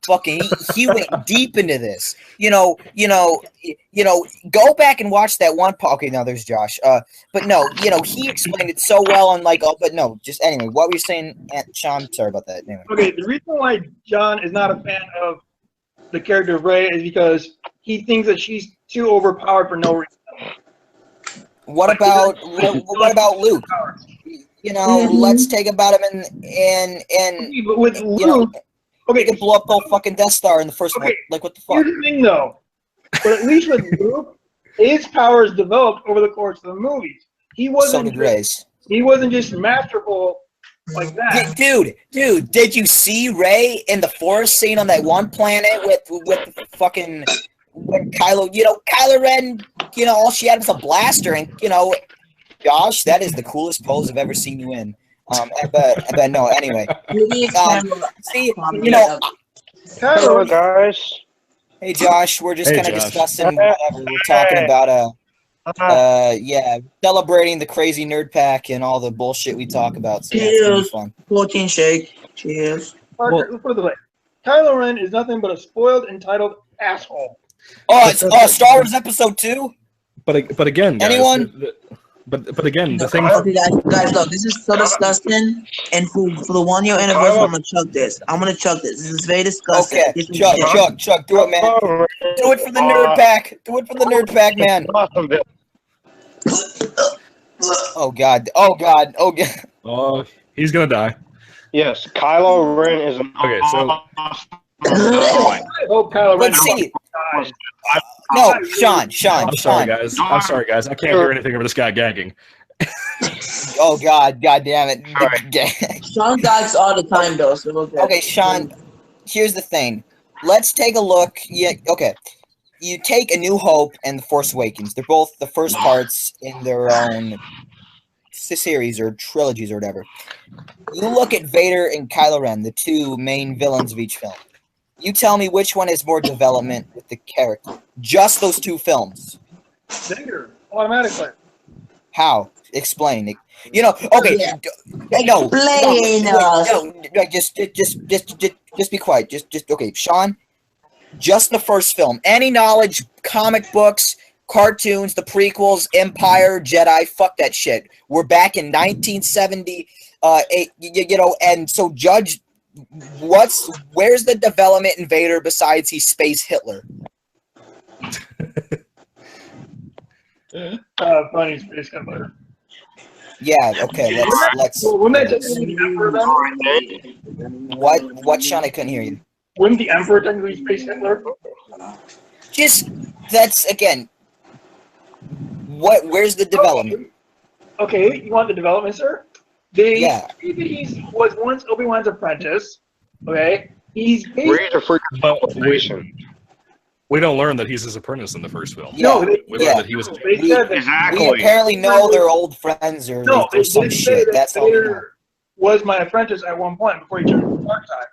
Fucking, he went deep into this. Go back and watch that one. Okay, now there's Josh. But no, he explained it so well, and but no, just anyway, what were you saying, Sean? Sorry about that. Anyway. Okay, the reason why John is not a fan of the character of Rey is because he thinks that she's too overpowered for no reason. What about Luke? Let's take about him and but with Luke, they could blow up the whole fucking Death Star in the first one. Like, what the fuck? Here's the thing, though. But at least with Luke, his powers developed over the course of the movies. He wasn't just masterful like that. Dude, did you see Rey in the forest scene on that one planet with the fucking Kylo Ren? All she had was a blaster, and Josh, that is the coolest pose I've ever seen you in. But no, anyway. Hello, guys. Hey, Josh, we're just kind of discussing whatever. We're talking about celebrating the crazy nerd pack and all the bullshit we talk about. So cheers. Fun. Protein shake. Cheers. Parker, let's put it this way. Kylo Ren is nothing but a spoiled, entitled asshole. Oh, it's Star Wars Episode 2? But again, guys, anyone? But again, the thing. Okay, guys, look, this is so disgusting. And for the 1 year anniversary, I'm gonna chuck this. This is very disgusting. Okay, Chuck, do it, man. Do it for the nerd pack. Do it for the nerd pack, man. Oh God. Oh, he's gonna die. Yes, Kylo Ren is an. Okay, so. I hope Kylo Ren. Let's see. No, Sean. I'm sorry, guys. I can't hear anything over this guy gagging. Oh God damn it. Sean gags all the time, though. So okay, Sean. Here's the thing. Let's take a look. Yeah. Okay. You take A New Hope and The Force Awakens. They're both the first parts in their own series or trilogies or whatever. You look at Vader and Kylo Ren, the two main villains of each film. You tell me which one has more development with the character. Just those two films. Vader, automatically. How? Explain. Okay. No. Just be quiet. Just okay. Sean, just the first film. Any knowledge, comic books, cartoons, the prequels, Empire, Jedi, fuck that shit. We're back in 1970, and so judge where's the development in Vader besides he's Space Hitler? Funny Space Hitler. Yeah, okay, let's what, Sean? I couldn't hear you. Wouldn't the Emperor technically be Space Hitler? That's again. Where's the development? Okay, you want the development, sir? They say that he was once Obi-Wan's apprentice. Okay, we don't learn that he's his apprentice in the first film. Yeah. No, we learned that he was. We apparently know they're old friends or some shit. That's all we know. Was my apprentice at one point before he turned to the dark side.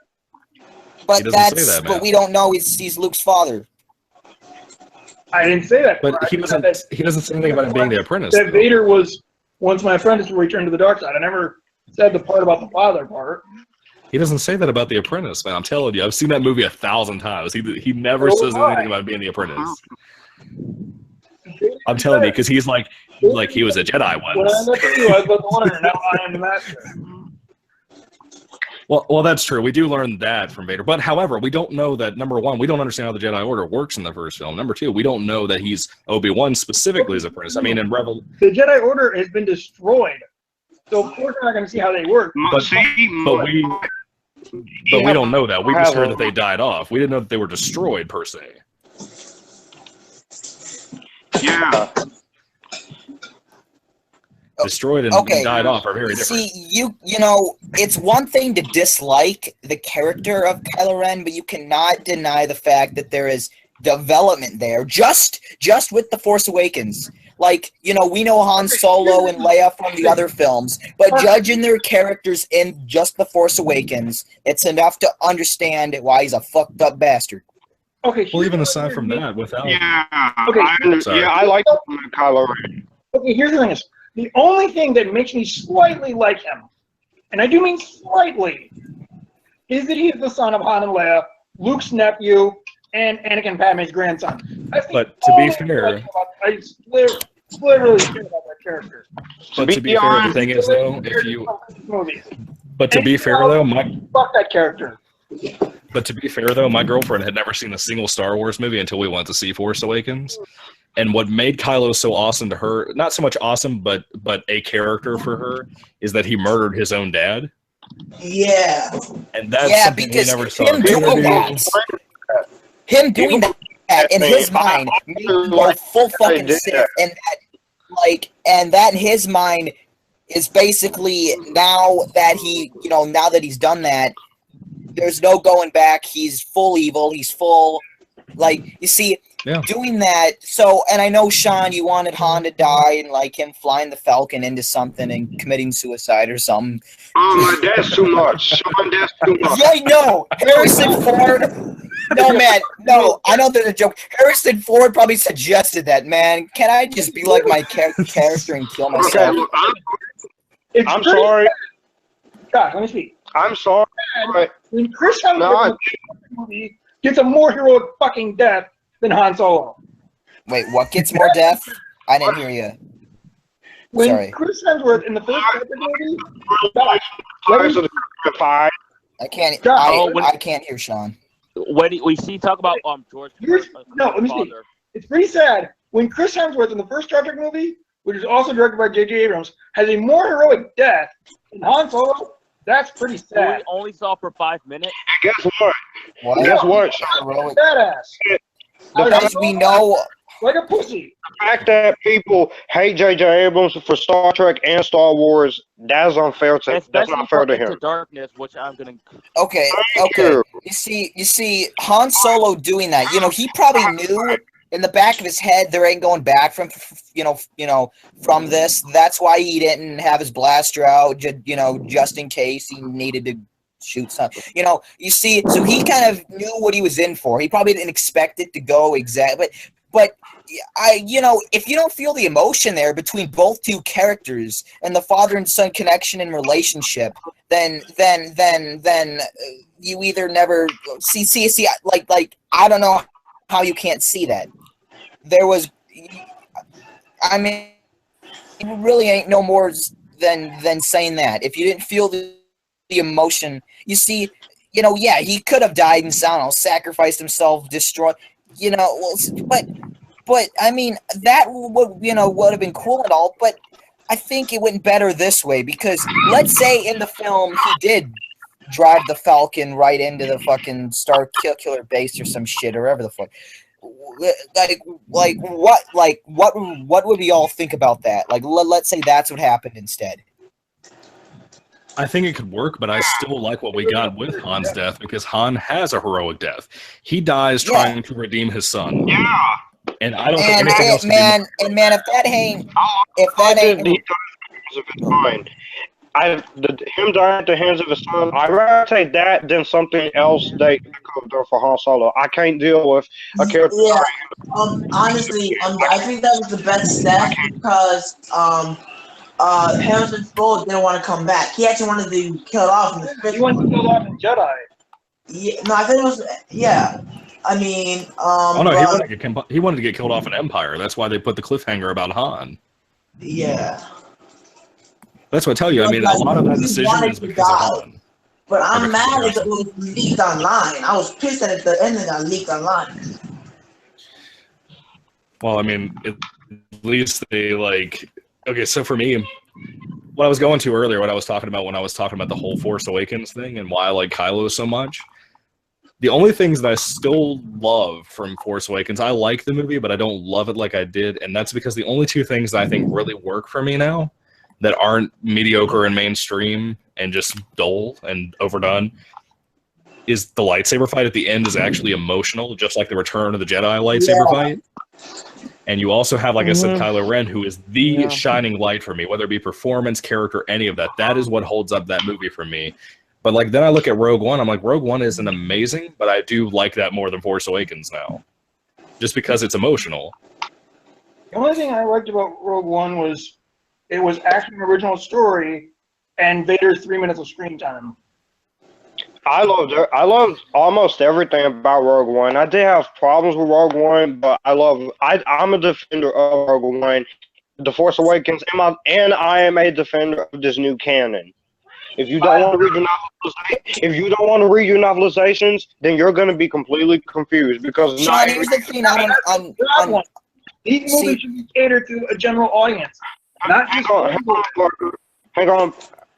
But we don't know he's Luke's father. I didn't say that. But he doesn't say anything about him being the apprentice. That Vader was once my apprentice before he turned to the dark side. I never said the part about the father part. He doesn't say that about the apprentice, man. I'm telling you, I've seen that movie 1,000 times. He never says anything about being the apprentice. I'm telling you, because he's like he was a Jedi once. Well, that's what he was, but the learner. Now I am the master. Well, that's true. We do learn that from Vader. But however, we don't know that, number one, we don't understand how the Jedi Order works in the first film. Number two, we don't know that he's Obi-Wan specifically as apprentice. I mean, in Rebel... The Jedi Order has been destroyed. So, of course, we're not going to see how they work. But we don't know that. We just heard that they died off. We didn't know that they were destroyed, per se. Yeah. Destroyed and died off are very different. See, you know, it's one thing to dislike the character of Kylo Ren, but you cannot deny the fact that there is development there. Just with The Force Awakens. Like, you know, we know Han Solo and Leia from the other films, but judging their characters in just The Force Awakens, it's enough to understand why he's a fucked up bastard. Okay. Well, even aside from that, without... Yeah, okay. I like Kylo Ren. Okay, here's the thing. The only thing that makes me slightly like him, and I do mean slightly, is that he is the son of Han and Leia, Luke's nephew, and Anakin Padme's grandson. But to be fair, I literally care about that character. But to be fair, the thing is though, But to be fair though, fuck that character. But to be fair though, my girlfriend had never seen a single Star Wars movie until we went to see Force Awakens. And what made Kylo so awesome to her, not so much awesome, but a character for her, is that he murdered his own dad. Yeah. And that's something we never saw. Him doing that in his mind made him go full fucking Sith, and that in his mind is basically now that he's done that, there's no going back. He's full evil. He's full, doing that. So, and I know, Sean, you wanted Han to die and him flying the Falcon into something and committing suicide or something. Oh, that's too much. Sean, that's too much. Yeah, I know. Harrison Ford. No, man. No, I know there's a joke. Harrison Ford probably suggested that, man. Can I just be like my character and kill myself? Okay, look, I'm sorry. God, let me speak. I'm sorry. When Chris Hemsworth movie gets a more heroic fucking death than Han Solo. Wait, what gets more death? I didn't hear you. When Chris Hemsworth in the first movie I can't hear Sean. When we talk about George. Let me speak. It's pretty sad when Chris Hemsworth in the first Star Trek movie, which is also directed by J.J. Abrams, has a more heroic death than Han Solo. That's pretty sad. We only saw for 5 minutes. And guess what? Guess what? Badass. Because we know. Like a pussy. The fact that people hate J.J. Abrams for Star Trek and Star Wars, that's unfair to. That's not fair to him. Darkness, which I'm gonna. Okay. You see, Han Solo doing that. He probably knew in the back of his head there ain't going back from from this. That's why he didn't have his blaster out. Just in case he needed to shoot something. You see, so he kind of knew what he was in for. He probably didn't expect it to go exactly. But if you don't feel the emotion there between both two characters and the father and son connection and relationship, then you either never see I don't know how you can't see that. There was, I mean, it really ain't no more than saying that. If you didn't feel the emotion, you see, he could have died and sacrificed himself, destroyed. But I mean that would have been cool and all, but I think it went better this way because let's say in the film he did drive the Falcon right into the fucking Star Killer base or some shit or whatever the fuck. What would we all think about that? Let's say that's what happened instead. I think it could work, but I still like what we got with Han's death because Han has a heroic death. He dies trying to redeem his son. Yeah. And I don't think anything else man, if that ain't him dying at the hands of his son, I'd rather take that than something else they could have done for Han Solo. I can't deal with a character. Yeah. Honestly, I think that was the best step because Harrison Ford didn't want to come back. He actually wanted to be killed off in the fifth. He wanted to kill off in Jedi. Yeah, no, I think it was. Yeah, I mean. He wanted to get killed off in Empire. That's why they put the cliffhanger about Han. Yeah. That's what I tell you. I mean, a lot of that decision is because of Han. But I'm mad if it was leaked online. I was pissed that the ending got leaked online. Well, I mean, at least they Okay, so for me, what I was going to earlier, what I was talking about when I was talking about the whole Force Awakens thing and why I like Kylo so much, the only things that I still love from Force Awakens, I like the movie, but I don't love it like I did, and that's because the only two things that I think really work for me now that aren't mediocre and mainstream and just dull and overdone is the lightsaber fight at the end is actually emotional, just like the Return of the Jedi lightsaber fight. And you also have, like I said, Kylo Ren, who is the shining light for me, whether it be performance, character, any of that. That is what holds up that movie for me. But then I look at Rogue One, I'm like, Rogue One isn't amazing, but I do like that more than Force Awakens now. Just because it's emotional. The only thing I liked about Rogue One was it was actually an original story and Vader's 3 minutes of screen time. I loved almost everything about Rogue One. I did have problems with Rogue One, but I'm a defender of Rogue One, The Force Awakens, and I am a defender of this new canon. If you don't want to read your novelizations, then you're going to be completely confused because Sean, here's the thing. These movies should be catered to a general audience, not just. Hang on.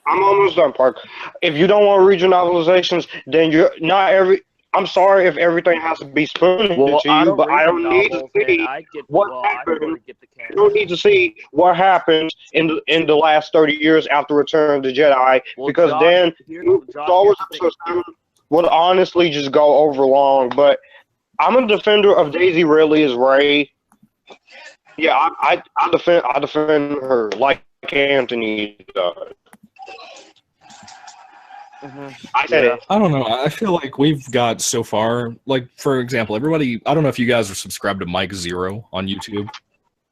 I'm almost done, Park. If you don't want to read your novelizations, then you're not every. I'm sorry if everything has to be spoon to you, but I don't need to see what happens. You don't need to see what happens in the last 30 years after Return of the Jedi, because then Star Wars Episode 7 would honestly just go over long. But I'm a defender of Daisy Ridley as Rey. Yeah, I defend her like Anthony does. I said it. I don't know. I feel like we've got so far, like, for example, everybody, I don't know if you guys are subscribed to Mike Zero on YouTube.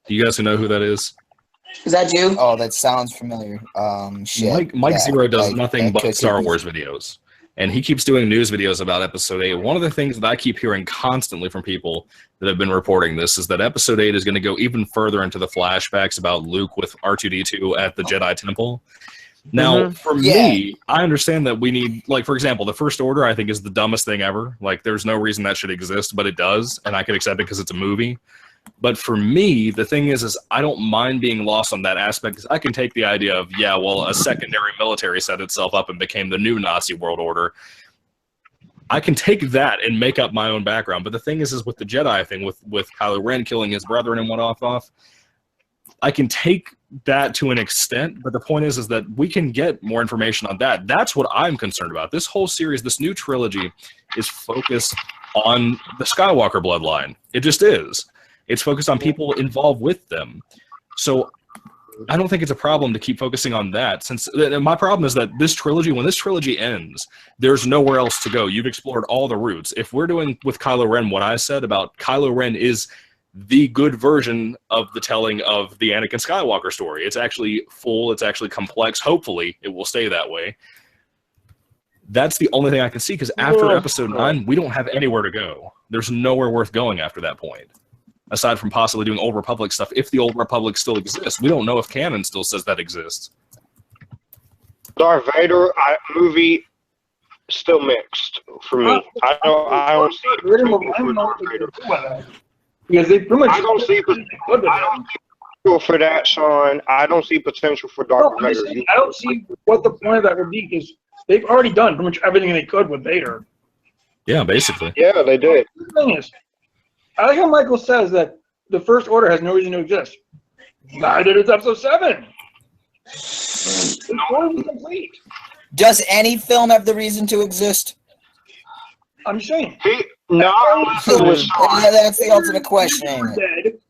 Do you guys know who that is? Is that you? Oh, that sounds familiar. Shit. Mike Zero does like, nothing but Star Wars videos. And he keeps doing news videos about Episode 8. One of the things that I keep hearing constantly from people that have been reporting this is that Episode 8 is going to go even further into the flashbacks about Luke with R2-D2 at the Jedi Temple. Now, for me, I understand that we need, like, for example, the First Order, I think, is the dumbest thing ever. Like, there's no reason that should exist, but it does, and I can accept it because it's a movie. But for me, the thing is I don't mind being lost on that aspect, because I can take the idea of, yeah, well, a secondary military set itself up and became the new Nazi world order. I can take that and make up my own background. But the thing is with the Jedi thing, with Kylo Ren killing his brethren and whatnot off, I can take that to an extent, but the point is that we can get more information on that. That's what I'm concerned about. This whole series, this new trilogy, is focused on the Skywalker bloodline. It just is. It's focused on people involved with them. So I don't think it's a problem to keep focusing on that. Since my problem is that this trilogy, when this trilogy ends, there's nowhere else to go. You've explored all the routes. If we're doing with Kylo Ren what I said about Kylo Ren is the good version of the telling of the Anakin Skywalker story. It's actually full. It's actually complex. Hopefully, it will stay that way. That's the only thing I can see, because after Episode 9, we don't have anywhere to go. There's nowhere worth going after that point, aside from possibly doing Old Republic stuff. If the Old Republic still exists, we don't know if canon still says that exists. Darth Vader movie still mixed for me. I don't see Darth Vader. Because they pretty much I don't see potential for that, Sean. I don't see potential for Darth Vader. I don't see what the point of that would be, because they've already done pretty much everything they could with Vader. Yeah, basically. Yeah, they did. The thing is, I like how Michael says that the First Order has no reason to exist. Neither does Episode 7. The story was complete. Does any film have the reason to exist? I'm just saying. That's the ultimate question, ain't it?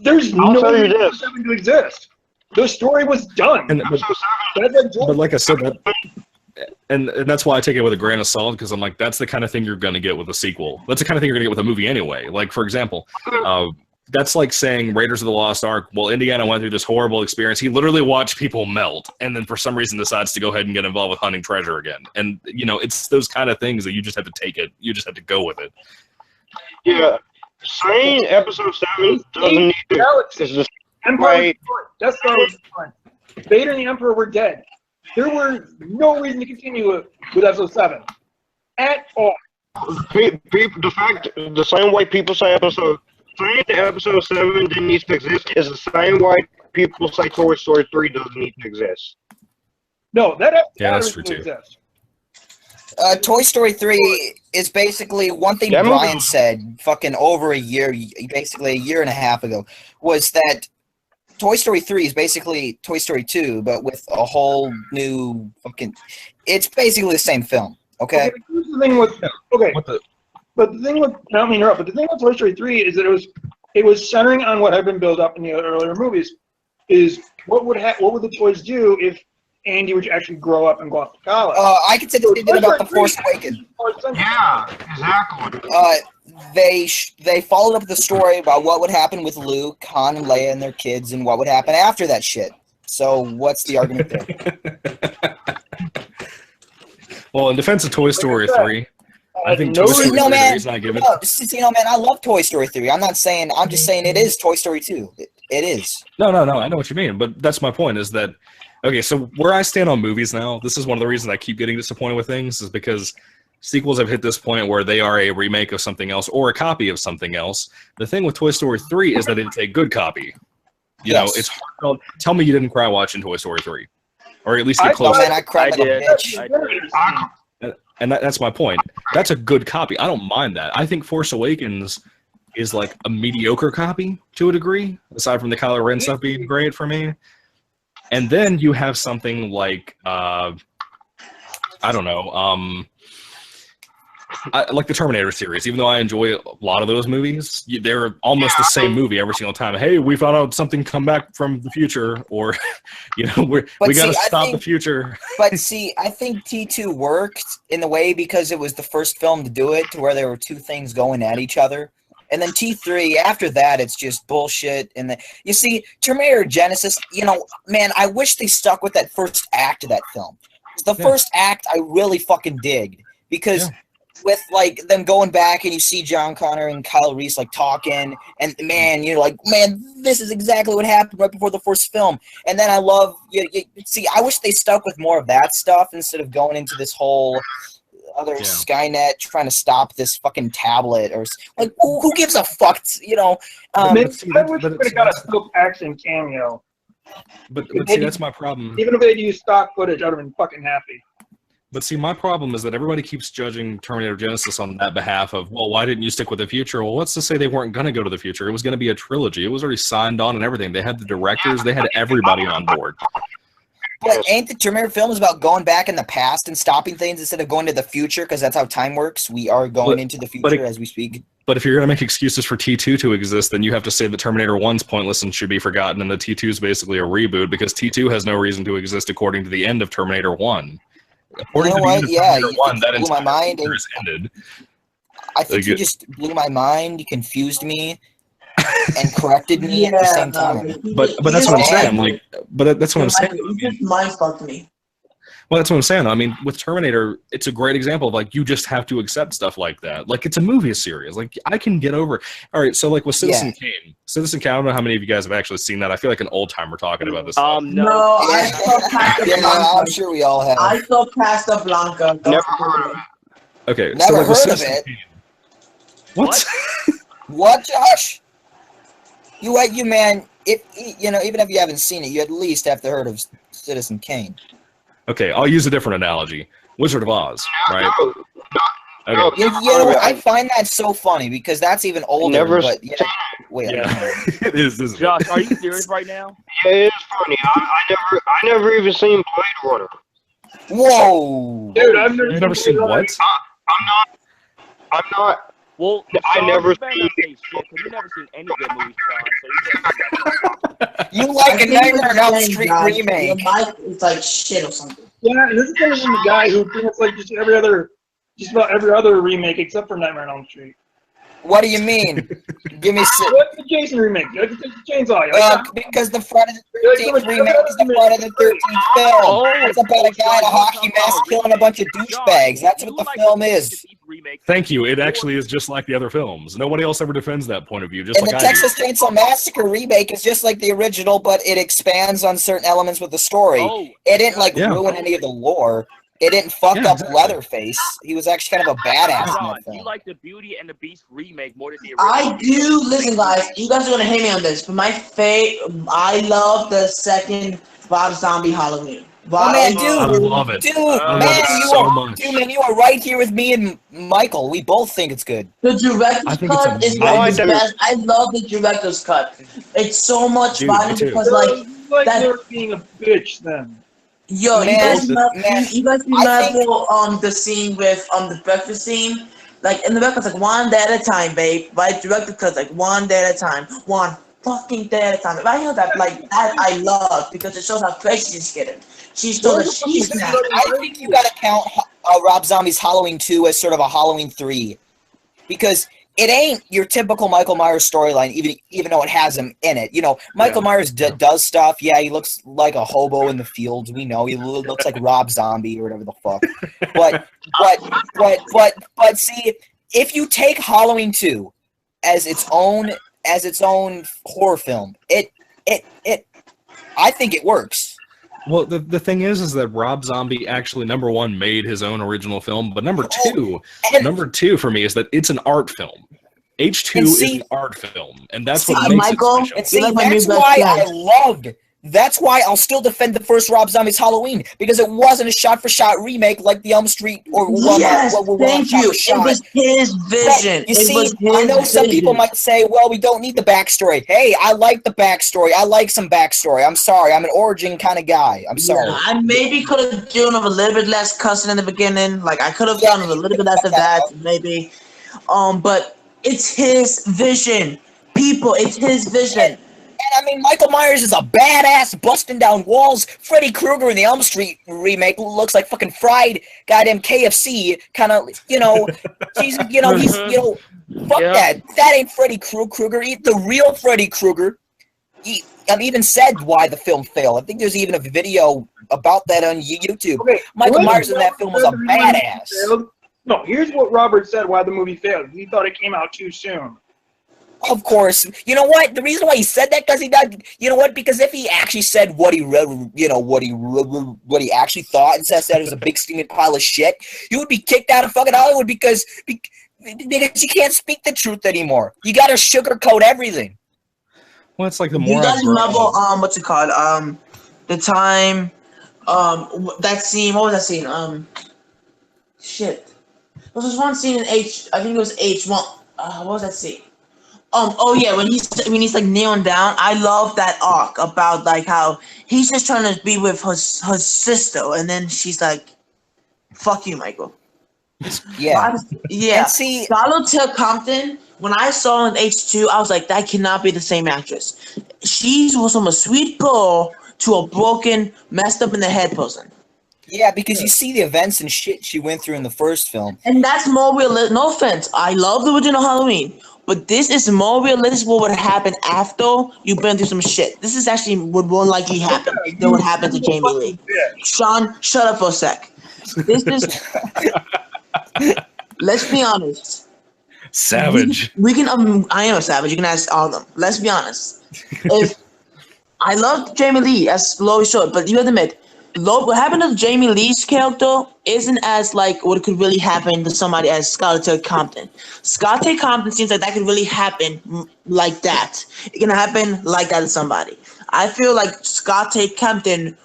There's no reason for 7 to exist. The story was done. But like I said, and that's why I take it with a grain of salt, because I'm like, that's the kind of thing you're going to get with a sequel. That's the kind of thing you're going to get with a movie anyway. Like, for example, that's like saying Raiders of the Lost Ark, well, Indiana went through this horrible experience. He literally watched people melt, and then for some reason decides to go ahead and get involved with hunting treasure again. And, you know, it's those kind of things that you just have to take it. You just have to go with it. Yeah. Saying Episode 7 doesn't need to... Empire That's Star Wars fun. Vader and the Emperor were dead. There were no reason to continue with Episode 7 at all. The same way people say Episode 7 didn't need to exist is the same way people say Toy Story 3 doesn't need to exist. No, that's true too. Exist. Toy Story 3 is basically one thing Brian said fucking over a year, basically a year and a half ago, was that Toy Story 3 is basically Toy Story 2, but with a whole new fucking... It's basically the same film, okay? Here's the thing with... Okay, but the thing with... I don't mean to interrupt, but the thing with Toy Story 3 is that it was centering on what had been built up in the earlier movies, is what would the toys do if Andy would actually grow up and go off to college? I could say that they did about The Force Awakens. Yeah, exactly. They followed up the story about what would happen with Luke, Han, and Leia and their kids, and what would happen after that shit. So what's the argument there? Well, in defense of Toy Story 3, I think no Toy Story 3, no, the man. reason I give it... No, man, I love Toy Story 3. I'm just saying it is Toy Story 2. It is. No, I know what you mean, but that's my point, is that, okay, so where I stand on movies now, this is one of the reasons I keep getting disappointed with things, is because sequels have hit this point where they are a remake of something else or a copy of something else. The thing with Toy Story 3 is that it's a good copy. You know, it's hard. Tell me you didn't cry watching Toy Story 3. Or at least get close. Oh, man, I cried like a bitch. And that's my point. That's a good copy. I don't mind that. I think Force Awakens is like a mediocre copy to a degree, aside from the Kylo Ren stuff being great for me. And then you have something like, I don't know, like the Terminator series. Even though I enjoy a lot of those movies, they're almost the same movie every single time. Hey, we found out something come back from the future, or we got to stop the future. But see, I think T2 worked in the way because it was the first film to do it, to where there were two things going at each other. And then T3, after that, it's just bullshit. And you see, Terminator Genesis, man, I wish they stuck with that first act of that film. The first act I really fucking digged, because with like them going back and you see John Connor and Kyle Reese like talking, and man, you're like, man, this is exactly what happened right before the first film. And then I love see, I wish they stuck with more of that stuff instead of going into this whole other Skynet trying to stop this fucking tablet, or like who gives a fuck, I wish we would have got a Philip action cameo. But see, that's my problem. Even if they'd used stock footage, I'd have been fucking happy. But see, my problem is that everybody keeps judging Terminator Genesis on that behalf of, well, why didn't you stick with the future? Well, what's to say they weren't going to go to the future? It was going to be a trilogy. It was already signed on and everything. They had the directors. They had everybody on board. But ain't the Terminator films about going back in the past and stopping things instead of going to the future? Because that's how time works. We are going into the future as we speak. But if you're going to make excuses for T2 to exist, then you have to say that Terminator 1's pointless and should be forgotten, and the T2 is basically a reboot, because T2 has no reason to exist according to the end of Terminator 1. According to the end of Terminator 1, that entire future is ended. I think you just blew my mind, you confused me, and corrected me at the same time. But that's what I'm saying. That's what I'm saying. You just mind fucked me. Well, that's what I'm saying. I mean, with Terminator, it's a great example of, like, you just have to accept stuff like that. Like, it's a movie series. Like, I can get over. All right, so, like, with Citizen Kane. Citizen Kane, I don't know how many of you guys have actually seen that. I feel like an old timer talking about this. No. I saw Casablanca. I'm sure we all have. I saw Casablanca. Never heard of it. Okay, Never so, like, heard of it. Kane. What? What, Josh? You man, even if you haven't seen it, you at least have to heard of Citizen Kane. Okay, I'll use a different analogy. Wizard of Oz, right? Okay. I find that so funny because that's even older. Wait. It is. Josh, are you serious right now? Yeah, it is funny. I never even seen Blade Runner. Whoa, Dude, I've never seen what? I'm not. Well, I never seen. You never seen any good movies, John. You like a Nightmare on Elm Street remake? It's like shit or something. Yeah, and this is coming from the guy who thinks like just about every other remake except for Nightmare on Elm Street. What do you mean? Give me What's the Jason remake? Like the Chainsaw. Because the Friday the 13th remake is the Friday the 13th film. It's about a guy in a hockey mask killing a bunch of douchebags. That's what the film is. Thank you. It actually is just like the other films. Nobody else ever defends that point of view. Just and like the Texas Chainsaw Massacre remake is just like the original, but it expands on certain elements with the story. It didn't ruin any of the lore. It didn't fuck up Leatherface. He was actually kind of a badass in that film. You like the Beauty and the Beast remake more than the original? I do. Listen, guys, you guys are gonna hate me on this, but I love the second Rob Zombie Halloween. Man, dude, I love it. Dude, man, you are right here with me and Michael. We both think it's good. The director's cut is like the best. I love the director's cut. It's so much fun because they're being a bitch then. Yo, you guys remember the scene with the breakfast scene? Like in the breakfast, like one day at a time, babe. Right? Director cuts like one day at a time, one fucking day at a time. If I hear that, like that, I love because it shows how crazy she's getting. She's still she's mad. I think you gotta count Rob Zombie's Halloween 2 as sort of a Halloween 3, because it ain't your typical Michael Myers storyline, even though it has him in it. You know, Michael Myers does stuff. Yeah, he looks like a hobo in the fields. We know he looks like Rob Zombie or whatever the fuck. But see, if you take Halloween 2 as its own horror film, it I think it works. Well, the thing is that Rob Zombie actually, number one, made his own original film, but number two for me is that it's an art film. H2 is an art film, and that's what makes Michael, it special. That's why I'll still defend the first Rob Zombie's Halloween, because it wasn't a shot-for-shot remake like the Elm Street or thank you. It was his vision. I know some people might say, well, we don't need the backstory. Hey, I like the backstory. I like some backstory. I'm sorry. I'm an origin kind of guy. I'm sorry. Yeah, I maybe could have done a little bit less cussing in the beginning. Like, I could have done a little bit less of that, maybe. But it's his vision. People, it's his vision. And I mean, Michael Myers is a badass, busting down walls. Freddy Krueger in the Elm Street remake looks like fucking fried goddamn KFC, kind of, you know. He's, you know, fuck that. That ain't Freddy Krueger. The real Freddy Krueger. I've even said why the film failed. I think there's even a video about that on YouTube. Okay, Michael Myers in that film was a badass. No, here's what Robert said why the movie failed. He thought it came out too soon. Of course. You know what? The reason why he said that, because he died. You know what? Because if he actually said what he actually thought and said it was a big steaming pile of shit, he would be kicked out of fucking Hollywood because you can't speak the truth anymore. You got to sugarcoat everything. Well, it's like the more you guys remember what's it called? The time that scene. What was that scene? Shit. There was one scene in H. I think it was H1. What was that scene? Oh yeah, when he's like kneeling down, I love that arc about like how he's just trying to be with her sister, and then she's like, "Fuck you, Michael." Yeah. Yeah. And see, Charlotte Compton. When I saw her in H2, I was like, that cannot be the same actress. She was from a sweet girl to a broken, messed up in the head person. Yeah, because you see the events and shit she went through in the first film. And that's more realistic. No offense. I love the original Halloween. But this is more realistic what would happen after you've been through some shit. This is actually what more likely happen than what happened to Jamie Lee. Sean, shut up for a sec. This is... Let's be honest. Savage. We can I am a savage. You can ask all of them. Let's be honest. If I love Jamie Lee as Laurie Strode, but you have to admit, what happened to Jamie Lee's character isn't as like what could really happen to somebody as Scarlett Compton. Scarlett Compton seems like that could really happen like that. It can happen like that to somebody. I feel like Scarlett Compton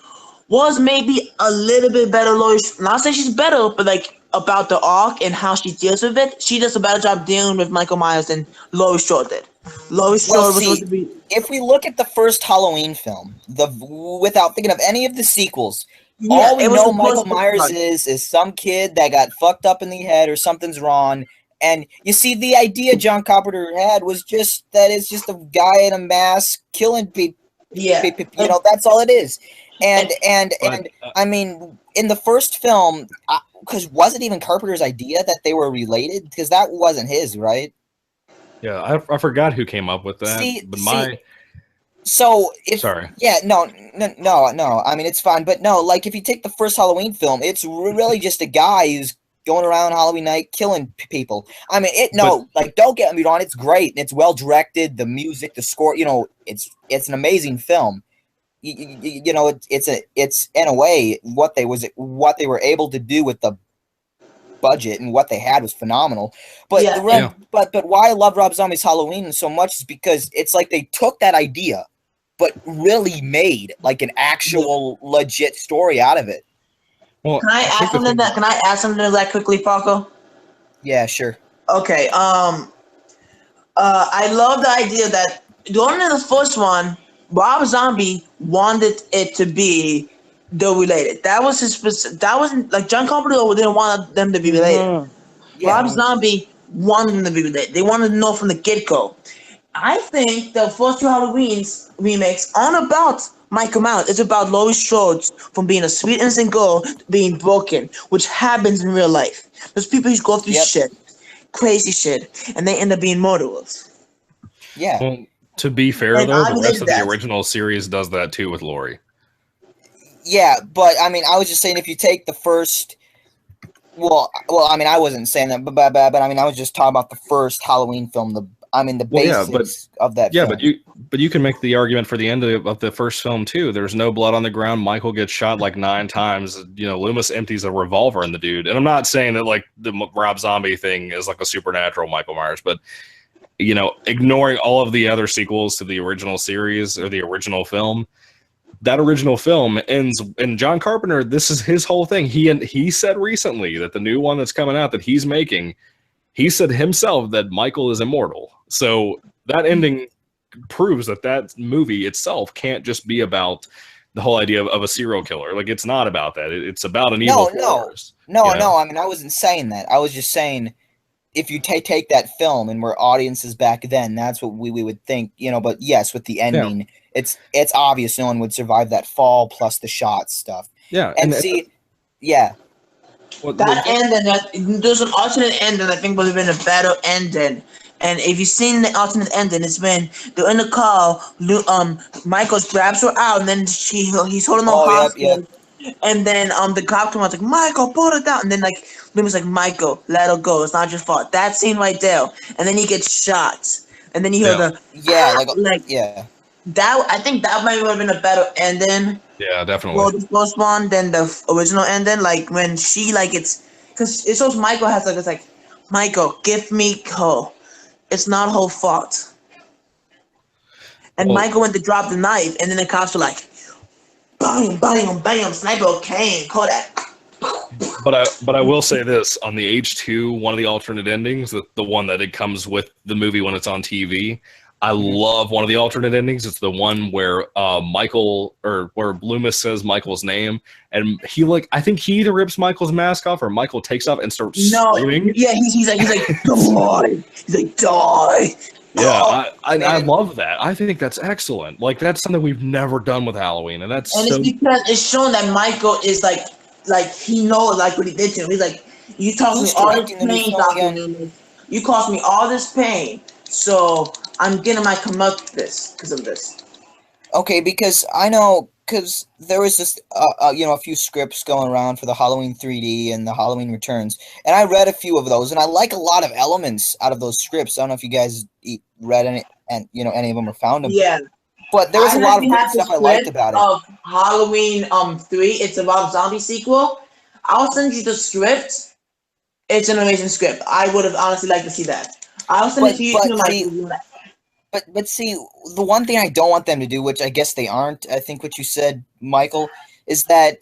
was maybe a little bit better. Not saying she's better, but like about the arc and how she deals with it, she does a better job dealing with Michael Myers than Laurie Strode did. Laurie Strode was supposed to be. If we look at the first Halloween film, without thinking of any of the sequels, all we know Michael Myers is some kid that got fucked up in the head or something's wrong. And you see, the idea John Carpenter had was just that it's just a guy in a mask killing people. Yeah, you know, that's all it is. And I mean, in the first film, because was it even Carpenter's idea that they were related? Because that wasn't his, right? Yeah, I forgot who came up with that. Sorry. Yeah, no. I mean, it's fine, but no. Like, if you take the first Halloween film, it's really just a guy who's going around Halloween night killing people. I mean, don't get me wrong, it's great and it's well directed. The music, the score, you know, it's an amazing film. You know, it's in a way what they were able to do with the budget and what they had was phenomenal. But but why I love Rob Zombie's Halloween so much is because it's like they took that idea, but really made like an actual legit story out of it. Well, can I add something to that quickly, Falco? Yeah, sure. Okay. I love the idea that going into the first one, Rob Zombie wanted it to be related. That was his. That wasn't like John Carpenter didn't want them to be related. Yeah. Rob Zombie wanted them to be related. They wanted to know from the get-go. I think the first two Halloweens remakes aren't about Michael Myers. It's about Laurie Strode from being a sweet innocent girl to being broken, which happens in real life. There's people who go through shit. crazy shit, and they end up being mortals. Yeah. Well, to be fair, And though, I the believe rest of the that. original series does that too with Laurie. Yeah, but I mean, I was just saying if you take the first. Well, I mean, I wasn't saying that, but I mean, I was just talking about the first Halloween film. The basics of that. Yeah, film. but you can make the argument for the end of the first film too. There's no blood on the ground. Michael gets shot like 9 times. You know, Loomis empties a revolver in the dude. And I'm not saying that like the Rob Zombie thing is like a supernatural Michael Myers, but you know, ignoring all of the other sequels to the original series or the original film, that original film ends. And John Carpenter, this is his whole thing. He said recently that the new one that's coming out that he's making, he said himself that Michael is immortal. So that ending proves that movie itself can't just be about the whole idea of a serial killer. Like, it's not about that. It's about an evil force. No. I mean, I wasn't saying that. I was just saying if you take that film and we're audiences back then, that's what we would think, you know. But yes, with the ending, it's obvious no one would survive that fall plus the shot stuff. Yeah, and see, yeah. Well, that ending, there's an alternate ending I think would have been a better ending. And if you've seen the alternate ending, it's when they're in the car, Michael grabs her out, and then he's holding her hostage. Yep. And then the cop comes like, Michael, put it down. And then like Loomis like, Michael, let her go. It's not your fault. That scene right there. And then he gets shot. And then you hear that. I think that might have been a better ending. Yeah, definitely. Well, the first one than the original ending. Like when she like it's because it shows Michael has like it's like, Michael, give me her. It's not her fault. And Michael went to drop the knife, and then the cops were like, bam, bam, bam, sniper came, call that. But I will say this, on the H2, one of the alternate endings, the one that it comes with the movie when it's on TV, I love one of the alternate endings. It's the one where where Loomis says Michael's name, and I think he either rips Michael's mask off or Michael takes off and starts screaming. Yeah, he's like, die. He's like, die. Yeah, I love that. I think that's excellent. Like, that's something we've never done with Halloween, and it's because it's shown that Michael is like he knows like what he did to him. He's like, you caused me all this pain, Dr. Loomis. You caused me all this pain, so I'm getting my comeuppance because of this. Okay, because I know, because there was just a few scripts going around for the Halloween 3D and the Halloween Returns, and I read a few of those, and I like a lot of elements out of those scripts. I don't know if you guys read any, and any of them or found them. Yeah, but there was a lot of good stuff I liked about it. Of Halloween 3, it's a Rob Zombie sequel. I'll send you the script. It's an amazing script. I would have honestly liked to see that. I'll send it to you. But see, the one thing I don't want them to do, which I guess they aren't, I think what you said, Michael, is that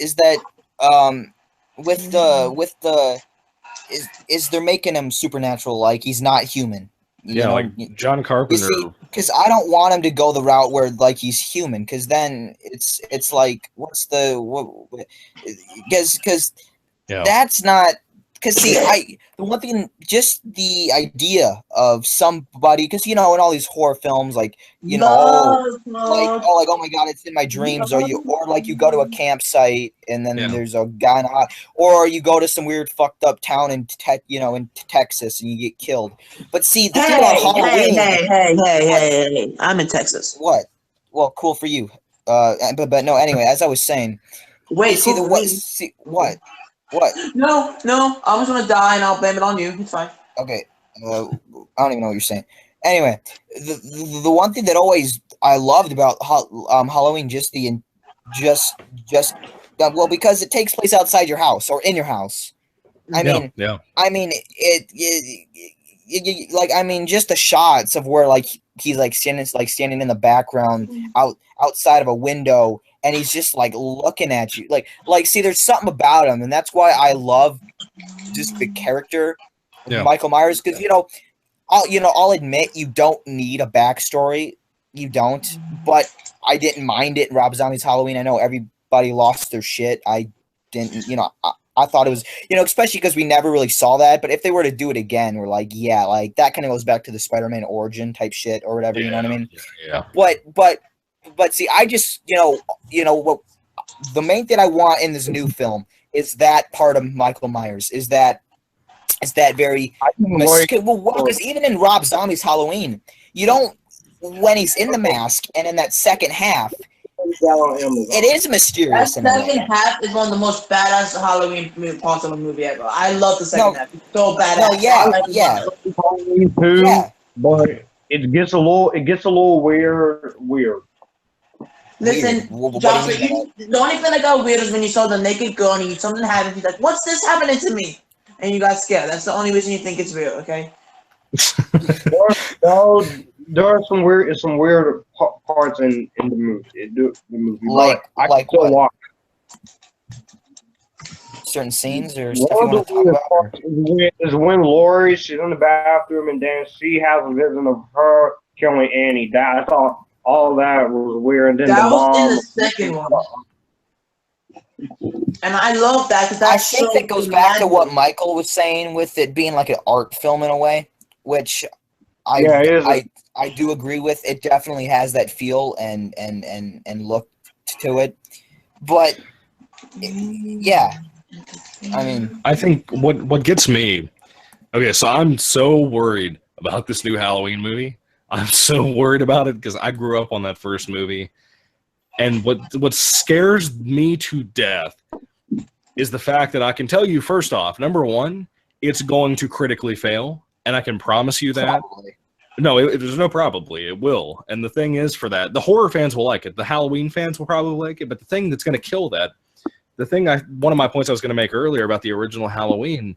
they're making him supernatural, like he's not human. You know? Like John Carpenter. Because I don't want him to go the route where like he's human, because then it's like because that's not. Because see, the one thing, just the idea of somebody, because in all these horror films, like oh my god, it's in my dreams, or like you go to a campsite and then there's a guy or you go to some weird fucked up town in Texas and you get killed. But see, the thing about Halloween, hey, I'm in Texas. What? Well, cool for you. But no, anyway, as I was saying, wait, see what? What? No, I'm just gonna die and I'll blame it on you. It's fine. Okay. I don't even know what you're saying. Anyway, the one thing that always I loved about Halloween, because it takes place outside your house or in your house. I mean, just the shots of where like he's like standing in the background outside of a window. And he's just like looking at you, like. See, there's something about him, and that's why I love just the character of Michael Myers. Because I'll admit you don't need a backstory, you don't. But I didn't mind it in Rob Zombie's Halloween. I know everybody lost their shit. I didn't, I thought it was, especially because we never really saw that. But if they were to do it again, we're like, yeah, like that kind of goes back to the Spider-Man origin type shit or whatever. You know what I mean? Yeah. But see, I just what the main thing I want in this new film is that part of Michael Myers is that It's that very because even in Rob Zombie's Halloween, you don't when he's in the mask and in that second half, it is mysterious. That second half is one of the most badass Halloween parts of a movie ever. I love the second half. It's so badass. Yeah. But it gets a little weird. Listen, Joshua, the only thing that got weird is when you saw the naked girl and something happened. He's like, "What's this happening to me?" And you got scared. That's the only reason you think it's real, okay? There are some weird parts in the movie. Like what? Watch. Certain scenes or stuff you want to talk about? Is when Lori, she's in the bathroom and then she has a vision of her killing Annie. I thought all that was weird. And then that the was mom, in the second one. And I love that because I think that goes back to what Michael was saying with it being like an art film in a way, which I do agree with. It definitely has that feel and look to it. But yeah, I mean, I think what gets me. Okay, so I'm so worried about this new Halloween movie. I'm so worried about it because I grew up on that first movie. And what scares me to death is the fact that I can tell you, first off, number one, it's going to critically fail, and I can promise you that. Probably. No, there's no probably. It will. And the thing is, for that, the horror fans will like it. The Halloween fans will probably like it. But the thing that's going to kill that, one of my points I was going to make earlier about the original Halloween,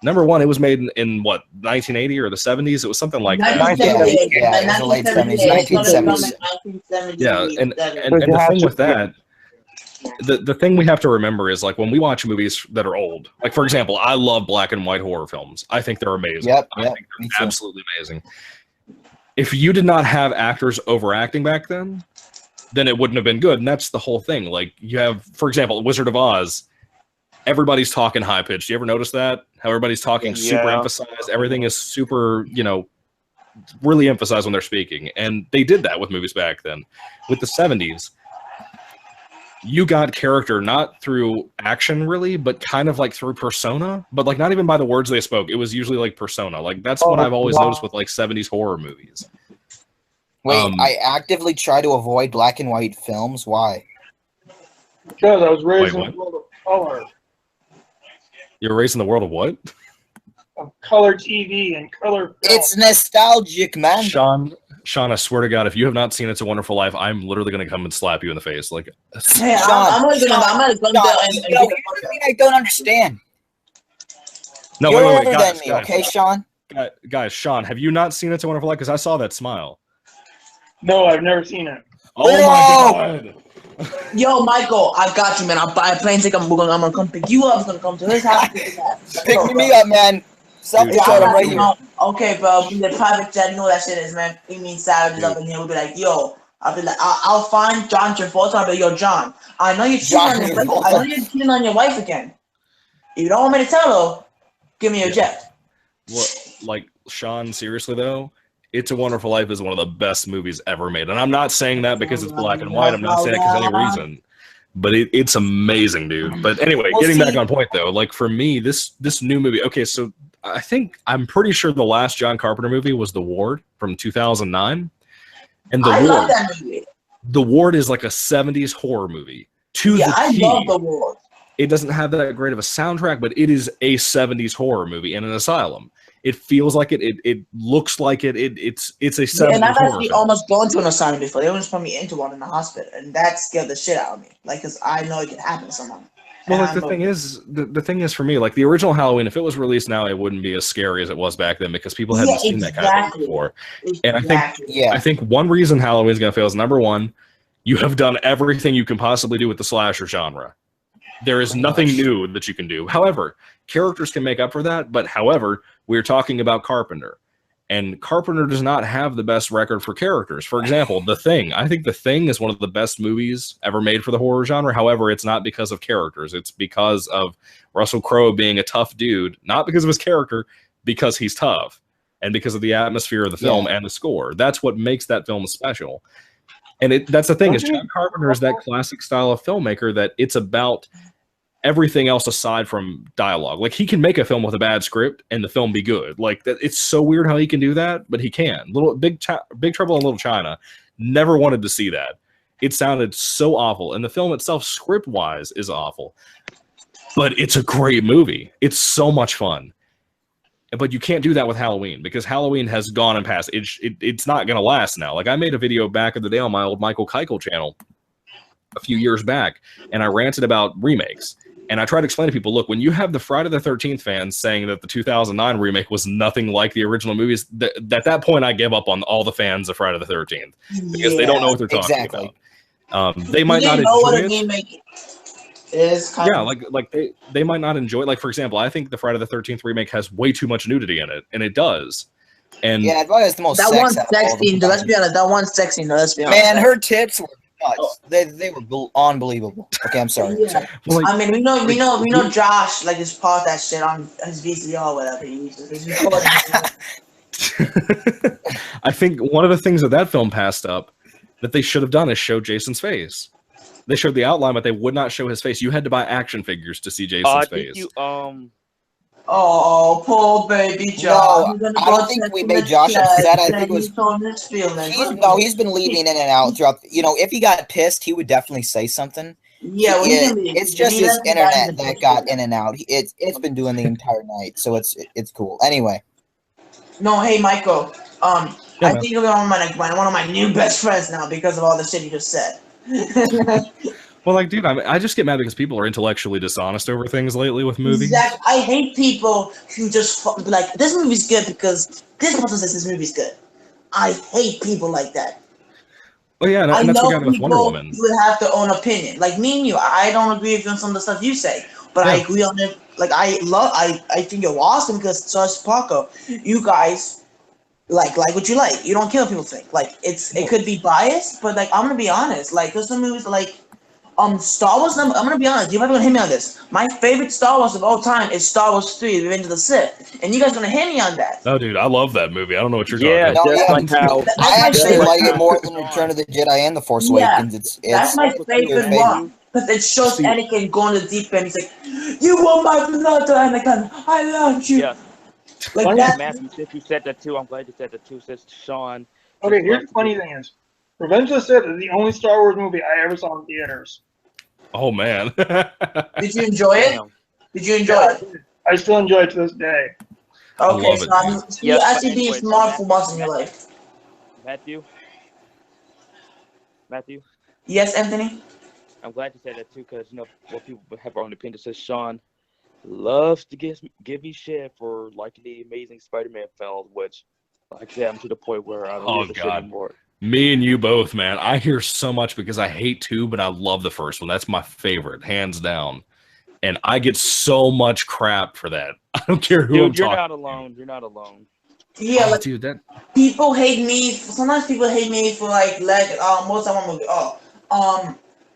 number one, it was made in what, 1980 or the 70s? It was something like that. 1978. Yeah, it was the late 70s, 1970s. Yeah, and the thing with that, the thing we have to remember is, like, when we watch movies that are old, like, for example, I love black and white horror films. I think they're amazing. Yep, I think they're absolutely amazing. If you did not have actors overacting back then it wouldn't have been good. And that's the whole thing. Like, you have, for example, Wizard of Oz, everybody's talking high pitched. You ever notice that? How everybody's talking super emphasized? Everything is super, really emphasized when they're speaking. And they did that with movies back then. With the 70s, you got character not through action really, but kind of like through persona, but like not even by the words they spoke. It was usually like persona. Like that's what I've always noticed with like 70s horror movies. Wait, I actively try to avoid black and white films. Why? Because I was raised in the world of color. You're raised in the world of what? Of color TV and color film. It's nostalgic, man. Sean, I swear to God, if you have not seen It's a Wonderful Life, I'm literally going to come and slap you in the face. Like, hey, I'm gonna go I don't understand. No, You're wait, older guys, than me, okay, Sean? Guys, Sean, have you not seen It's a Wonderful Life? Because I saw that smile. No, I've never seen it. Oh my God. Yo, Michael, I got you, man. I'll buy a plane ticket. I'm gonna come pick you up. I'm gonna come to his house. Pick me up, man. South Dakota, I'm right here. Okay, bro. The private jet, you know what that shit is, man. We mean savages up in here. We'll be like, yo. I'll be like, I'll find John Travolta. I'll be like, yo, John. I know you're cheating on your wife again. If you don't want me to tell her, give me your jet. What, like, Sean? Seriously though, It's a Wonderful Life is one of the best movies ever made, and I'm not saying that because it's black and white. I'm not saying it because of any reason. But it's amazing, dude. But anyway, getting back on point though, like for me, this new movie. Okay, so I'm pretty sure the last John Carpenter movie was The Ward from 2009, and I love that movie. The Ward is like a 70s horror movie. I love The Ward. It doesn't have that great of a soundtrack, but it is a 70s horror movie in an asylum. It feels like it. It looks like it. It's a 70s horror. And I've actually almost gone to an asylum before. They almost put me into one in the hospital, and that scared the shit out of me. Like, because I know it can happen to someone. Well, like the thing is for me, like the original Halloween, if it was released now, it wouldn't be as scary as it was back then because people hadn't seen that kind of thing before. And I think one reason Halloween's gonna fail is, number one, you have done everything you can possibly do with the slasher genre. There is nothing new that you can do. However, characters can make up for that. But however, we're talking about Carpenter. And Carpenter does not have the best record for characters. For example, The Thing. I think The Thing is one of the best movies ever made for the horror genre. However, it's not because of characters. It's because of Russell Crowe being a tough dude. Not because of his character, because he's tough. And because of the atmosphere of the film and the score. That's what makes that film special. And that's the thing, is John Carpenter is that classic style of filmmaker that it's about everything else aside from dialogue. Like, he can make a film with a bad script and the film be good. Like, it's so weird how he can do that, but he can. Big Trouble in Little China, never wanted to see that. It sounded so awful, and the film itself, script-wise, is awful. But it's a great movie. It's so much fun. But you can't do that with Halloween, because Halloween has gone and passed. It's not going to last now. Like, I made a video back in the day on my old Smykle channel a few years back, and I ranted about remakes. And I try to explain to people, look, when you have the Friday the 13th fans saying that the 2009 remake was nothing like the original movies, at that point I give up on all the fans of Friday the 13th, because they don't know what they're talking about. They might not enjoy it. Yeah, like they might not enjoy it. Like, for example, I think the Friday the 13th remake has way too much nudity in it, and it does. And yeah, it was the most. That one's sexy. Let's be honest. That one's sexy. No, let's be honest. Man, her tits were nuts. Oh. They were unbelievable. Okay, I'm sorry. Yeah. Well, like, I mean, we know Josh like just paused that shit on his VCR or whatever he uses. I think one of the things that film passed up that they should have done is show Jason's face. They showed the outline, but they would not show his face. You had to buy action figures to see Jason's face. Oh, poor baby Josh. No, I don't think we made Josh upset. I think it was. He's been leaving in and out throughout. If he got pissed, he would definitely say something. Yeah, it's just his internet that got in and out. It's been doing the entire night, so it's cool. Anyway. No, hey Michael. I think you're one of my new best friends now because of all the shit you just said. Well, like, dude, I just get mad because people are intellectually dishonest over things lately with movies. Exactly. I hate people who just like, this movie's good because this person says this movie's good. I hate people like that. Well, yeah, and that's what got with Wonder Woman. You would have their own opinion. Like me and you, I don't agree with you on some of the stuff you say, but I agree on it. Like, I think you're awesome because so is Paco. You guys like what you like. You don't care what people think. Like, it could be biased, but like, I'm gonna be honest. Like, there's some movies like Star Wars. I'm gonna be honest. You're not gonna hit me on this. My favorite Star Wars of all time is Star Wars 3: Revenge of the Sith, and you guys gonna hit me on that. No, just I love that movie. I don't know what you're talking about. Yeah, like how I actually like it more than Return of the Jedi and The Force Awakens. That's my favorite one because it shows Anakin going to the deep end. He's like, "You want my blood, Anakin? I love you." Yeah. Like that. Matthew, since you said that too, I'm glad you said that too. Says Sean. Okay, here's the funny thing is, Revenge of the Sith is the only Star Wars movie I ever saw in theaters. Oh man! Did you enjoy it? Did you enjoy it? I still enjoy it to this day. Okay, so you're actually being smart for once in your life. Matthew. Yes, Anthony. I'm glad you said that too, because what people have their own opinion. Says Sean loves to give me shit for liking the Amazing Spider-Man film, which, like I said, I'm to the point where I don't give a shit anymore. Me and you both, man. I hear so much because I hate 2, but I love the first one. That's my favorite, hands down. And I get so much crap for that. I don't care who I'm talking to. You're not alone. You're not alone. Yeah, dude, people hate me. Sometimes people hate me for most of my movie.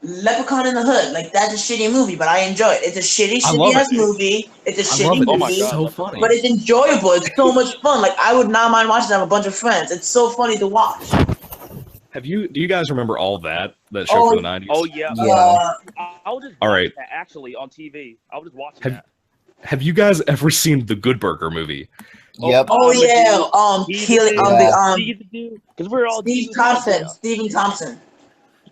Leprechaun in the Hood. Like, that's a shitty movie, but I enjoy it. It's a shitty ass movie. It's a shitty movie. Oh my God, it's so funny. But it's enjoyable. It's so much fun. Like, I would not mind watching it with a bunch of friends. It's so funny to watch. Do you guys remember All That show from the 90s? Oh yeah. I was just watching that actually on TV. I was just watching that. Have you guys ever seen the Good Burger movie? Yep. Oh yeah. Because we're all Stephen Thompson.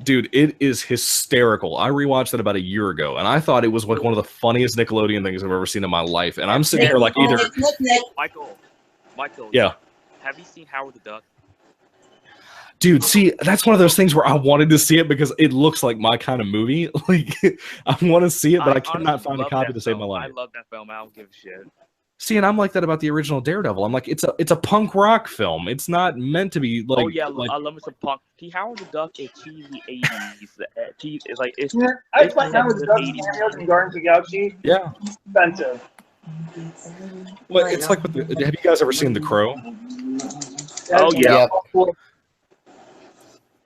Dude, it is hysterical. I rewatched it about a year ago, and I thought it was like one of the funniest Nickelodeon things I've ever seen in my life. And I'm sitting here like either. Michael. Yeah. Have you seen Howard the Duck? Dude, see, that's one of those things where I wanted to see it because it looks like my kind of movie. Like, I want to see it, but I cannot find a copy to save my life. I love that film. I don't give a shit. See, and I'm like that about the original Daredevil. I'm like, it's a punk rock film. It's not meant to be like. Oh yeah, like, I love it some punk. Howard the Duck is cheesy 80s. It's like it's. Yeah, I find Howard the Duck cameos in Guardians of the Galaxy. Yeah. Expensive. Well, it's like have you guys ever seen The Crow? Oh yeah.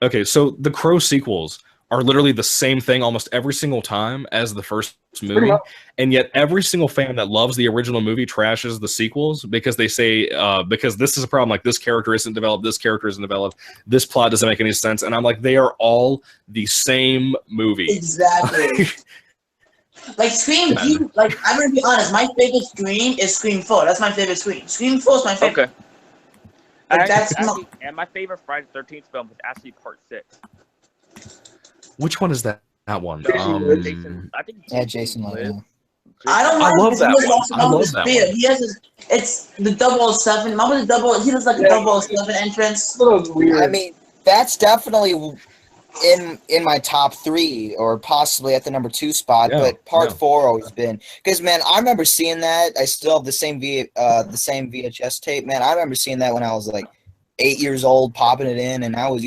Okay, so the Crow sequels are literally the same thing almost every single time as the first movie, and yet every single fan that loves the original movie trashes the sequels because they say because this is a problem, like this character isn't developed, this plot doesn't make any sense, and I'm like, they are all the same movie. Exactly. Like Scream, like I'm gonna be honest. My favorite Scream is Scream 4. That's my favorite Scream. Scream 4 is my favorite. Okay. Like, And my favorite Friday the 13th film was actually Part 6. Which one is that? That one. Jason, I think Jason Lives. I don't I mind love that one. I love his that beard. one. He has his, it's the 007. Remember the double? He does like a 007 entrance. That was weird. I mean, that's definitely in my top 3 or possibly at the number 2 spot. Yeah, but part yeah. 4 always been because man, I remember seeing that. I still have the same VHS tape. Man, I remember seeing that when I was like 8 years old, popping it in, and I was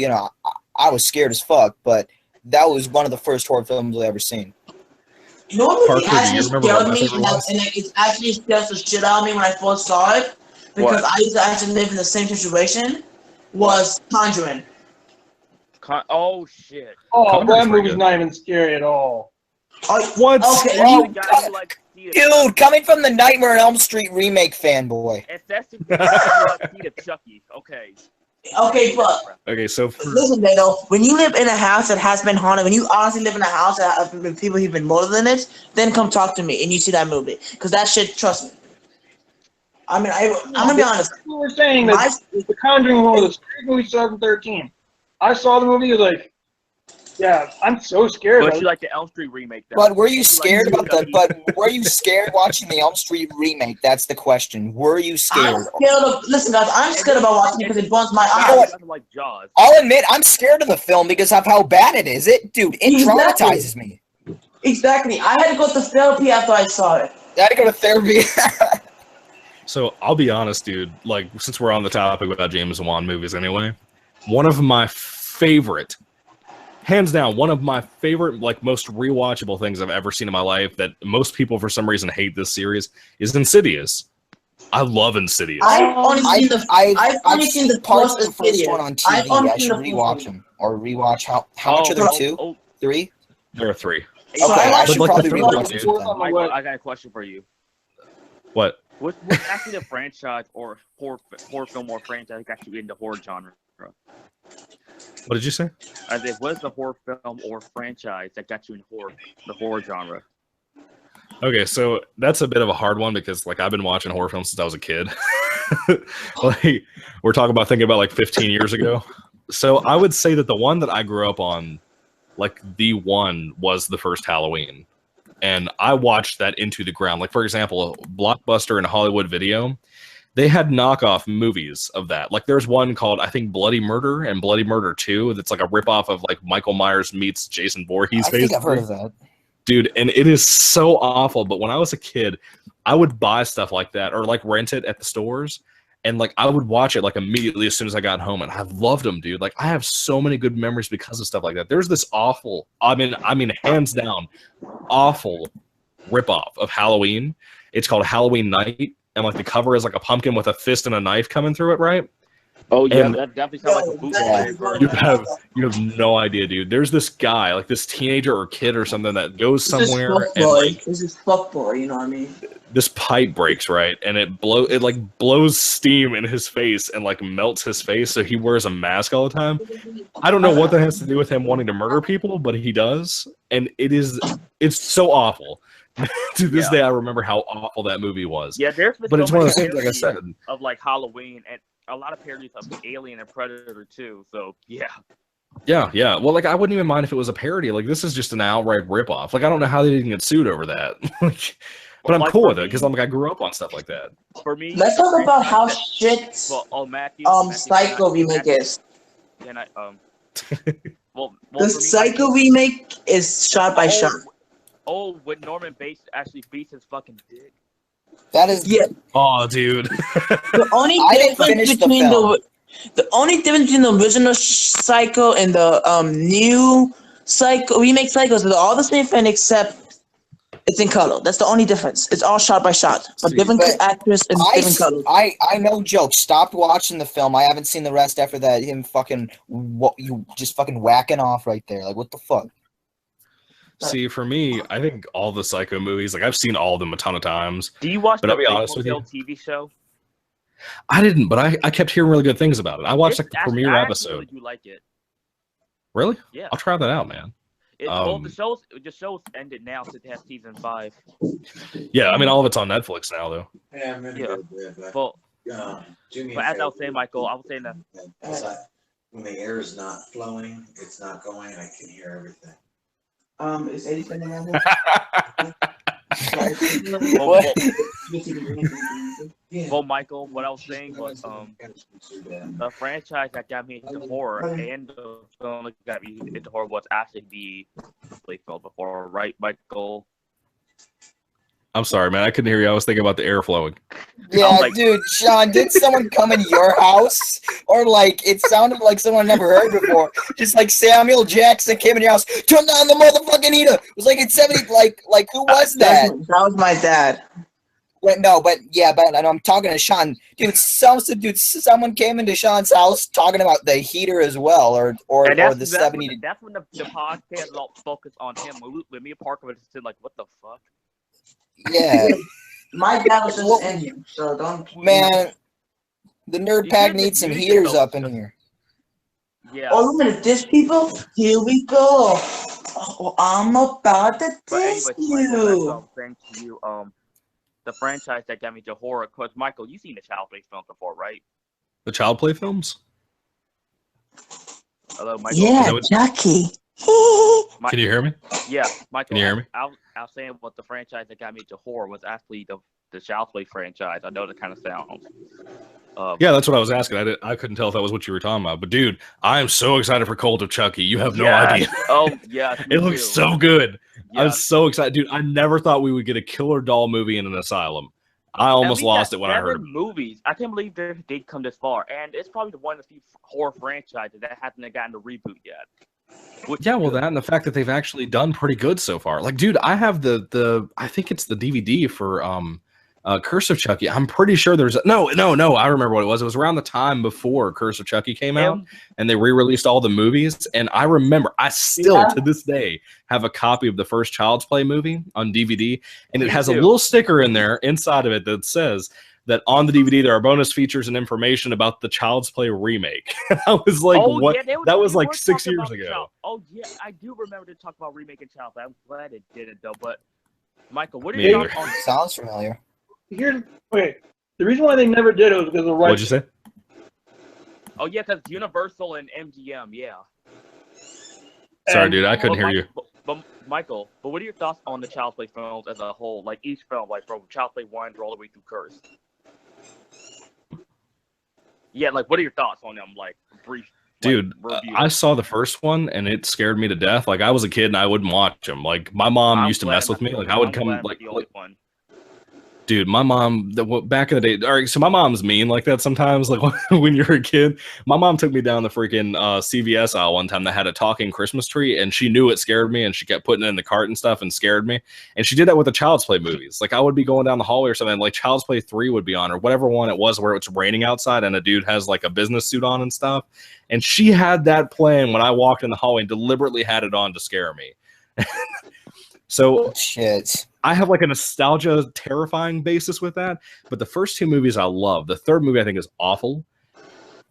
I was scared as fuck. But that was one of the first horror films I ever seen. You know what movie Parker, do you actually remember what scared my me, favorite was? and it actually scared the shit out of me when I first saw it, because I used to actually live in the same situation, was Conjuring. Oh, shit. Oh, Conjuring's that pretty movie's good. not even scary at all. What? Okay, Oh, Dude, dude, coming from the Nightmare on Elm Street remake fanboy. It's that's the Chucky. Okay. Okay, but Okay, so for, listen, Beto, when you live in a house that has been haunted, when you honestly live in a house that has been people who've been more than it, then come talk to me and you see that movie. Because that shit, trust me. I mean, I'm going to be honest. We were saying that The Conjuring one was a scary movie 2013. I saw the movie, like, yeah, I'm so scared. But you like the Elm Street remake, though. But were you scared about the? But were you scared watching the Elm Street remake? That's the question. Were you I'm scared? scared of, listen, guys, I'm scared about watching it because it burns my You know eyes. what? Like Jaws. I'll admit I'm scared of the film because of how bad it is. Dude, it Exactly. traumatizes me. Exactly. I had to go to therapy after I saw it. I had to go to therapy. So I'll be honest, dude. Like, since we're on the topic about James Wan movies, anyway, one of my favorite, hands down, one of my favorite, like, most rewatchable things I've ever seen in my life that most people for some reason hate this series is Insidious. I love Insidious. I've only seen the parts first of the first video. one on I've TV. only I seen should the first rewatch video. them or rewatch how much are there? 2, 3? There are 3. So Okay, I watched should like probably the rewatch first it. one, Then. Michael, I got a question for you. What? What's actually the franchise or horror film or franchise that got you into horror genre? What did you say? I said, what is the horror film or franchise that got you in the horror genre? Okay, so that's a bit of a hard one because, like, I've been watching horror films since I was a kid. Like, we're talking about thinking about like 15 years ago. So I would say that the one that I grew up on, like the one, was the first Halloween. And I watched that into the ground. Like, for example, Blockbuster and Hollywood Video, they had knockoff movies of that. Like, there's one called, I think, Bloody Murder and Bloody Murder 2. That's like a ripoff of, like, Michael Myers meets Jason Voorhees. I think I've heard of that. Dude, and it is so awful. But when I was a kid, I would buy stuff like that or, like, rent it at the stores. And, like, I would watch it, like, immediately as soon as I got home. And I loved them, dude. Like, I have so many good memories because of stuff like that. There's this awful, I mean, hands down, awful ripoff of Halloween. It's called Halloween Night. And, like, the cover is, like, a pumpkin with a fist and a knife coming through it, right? Oh, yeah, And that definitely sounds like a bootleg. You have no idea, dude. There's this guy, like this teenager or kid or something that goes somewhere and, like, this is fuckboy, you know what I mean? this pipe breaks, right? And it blows steam in his face and, like, melts his face, so he wears a mask all the time. I don't know what that has to do with him wanting to murder people, but he does. And it's so awful. To this day, I remember how awful that movie was. Yeah, there's been But so it's one of many those things, like I parodies said. of like Halloween and a lot of parodies of Alien and Predator too. So yeah. Yeah. Well, like, I wouldn't even mind if it was a parody. Like, this is just an outright ripoff. Like, I don't know how they didn't get sued over that. Like, but I'm Like, cool for with it me- because I grew up on stuff like that. For me, Let's talk about how shit Matthew, Smykle remake is. And I The for me, Smykle remake is shot by shot. Oh, when Norman Bates actually beats his fucking dick. That is Yeah. Oh, dude. The only I didn't difference finish the between film. the only difference between the original Psycho and the new Psycho remake Psycho is they're all the same thing except it's in color. That's the only difference. It's all shot by shot, but See, different but actress and different colors. I no joke. Stopped watching the film. I haven't seen the rest after that. Him fucking you just fucking whacking off right there. Like, what the fuck? See, for me, I think all the Psycho movies, like, I've seen all of them a ton of times. Do you watch But the I'll be honest with Hotel you. TV show? I didn't, but I kept hearing really good things about it. I watched, like, the premiere I episode. really do like it. Really? Yeah. I'll try that out, man. Well, the show's ended now since it has season 5. Yeah, I mean all of it's on Netflix now though. Yeah, I'm gonna go there, But do me a but as I was favor. saying, Michael, I was saying that. When the air is not flowing, it's not going. I can hear everything. Is anything on Well, Michael, what I was saying was the franchise that got me into horror and the film that got me into horror was actually the Blade film before, right, Michael? I'm sorry, man. I couldn't hear you. I was thinking about the air flowing. Yeah, dude, Sean, did someone come in your house? Or, like, it sounded like someone I never heard before. Just like Samuel Jackson came in your house, turn on the motherfucking heater. It was like it's 70, like who was that? That was my dad. Wait, no, but I'm talking to Sean. Dude, someone came into Sean's house talking about the heater as well, or the 70. That's when the podcast focused on him. When me and Parker was just like, what the fuck? Yeah. My dad was just in here, so don't. Man, the nerd pack needs some heaters up in here. Yeah. Oh, look at this, people. Here we go. Oh, I'm about to diss you. Thank you. The franchise that got me to horror, because Michael, you've seen the Child Play films before, right? The Child Play films? Hello, Michael. Yeah, Chucky. Can you hear me? Yeah, Michael. Can you hear me? I was saying what the franchise that got me to horror was actually the Child Play franchise. I know that kind of sounds. Yeah, that's what I was asking. I couldn't tell if that was what you were talking about. But dude, I am so excited for Cult of Chucky. You have no idea. Oh yeah, it looks so good. Yeah. I'm so excited, dude. I never thought we would get a killer doll movie in an asylum. I almost lost it when I heard it. Movies. I can't believe they come this far, and it's probably one of the few horror franchises that hasn't gotten a reboot yet. Yeah, well, that and the fact that they've actually done pretty good so far. Like, dude, I have the I think it's the DVD for Curse of Chucky. I'm pretty sure there's no. I remember what it was. It was around the time before Curse of Chucky came out, and they re-released all the movies. And I remember, I still to this day have a copy of the first Child's Play movie on DVD, and it has a little sticker in there inside of it that says that on the DVD there are bonus features and information about the Child's Play remake. I was like, what? Yeah, that was like 6 years ago. Oh yeah, I do remember to talk about remaking Child's Play. I'm glad it did it though. But Michael, what are your thoughts on? Sounds familiar. Okay. The reason why they never did it was because of the rights. What'd you say? Oh yeah, because Universal and MGM, yeah. Sorry, dude, I couldn't hear you. But Michael, what are your thoughts on the Child's Play films as a whole? Like each film, like from Child's Play 1 all the way through Curse. Yeah, like what are your thoughts on them? Like brief. Dude, I saw the first one and it scared me to death. Like I was a kid and I wouldn't watch them. Like my mom used to mess with me. Like I would come like. Dude, my mom, back in the day, all right, so my mom's mean like that sometimes, like when you're a kid. My mom took me down the freaking CVS aisle one time that had a talking Christmas tree, and she knew it scared me, and she kept putting it in the cart and stuff and scared me. And she did that with the Child's Play movies. Like, I would be going down the hallway or something, like Child's Play 3 would be on, or whatever one it was where it's raining outside and a dude has like a business suit on and stuff. And she had that playing when I walked in the hallway and deliberately had it on to scare me. So, shit. I have like a nostalgia, terrifying basis with that. But the first two movies I love. The third movie I think is awful.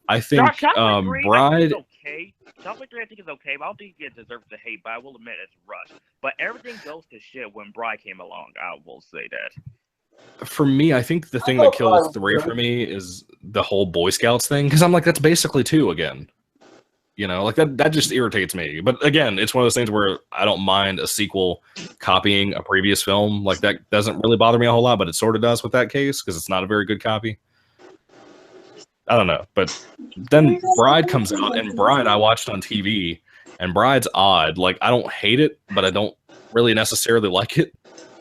I think Bride. Okay. Child's Play 3 I think is okay, but I don't think it deserves the hate. But I will admit it's rushed. But everything goes to shit when Bride came along. I will say that. For me, I think the thing that kills 3 for me is the whole Boy Scouts thing. Because I'm like, that's basically 2 again. You know, like that just irritates me. But again, it's one of those things where I don't mind a sequel copying a previous film. Like that doesn't really bother me a whole lot, but it sort of does with that case because it's not a very good copy. I don't know. But then Bride comes out, and Bride I watched on TV, and Bride's odd. Like, I don't hate it, but I don't really necessarily like it.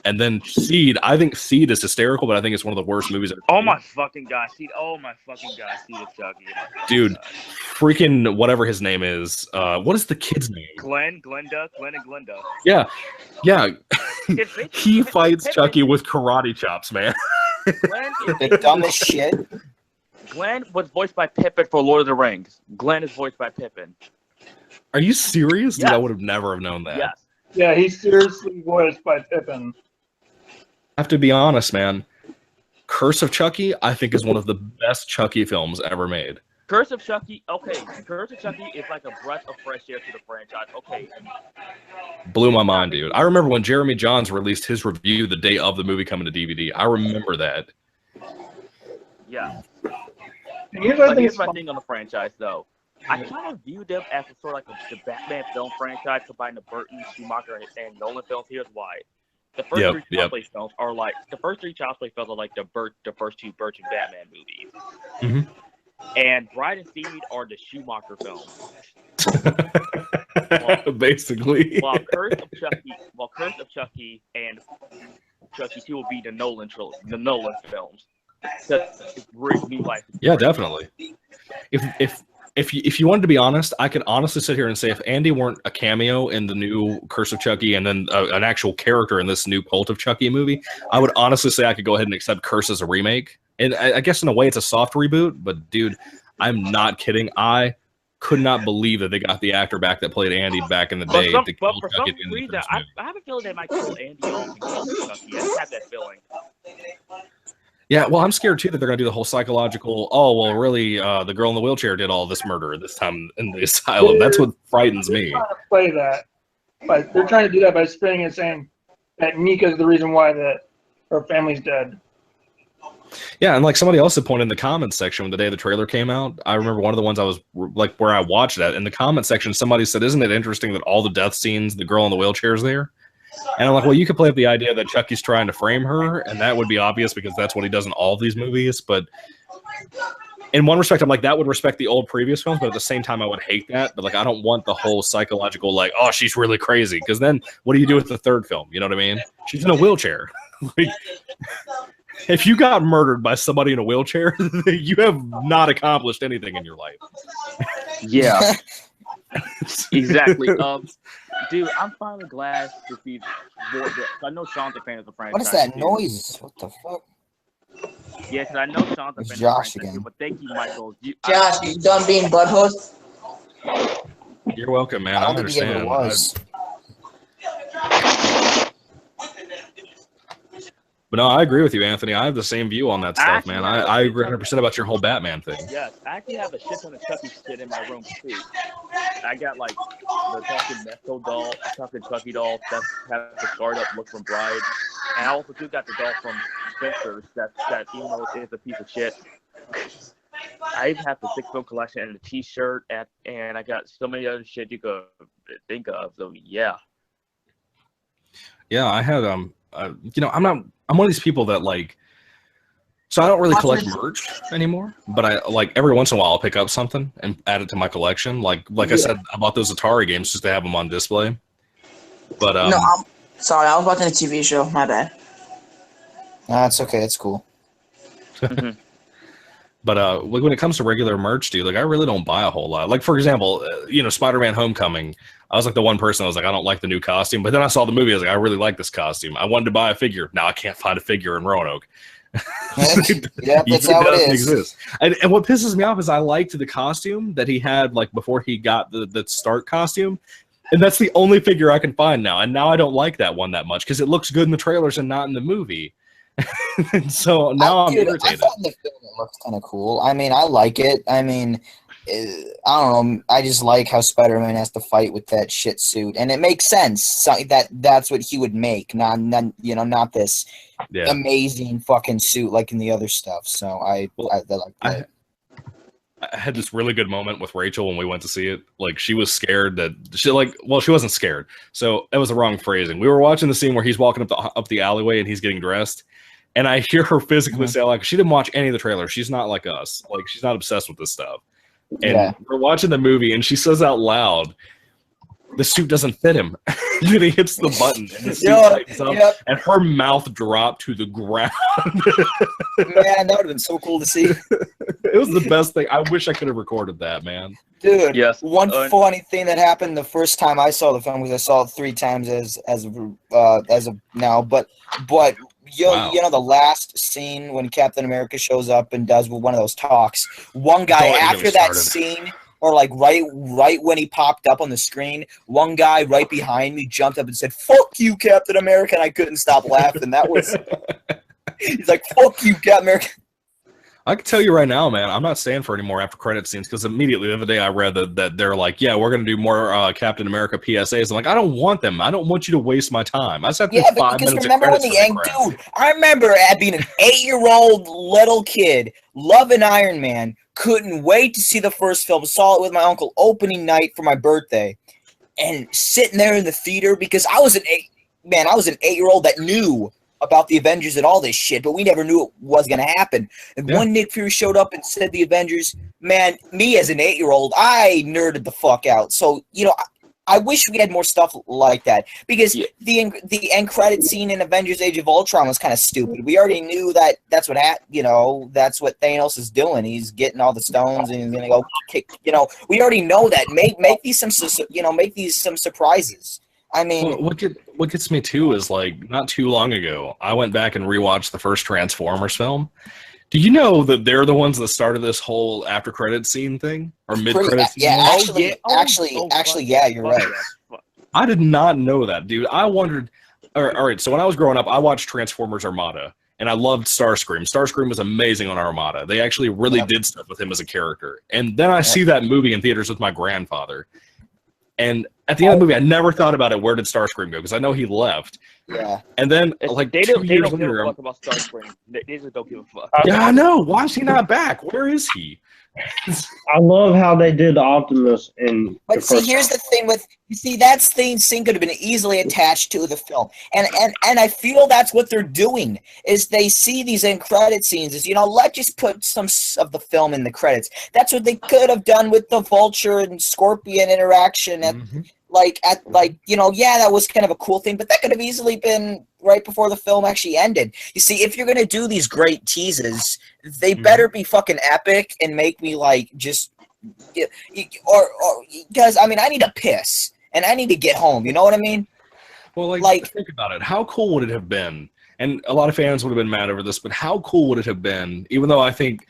And then Seed, I think Seed is hysterical, but I think it's one of the worst movies ever. Oh my fucking god, Seed! Oh my fucking god, Seed is Chucky. Dude, freaking whatever his name is. What is the kid's name? Glenn and Glenda. Yeah. He fights Chucky with karate chops, man. Glenn is the dumbest shit. Glenn was voiced by Pippin for Lord of the Rings. Glenn is voiced by Pippin. Are you serious? Yes. Dude, I would have never have known that. Yes. Yeah, he's seriously voiced by Pippin. I have to be honest, man. Curse of Chucky, I think, is one of the best Chucky films ever made. Curse of Chucky. Okay, Curse of Chucky is like a breath of fresh air to the franchise. Okay. Blew my mind, dude. I remember when Jeremy Johns released his review the day of the movie coming to DVD. I remember that. Yeah. Here's my thing on the franchise, though. I kind of view them as sort of like the Batman film franchise combined the Burton, Schumacher, and Nolan films. Here's why. The first three Child's Play films are like the first two Burton Batman movies. And Bride and Seed are the Schumacher films. Basically. While Curse of Chucky and Chucky 2 will be the Nolan films. It's really new life. Yeah, definitely. If you wanted to be honest, I could honestly sit here and say if Andy weren't a cameo in the new Curse of Chucky and then an actual character in this new Cult of Chucky movie, I would honestly say I could go ahead and accept Curse as a remake. And I guess in a way it's a soft reboot, but dude, I'm not kidding. I could not believe that they got the actor back that played Andy back in the day. But for some reason, I have a feeling they might kill Andy off in Cult of Chucky. I have that feeling. Yeah, well, I'm scared too that they're gonna do the whole psychological. Oh, well, really, the girl in the wheelchair did all this murder this time in the asylum. That's what frightens me. Trying to play that, but they're trying to do that by spinning and saying that Nika's the reason why her family's dead. Yeah, and like somebody else had pointed in the comments section when the day the trailer came out, I remember one of the ones I was like where I watched that in the comment section. Somebody said, "Isn't it interesting that all the death scenes, the girl in the wheelchair is there?" And I'm like, well, you could play up the idea that Chucky's trying to frame her, and that would be obvious because that's what he does in all of these movies. But in one respect, I'm like, that would respect the old previous films, but at the same time, I would hate that. But like, I don't want the whole psychological, like, oh, she's really crazy. Because then what do you do with the third film? You know what I mean? She's in a wheelchair. Like, if you got murdered by somebody in a wheelchair, you have not accomplished anything in your life. Yeah. Exactly. Dude, I'm finally glad to see more. I know Sean's a fan of the franchise. What is that noise? What the fuck? Yeah, because I know Sean's a fan Josh of the franchise. again. But thank you, Michael. Josh, you done being butthole? You're welcome, man. I don't think he ever understand. was. But no, I agree with you, Anthony. I have the same view on that stuff, man. I agree 100% about your whole Batman thing. Yes, I actually have a shit ton of Chucky shit in my room, too. I got, like, the talking Mesto doll, talking Chucky doll that has the guard up look from Bride. And I also do got the doll from Spencer's that even though it is a piece of shit. I even have the 6-film collection and the T-shirt, and I got so many other shit you could think of. So, yeah. Yeah, I had you know, I'm one of these people that like, so I don't really collect merch anymore, but I like every once in a while I'll pick up something and add it to my collection. Like I said, I bought those Atari games just to have them on display. But no, I'm sorry, I was watching a TV show. My bad. Nah, it's okay. It's cool. But like when it comes to regular merch, dude, like I really don't buy a whole lot. Like for example, you know, Spider-Man: Homecoming. I was like the one person I was like, I don't like the new costume. But then I saw the movie. I was like, I really like this costume. I wanted to buy a figure. Now I can't find a figure in Roanoke. Yeah, that's how it is. Exist. And what pisses me off is I liked the costume that he had like before he got the Stark costume. And that's the only figure I can find now. And now I don't like that one that much because it looks good in the trailers and not in the movie. And so now I'm irritated. I thought in the film it looked kind of cool. I mean, I like it. I mean, I don't know. I just like how Spider-Man has to fight with that shit suit, and it makes sense. So that's what he would make, not this amazing fucking suit like in the other stuff. So I like that. I had this really good moment with Rachel when we went to see it. Like she was scared that she wasn't scared. So that was the wrong phrasing. We were watching the scene where he's walking up the alleyway and he's getting dressed. And I hear her physically say, like, she didn't watch any of the trailers. She's not like us. Like, she's not obsessed with this stuff. And we're watching the movie, and she says out loud, the suit doesn't fit him. And he hits the button, and the suit tightens up, and her mouth dropped to the ground. Man, that would have been so cool to see. It was the best thing. I wish I could have recorded that, man. Dude, one funny thing that happened the first time I saw the film, because I saw it 3 times as of now, but you know the last scene when Captain America shows up and does one of those talks. One guy after that scene, or like right when he popped up on the screen, one guy right behind me jumped up and said, "Fuck you, Captain America!" And I couldn't stop laughing. That was he's like, "Fuck you, Captain America." I can tell you right now, man, I'm not staying for any more after credit scenes because immediately the other day I read that they're like, yeah, we're going to do more Captain America PSAs. I'm like, I don't want them. I don't want you to waste my time. I sat through 5 minutes of credits for that crap. Dude, I remember being an 8-year-old little kid, loving Iron Man, couldn't wait to see the first film, saw it with my uncle opening night for my birthday, and sitting there in the theater because I was an 8-year-old that knew about the Avengers and all this shit, but we never knew it was going to happen. And when Nick Fury showed up and said the Avengers, man, me as an 8-year-old, I nerded the fuck out. So, you know, I wish we had more stuff like that because the end credit scene in Avengers Age of Ultron was kind of stupid. We already knew that that's what that's what Thanos is doing. He's getting all the stones and he's going to go kick, we already know that. Make these some surprises. I mean, what gets me too is like not too long ago, I went back and rewatched the first Transformers film. Do you know that they're the ones that started this whole after credit scene thing or mid credit scene? Yeah, actually, yeah, you're right. I did not know that, dude. I wondered. All right, so when I was growing up, I watched Transformers Armada, and I loved Starscream. Starscream was amazing on Armada. They actually really did stuff with him as a character. And then I see that movie in theaters with my grandfather. And at the end of the movie, I never thought about it. Where did Starscream go? Because I know he left. Yeah. And then, like, they 2 don't years give later, a fuck about Starscream. They just don't give a fuck. yeah, I know. Why is he not back? Where is he? I love how they did Optimus in. But see, here's the thing that scene could have been easily attached to the film, and I feel that's what they're doing is they see these end credit scenes as let's just put some of the film in the credits. That's what they could have done with the Vulture and Scorpion interaction at. That was kind of a cool thing, but that could have easily been right before the film actually ended. You see, if you're going to do these great teases, they better be fucking epic and make me because I need to piss and I need to get home. You know what I mean? Well, think about it. How cool would it have been? And a lot of fans would have been mad over this, but how cool would it have been? Even though I think.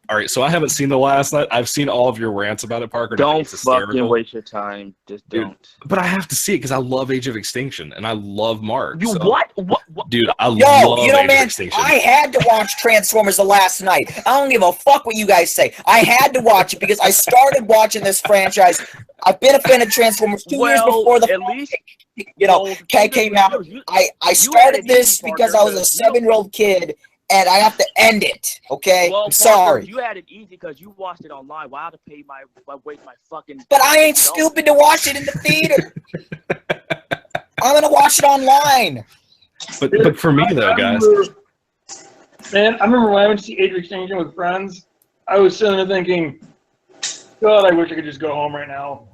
All right, so I haven't seen The Last Night. I've seen all of your rants about it, Parker. Don't fucking waste your time. Just don't. But I have to see it because I love Age of Extinction and I love Mark. What? Dude, I love Age of man, Extinction. I had to watch Transformers The Last Night. I don't give a fuck what you guys say. I had to watch it because I started watching this franchise. I've been a fan of Transformers 2 years before the came out. I started this because I was a 7-year-old kid. And I have to end it, okay? Well, I'm sorry. You had it easy because you watched it online. Why have to pay my fucking... But I ain't stupid to watch it in the theater. I'm going to watch it online. But for me, though, guys... Man, I remember when I went to see Age of Extinction with friends, I was sitting there thinking, God, I wish I could just go home right now.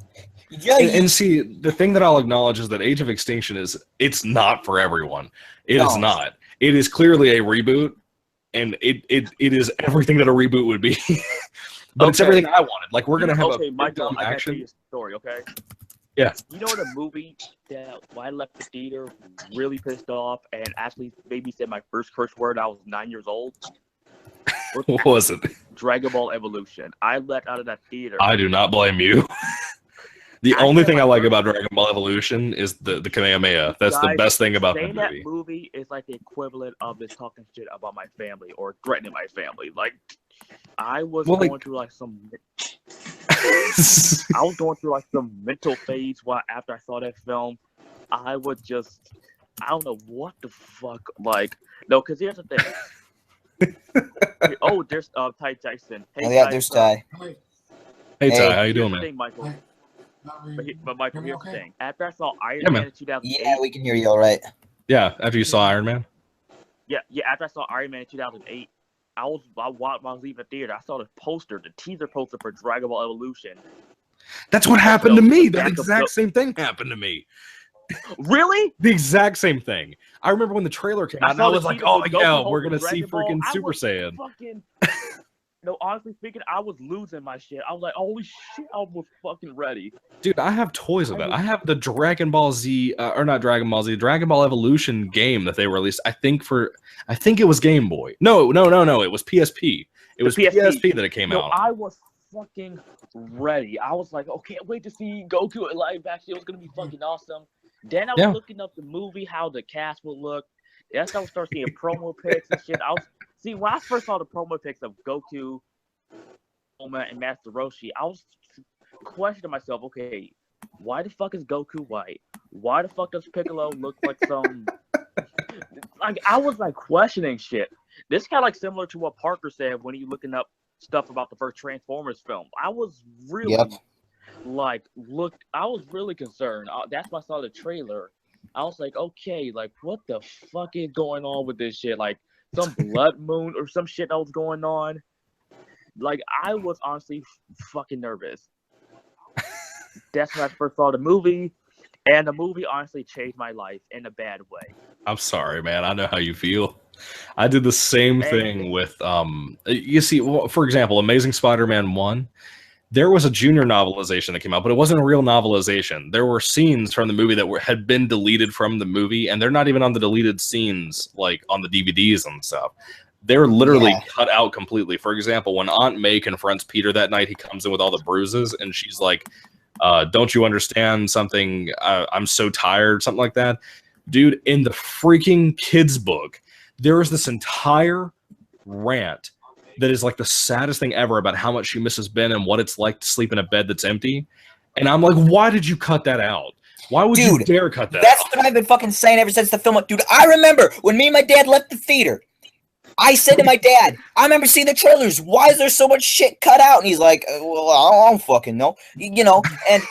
Yeah, and see, the thing that I'll acknowledge is that Age of Extinction it's not for everyone. It is not. It is clearly a reboot. And it is everything that a reboot would be, but it's everything I wanted. Like we're gonna have Michael, a action. I gotta tell you a story, okay? Yeah. You know the movie that when I left the theater, really pissed off, and actually maybe said my first curse word. I was 9 years old. What was it? Dragon Ball Evolution. I let out of that theater. I do not blame you. The only thing I like about Dragon Ball Evolution is the Kamehameha. That's the best thing about that movie. That movie is like the equivalent of this talking shit about my family or threatening my family. Like, I was going through like some... I was going through like some mental phase after I saw that film. I would just... I don't know what the fuck. Like, no, because here's the thing. There's Ty Jackson. Hey, there's Ty. Hey, Ty, how you doing, man? Thing, Michael. But Michael, here's the thing. After I saw Iron Man in 2008... Yeah, we can hear you all right. Yeah, after you saw Iron Man? Yeah, after I saw Iron Man in 2008, while I was leaving the theater, I saw the teaser poster for Dragon Ball Evolution. That's what happened to me. That exact same thing happened to me. Really? The exact same thing. I remember when the trailer came out, and I was like, oh, yeah, we're going to see freaking Super Saiyan. No, honestly speaking, I was losing my shit. I was like, holy shit, I was fucking ready. Dude, I have toys of it. I have the Dragon Ball Z, not Dragon Ball Z, Dragon Ball Evolution game that they released, I think it was Game Boy. No, it was PSP. It was PSP that it came out. I was fucking ready. I was like, oh, can't wait to see Goku in live action. It was going to be fucking awesome. Then I was looking up the movie, how the cast would look. That's how I started seeing promo pics and shit. See, when I first saw the promo pics of Goku, Bulma, and Master Roshi, I was questioning myself, okay, why the fuck is Goku white? Why the fuck does Piccolo look like some... Like, I was, like, questioning shit. This kind of, like, similar to what Parker said when he looking up stuff about the first Transformers film. I was really, I was really concerned. That's why I saw the trailer. I was like, okay, like, what the fuck is going on with this shit? Like, some blood moon or some shit that was going on. Like, I was honestly fucking nervous. That's when I first saw the movie, and the movie honestly changed my life in a bad way. I'm sorry, man. I know how you feel. I did the same thing with, you see, for example, Amazing Spider-Man 1. There was a junior novelization that came out, but it wasn't a real novelization. There were scenes from the movie that had been deleted from the movie, and they're not even on the deleted scenes, like on the DVDs and stuff. They're literally cut out completely. For example, when Aunt May confronts Peter that night, he comes in with all the bruises, and she's like, don't you understand something? I'm so tired, something like that. Dude, in the freaking kids book, there is this entire rant that is like the saddest thing ever about how much she misses Ben and what it's like to sleep in a bed that's empty. And I'm like, why did you cut that out? Why would you dare cut that out? That's what I've been fucking saying ever since the film. Dude, I remember when me and my dad left the theater. I said to my dad, I remember seeing the trailers. Why is there so much shit cut out? And he's like, well, I don't fucking know. You know, and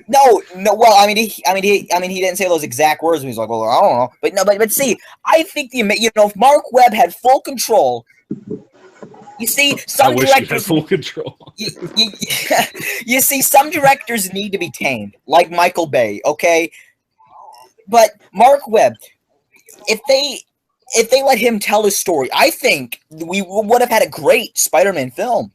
no. Well, I mean, he didn't say those exact words. He's like, well, I don't know. But see, I think if Mark Webb had full control. You see, some directors had full control. you see, some directors need to be tamed, like Michael Bay. Okay, but Mark Webb, if they let him tell his story, I think we would have had a great Spider-Man film.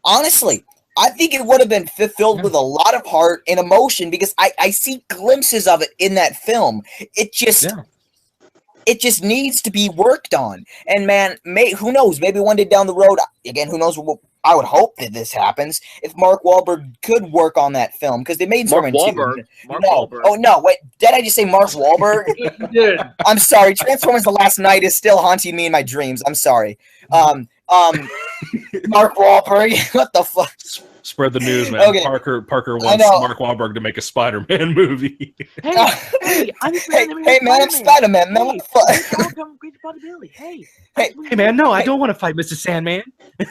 Honestly, I think it would have been filled with a lot of heart and emotion because I see glimpses of it in that film. It just needs to be worked on. And man, who knows? Maybe one day down the road, again, who knows? I would hope that this happens if Mark Wahlberg could work on that film because they made Mark Wahlberg. Wahlberg. Oh no! Wait, did I just say Mark Wahlberg? Yeah. I'm sorry. Transformers: The Last Night is still haunting me in my dreams. I'm sorry. Mark Wahlberg. What the fuck? Spread the news, man. Okay. Parker wants Mark Wahlberg to make a Spider-Man movie. Hey, I'm hey, man, I'm Spider-Man, man. What the fuck? Hey, man, no, I don't want to fight Mr. Sandman. Hey,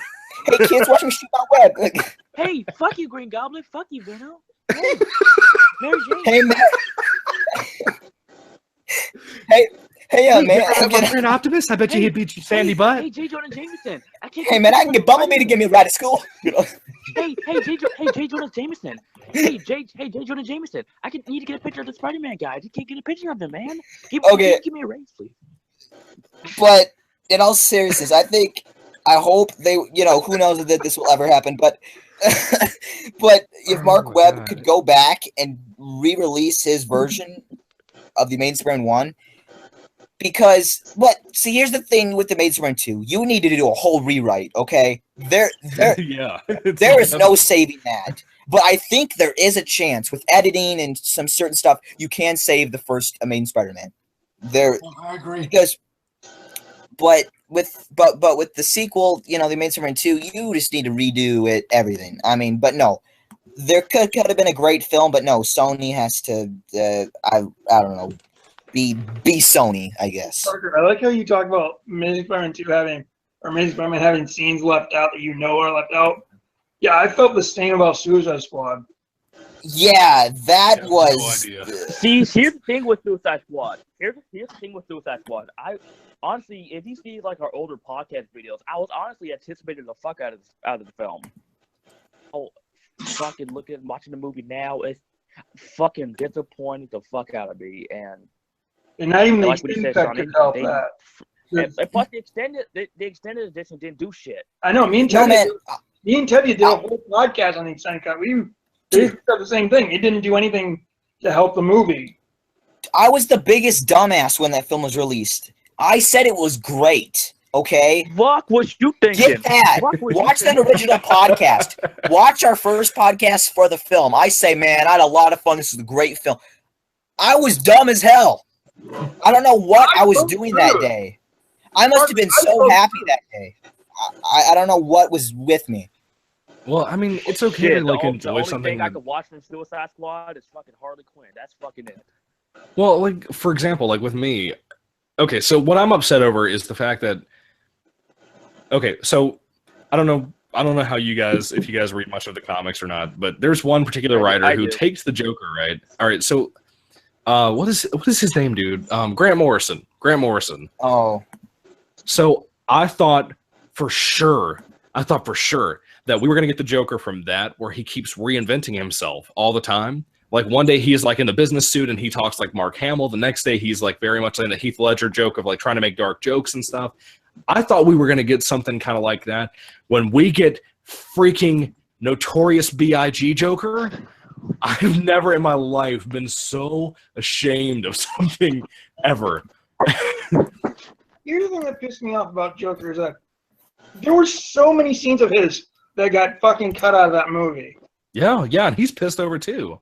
kids, watch me shoot my web. Hey, fuck you, Green Goblin. Fuck you, Venom. Hey, Mary Jane. Hey, man. Man. I'm an optimist. I bet you he'd beat Sandy Butt. Hey, J. Jonah Jameson. Hey, man, I can get Bumblebee to give me a ride to school. Hey, J. Jonah Jameson. Hey, J. Jonah Jameson. Need to get a picture of the Spider-Man guy. I just can't get a picture of him, man. Give me a raise, please. But in all seriousness, I hope they, who knows that this will ever happen, but if Mark Webb could go back and re-release his version of the Amazing Spider-Man 1, because, here's the thing with the Amazing Spider-Man 2, you need to do a whole rewrite, okay? There is no saving that, but I think there is a chance with editing and some certain stuff, you can save the first Amazing Spider-Man. I agree. But with the sequel, the Amazing Spider-Man 2, you just need to redo it, everything. I mean, but no, there could have been a great film, but no, Sony has to, I don't know, be Sony, I guess. Parker, I like how you talk about Amazing Spider-Man 2 Amazing Spider-Man having scenes left out that are left out. Yeah, I felt the same about Suicide Squad. Yeah, that was. No idea. See, here's the thing with Suicide Squad. Honestly, if you see like our older podcast videos, I was honestly anticipating the fuck out of the film. Oh, fucking watching the movie now, it's fucking disappointing the fuck out of me. And not even the extended cut could help that. And plus, the extended edition didn't do shit. I know. Me and Tevye did a whole podcast on the extended cut. We said the same thing. It didn't do anything to help the movie. I was the biggest dumbass when that film was released. I said it was great. Okay. Fuck what you thinking. Get that. Watch that original podcast. Watch our first podcast for the film. I say, man, I had a lot of fun. This is a great film. I was dumb as hell. I don't know what I was doing that day. I must have been so happy that day. I don't know what was with me. Well, I mean, it's okay to like enjoy the only something. thing I could watch from Suicide Squad is fucking Harley Quinn. That's fucking it. Well, like for example, like with me, okay, so what I'm upset over is the fact that, okay, so I don't know how you guys, if you guys read much of the comics or not, but there's one particular writer who takes the Joker, right? All right, so what is his name, dude? Grant Morrison. Oh. So I thought for sure that we were gonna get the Joker from that, where he keeps reinventing himself all the time. Like one day he's like in the business suit and he talks like Mark Hamill. The next day he's like very much in the Heath Ledger joke of like trying to make dark jokes and stuff. I thought we were gonna get something kind of like that. When we get freaking Notorious B.I.G. Joker, I've never in my life been so ashamed of something ever. Here's the thing that pissed me off about Joker is that there were so many scenes of his that got fucking cut out of that movie. Yeah, and he's pissed over too.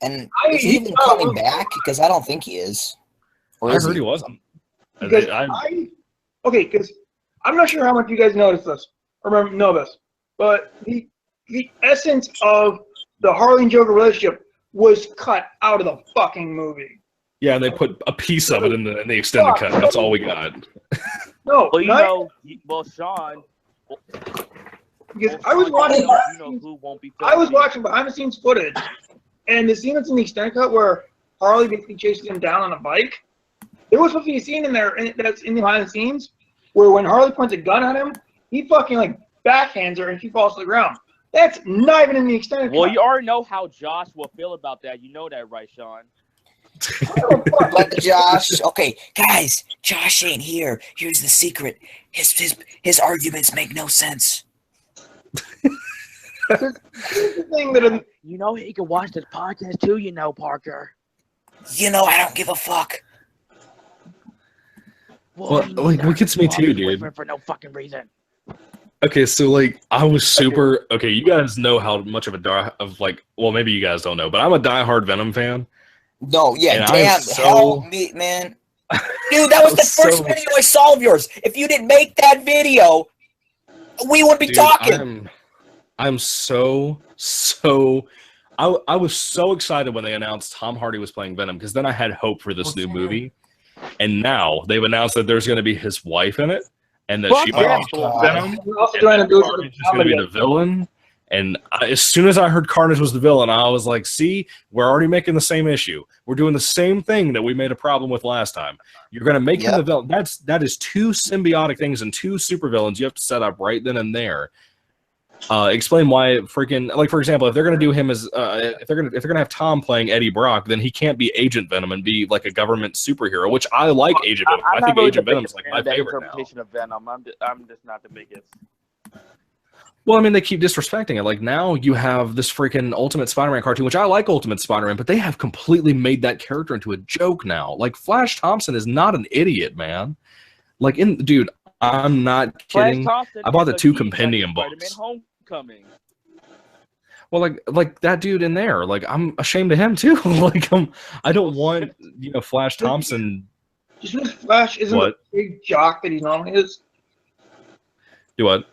And is he even coming back? Because I don't think he is. Or I heard he wasn't. Because because I'm not sure how much you guys noticed this or know this, but the essence of the Harley and Joker relationship was cut out of the fucking movie. Yeah, and they put a piece of it in the extended cut. That's all we got. No, well, Sean. Because I was watching behind the scenes footage, and the scene that's in the extended cut where Harley basically chases him down on a bike. There was supposed to be a scene in there that's in the behind the scenes where when Harley points a gun at him, he fucking like backhands her and she falls to the ground. That's not even in the extended cut. Well, you already know how Josh will feel about that. You know that, right, Sean? But Josh, okay, guys, Josh ain't here. Here's the secret. His arguments make no sense. The thing that you know he can watch this podcast too. You know, Parker. You know I don't give a fuck. Well, like what gets me too, dude. For no fucking reason. Okay, so like I was super. Okay, you guys know how much of well, maybe you guys don't know, but I'm a diehard Venom fan. No, yeah, damn, help me, man. Dude, that was the first video I saw of yours. If you didn't make that video, we wouldn't be talking. I'm so I was so excited when they announced Tom Hardy was playing Venom, because then I had hope for this new movie. And now they've announced that there's going to be his wife in it, and that she might be Venom. Carnage is going to be the villain. And as soon as I heard Carnage was the villain, I was like, see, we're already making the same issue. We're doing the same thing that we made a problem with last time. You're going to make him the villain. That is two symbiotic things and two supervillains you have to set up right then and there. Explain why freaking, like, for example, if they're going to do him as if they're going to have Tom playing Eddie Brock, then he can't be Agent Venom and be like a government superhero, which I like. Agent Venom. I think Agent Venom is like my favorite now. Of Venom. I'm just not the biggest. Well, I mean, they keep disrespecting it. Like, now you have this freaking Ultimate Spider-Man cartoon, which I like Ultimate Spider-Man, but they have completely made that character into a joke now. Like, Flash Thompson is not an idiot, man. Like, dude, I'm not kidding. I bought the 2 compendium books. Homecoming. Well, like that dude in there, like, I'm ashamed of him too. Like, I don't want, Flash Thompson. Just because Flash isn't a big jock that he normally is. Do what?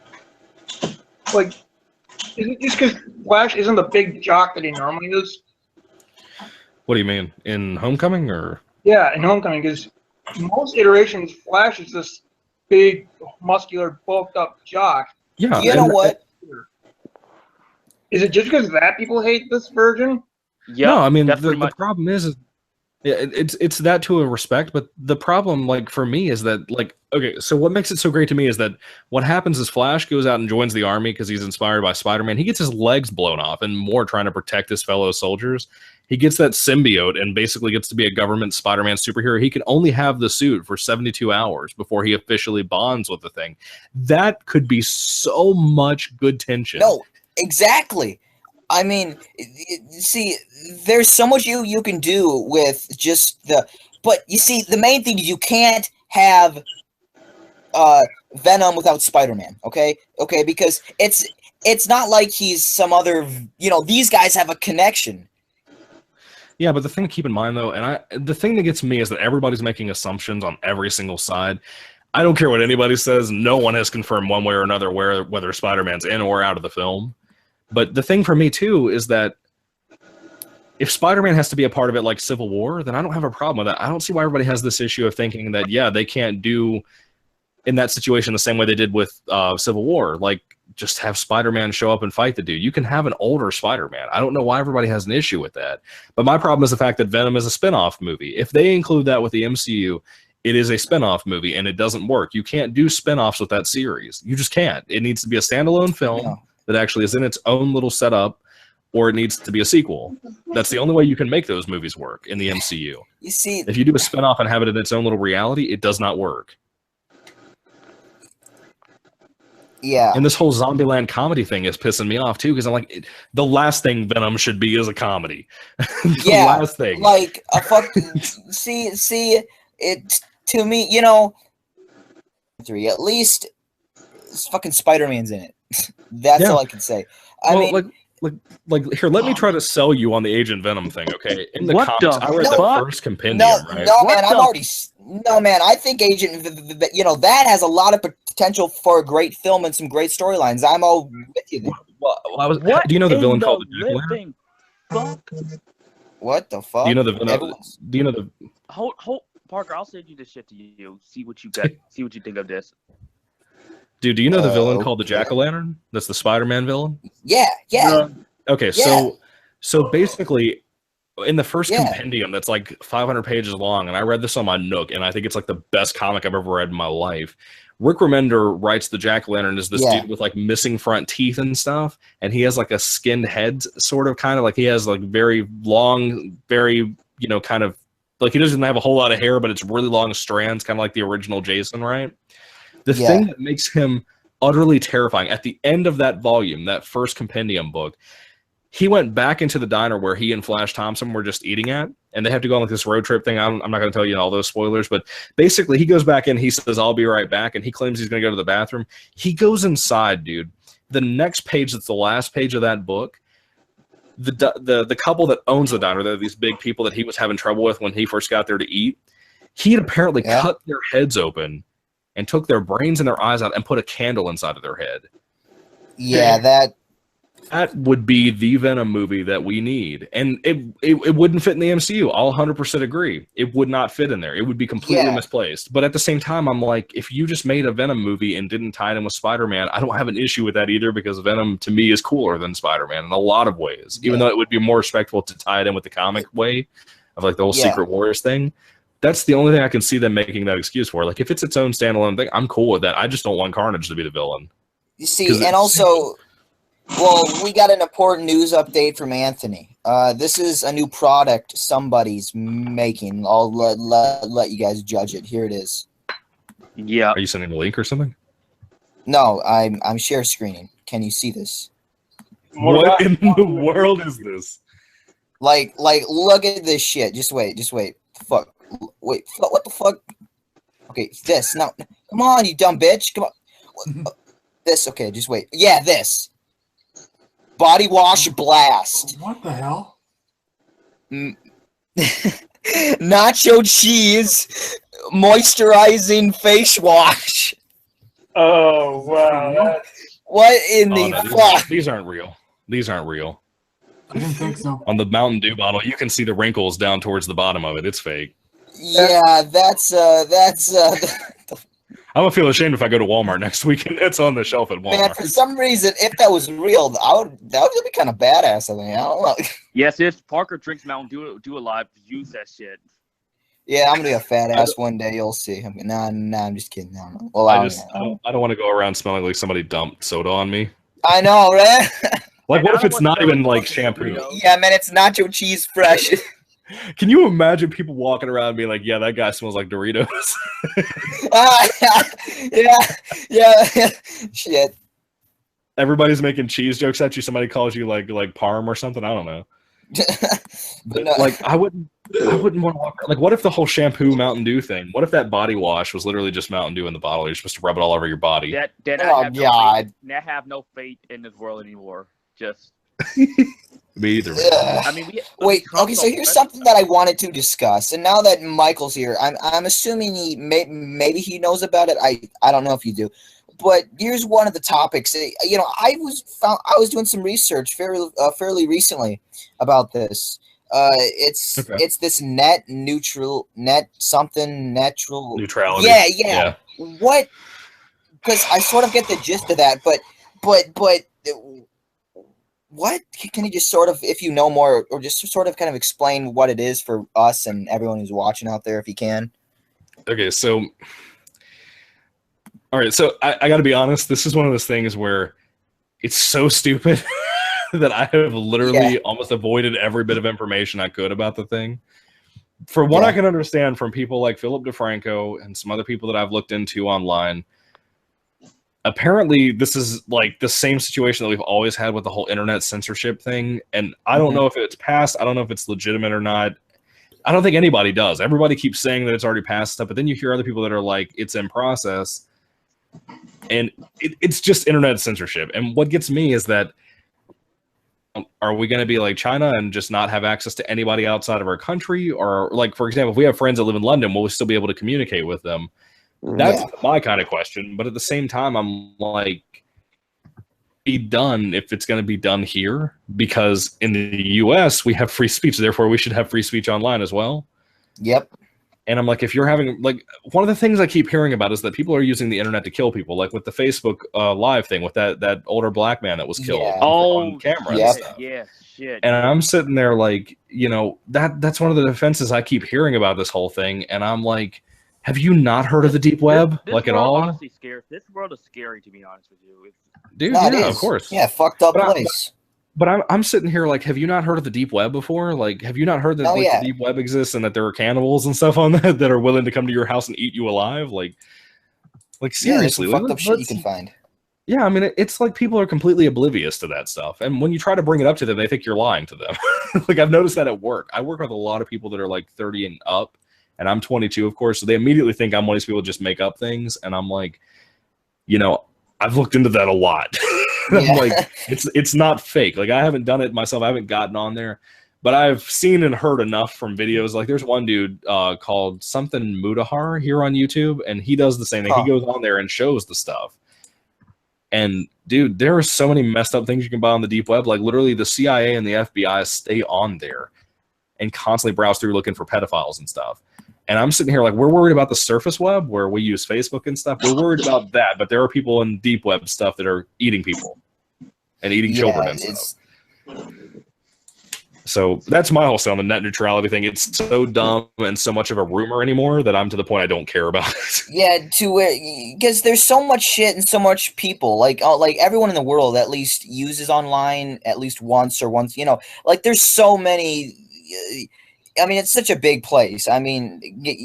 Like, is it just because Flash isn't the big jock that he normally is? What do you mean? In Homecoming, or? Yeah, in Homecoming, because most iterations, Flash is this big, muscular, bulked up jock. Yeah. You know what? Is it just because of that people hate this version? Yeah. No, I mean, the problem is it's that to a respect, but the problem, like, for me is that, like, okay, so what makes it so great to me is that what happens is Flash goes out and joins the army because he's inspired by Spider-Man. He gets his legs blown off and more trying to protect his fellow soldiers. He gets that symbiote and basically gets to be a government Spider-Man superhero. He can only have the suit for 72 hours before he officially bonds with the thing. That could be so much good tension. No, exactly. I mean, see, there's so much you can do with just but you see, the main thing is you can't have Venom without Spider-Man, okay? Okay, because it's not like he's some other, these guys have a connection. Yeah, but the thing to keep in mind, though, and the thing that gets me is that everybody's making assumptions on every single side. I don't care what anybody says. No one has confirmed one way or another whether Spider-Man's in or out of the film. But the thing for me, too, is that if Spider-Man has to be a part of it like Civil War, then I don't have a problem with that. I don't see why everybody has this issue of thinking that, yeah, they can't do in that situation the same way they did with Civil War. Like, just have Spider-Man show up and fight the dude. You can have an older Spider-Man. I don't know why everybody has an issue with that. But my problem is the fact that Venom is a spin-off movie. If they include that with the MCU, it is a spin-off movie, and it doesn't work. You can't do spin-offs with that series. You just can't. It needs to be a standalone film that actually is in its own little setup, or it needs to be a sequel. That's the only way you can make those movies work in the MCU. You see, if you do a spin-off and have it in its own little reality, it does not work. Yeah. And this whole Zombieland comedy thing is pissing me off, too, because I'm like, the last thing Venom should be is a comedy. The last thing. Like, a fucking... see, it, to me, you know, at least fucking Spider-Man's in it. That's all I can say. I mean... Like here, let me try to sell you on the Agent Venom thing, okay? In the comics, I read the first compendium, right? No, man, I think Agent, you know, that has a lot of potential for a great film and some great storylines. I'm all with you there. Do you know the villain called the Jack-O-Lantern? What the fuck? Do you know the villain? Do you know the... Hold, Parker, I'll send you this shit to you. See what you got. See what you think of this. Dude, do you know the villain called the Jack-O-Lantern? That's the Spider-Man villain? Yeah. Okay, so basically, in the first compendium that's like 500 pages long, and I read this on my Nook, and I think it's like the best comic I've ever read in my life. Rick Remender writes the Jack-O-Lantern as this dude with like missing front teeth and stuff, and he has like a skinned head, sort of, kind of like he has like very long, very, you know, kind of like he doesn't have a whole lot of hair, but it's really long strands, kind of like the original Jason, right? The thing that makes him utterly terrifying, at the end of that volume, that first compendium book, he went back into the diner where he and Flash Thompson were just eating at, and they have to go on like this road trip thing. I'm not going to tell you all those spoilers, but basically he goes back in, he says, "I'll be right back," and he claims he's going to go to the bathroom. He goes inside, dude. The next page, that's the last page of that book, the couple that owns the diner, they're these big people that he was having trouble with when he first got there to eat. He had apparently cut their heads open and took their brains and their eyes out and put a candle inside of their head. Yeah, that would be the Venom movie that we need. And it wouldn't fit in the MCU. I'll 100% agree. It would not fit in there. It would be completely misplaced. But at the same time, I'm like, if you just made a Venom movie and didn't tie it in with Spider-Man, I don't have an issue with that either, because Venom, to me, is cooler than Spider-Man in a lot of ways. Even though it would be more respectful to tie it in with the comic way of like the whole Secret Wars thing. That's the only thing I can see them making that excuse for. Like, if it's its own standalone thing, I'm cool with that. I just don't want Carnage to be the villain. You see, and also, well, we got an important news update from Anthony. This is a new product somebody's making. I'll let you guys judge it. Here it is. Yeah. Are you sending a link or something? No, I'm share screening. Can you see this? What in the world is this? Like, look at this shit. Just wait. Fuck. Wait, what the fuck? Okay, this. No, come on, you dumb bitch. Come on. This, okay, just wait. Yeah, this. Body wash blast. What the hell? Nacho cheese moisturizing face wash. Oh, wow. What in the fuck? These aren't real. These aren't real. I didn't think so. On the Mountain Dew bottle, you can see the wrinkles down towards the bottom of it. It's fake. Yeah, that's I'm gonna feel ashamed if I go to Walmart next week and it's on the shelf at Walmart. Man, for some reason, if that was real, that would be kind of badass. I think. I don't know. Yes, if Parker drinks Mountain Dew alive, use that shit. Yeah, I'm gonna be a fat ass one day. You'll see. Nah, I'm just kidding. No. Well, I don't want to go around smelling like somebody dumped soda on me. I know, right? Like, what if it's not even like shampoo? Yeah, man, it's nacho cheese fresh. Can you imagine people walking around being like, "Yeah, that guy smells like Doritos"? yeah. Shit. Everybody's making cheese jokes at you. Somebody calls you like Parm or something. I don't know. But no. Like, I wouldn't want to walk around. Like, what if the whole shampoo Mountain Dew thing? What if that body wash was literally just Mountain Dew in the bottle? You're supposed to rub it all over your body. I have no faith in this world anymore. Just Me either. I mean, wait. Okay, so here's something that I wanted to discuss, and now that Michael's here, I'm assuming maybe he knows about it. I don't know if you do, but here's one of the topics. You know, I was doing some research fairly recently about this. It's this net natural neutrality. Yeah. What? Because I sort of get the gist of that, but what can you just sort of, if you know more, or just sort of kind of explain what it is for us and everyone who's watching out there, if you can? Okay, so all right, so I got to be honest. This is one of those things where it's so stupid that I have literally almost avoided every bit of information I could about the thing. For what I can understand from people like Philip DeFranco and some other people that I've looked into online, apparently this is like the same situation that we've always had with the whole internet censorship thing. And I don't know if it's passed. I don't know if it's legitimate or not. I don't think anybody does. Everybody keeps saying that it's already passed stuff, but then you hear other people that are like, it's in process. And it's just internet censorship. And what gets me is that, are we going to be like China and just not have access to anybody outside of our country? Or like, for example, if we have friends that live in London, will we still be able to communicate with them? That's my kind of question. But at the same time, I'm like, be done if it's going to be done here, because in the US we have free speech, therefore we should have free speech online as well. Yep. And I'm like, if you're having, like, one of the things I keep hearing about is that people are using the internet to kill people, like with the Facebook live thing with that older black man that was killed on camera and stuff. Shit. And I'm sitting there like, you know, that's one of the defenses I keep hearing about this whole thing, and I'm like, have you not heard of the deep web, this at all? Honestly, scary. This world is scary, to be honest with you. Dude, yeah, of course. Yeah, fucked up place. But I'm sitting here like, have you not heard of the deep web before? Like, have you not heard that the deep web exists and that there are cannibals and stuff on that are willing to come to your house and eat you alive? Like seriously, fucked up shit you can find. Yeah, I mean, it's like people are completely oblivious to that stuff, and when you try to bring it up to them, they think you're lying to them. Like, I've noticed that at work. I work with a lot of people that are like 30 and up, and I'm 22, of course, so they immediately think I'm one of these people who just make up things, and I'm like, you know, I've looked into that a lot. I'm like, it's not fake. Like, I haven't done it myself. I haven't gotten on there, but I've seen and heard enough from videos. Like, there's one dude called something Mudahar here on YouTube, and he does the same thing. He goes on there and shows the stuff. And dude, there are so many messed up things you can buy on the deep web. Like, literally the CIA and the FBI stay on there and constantly browse through looking for pedophiles and stuff. And I'm sitting here like, we're worried about the surface web where we use Facebook and stuff. We're worried about that, but there are people in deep web stuff that are eating people and eating children and stuff. So that's my whole say on the net neutrality thing. It's so dumb and so much of a rumor anymore that I'm to the point I don't care about it. Yeah, because there's so much shit and so much people. Like everyone in the world at least uses online at least once. You know, like there's so many. I mean, it's such a big place. I mean,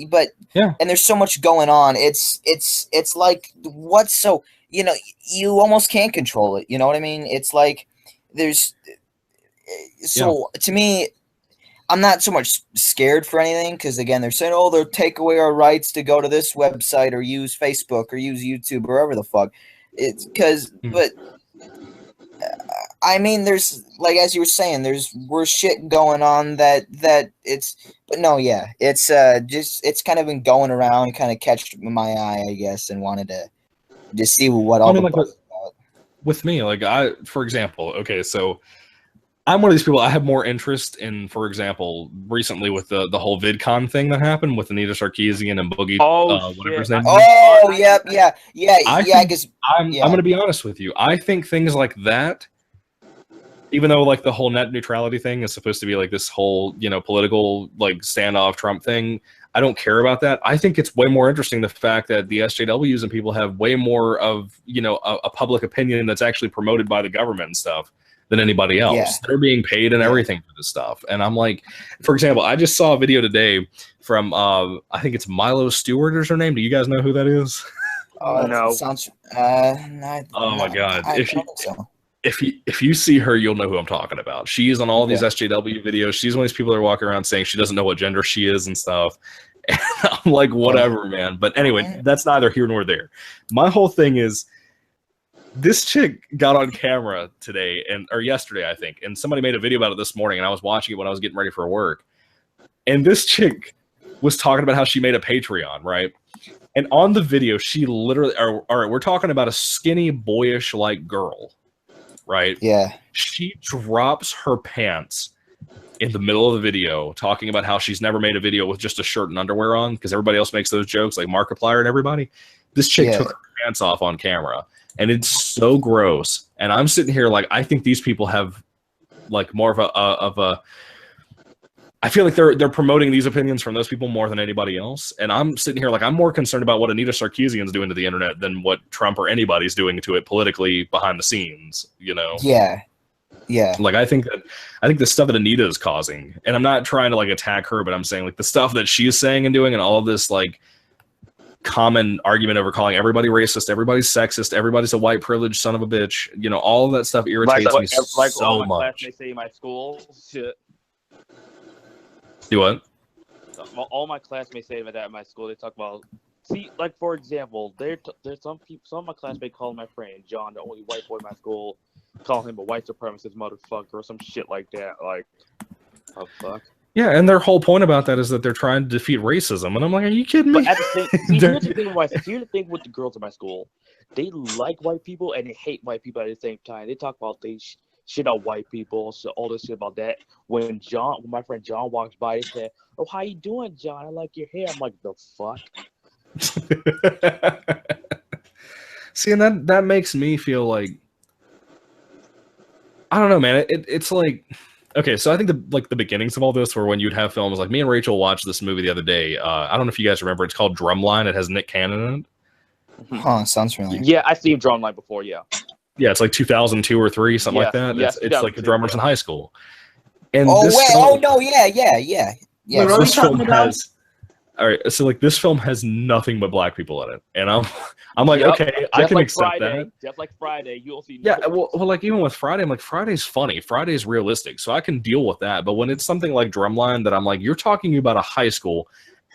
but and there's so much going on. It's like what's so, you know, you almost can't control it. You know what I mean? It's like there's. So to me, I'm not so much scared for anything because, again, they're saying, oh, they'll take away our rights to go to this website or use Facebook or use YouTube or whatever the fuck. It's because, but I mean, there's, like, as you were saying, there's worse shit going on that it's, but no, it's just, it's kind of been going around, kind of catch my eye, I guess, and wanted to just see what all with me, like, for example, okay, so I'm one of these people. I have more interest in, for example, recently with the whole VidCon thing that happened with Anita Sarkeesian and Boogie. Whatever his name. Oh, yeah. I'm going to be honest with you. I think things like that, even though like the whole net neutrality thing is supposed to be like this whole, you know, political like standoff Trump thing, I don't care about that. I think it's way more interesting the fact that the SJWs and people have way more of, you know, a public opinion that's actually promoted by the government and stuff than anybody else. Yeah. They're being paid and everything for this stuff. And I'm like, for example, I just saw a video today from I think it's Milo Stewart is her name. Do you guys know who that is? No. Sounds oh my god. If you see her, you'll know who I'm talking about. She's on all these SJW videos. She's one of these people that are walking around saying she doesn't know what gender she is and stuff. And I'm like, whatever, man. But anyway, that's neither here nor there. My whole thing is, This chick got on camera today or yesterday, I think, and somebody made a video about it this morning, and I was watching it when I was getting ready for work. And this chick was talking about how she made a Patreon, right? And on the video, she literally, all right, we're talking about a skinny, boyish like girl, right? Yeah. She drops her pants in the middle of the video, talking about how she's never made a video with just a shirt and underwear on, because everybody else makes those jokes, like Markiplier and everybody. This chick took her pants off on camera, and it's so gross. And I'm sitting here like, I think these people have like more of a I feel like they're promoting these opinions from those people more than anybody else. And I'm sitting here like, I'm more concerned about what Anita Sarkeesian's doing to the internet than what Trump or anybody's doing to it politically behind the scenes, you know? Yeah. Yeah. Like, I think the stuff that Anita is causing, and I'm not trying to like attack her, but I'm saying like the stuff that she's saying and doing, and all of this like common argument over calling everybody racist, everybody's sexist, everybody's a white privileged son of a bitch, you know, all of that stuff irritates me so all my much. Classmates say in my school, shit. Do what? All my classmates say that at my school. They talk about, see, like for example, there's some people. Some of my classmates call my friend John, the only white boy in my school, call him a white supremacist motherfucker or some shit like that. Like, oh fuck. Yeah, and their whole point about that is that they're trying to defeat racism, and I'm like, are you kidding me? But at the same, here's the thing with the girls in my school. They like white people and they hate white people at the same time. They talk about shit on white people, so all this shit about that. When my friend John walks by, he said, "Oh, how you doing, John? I like your hair." I'm like, the fuck. See, and that makes me feel like, I don't know, man. It's like, okay, so I think the beginnings of all this were when you'd have films like, me and Rachel watched this movie the other day. I don't know if you guys remember. It's called Drumline. It has Nick Cannon in it. Huh? Sounds familiar. Yeah, I've seen Drumline before. Yeah. Yeah, it's like 2002 or 3, something like that. Yes, it's like the drummers in high school. And Oh this wait! film, Oh no! Yeah. What this are we film talking about? has. All right, so like this film has nothing but black people in it, and I'm like, okay, I can accept that. Just like Friday, you'll see. Yeah, well, like even with Friday, I'm like, Friday's funny, Friday's realistic, so I can deal with that. But when it's something like Drumline, that I'm like, you're talking about a high school,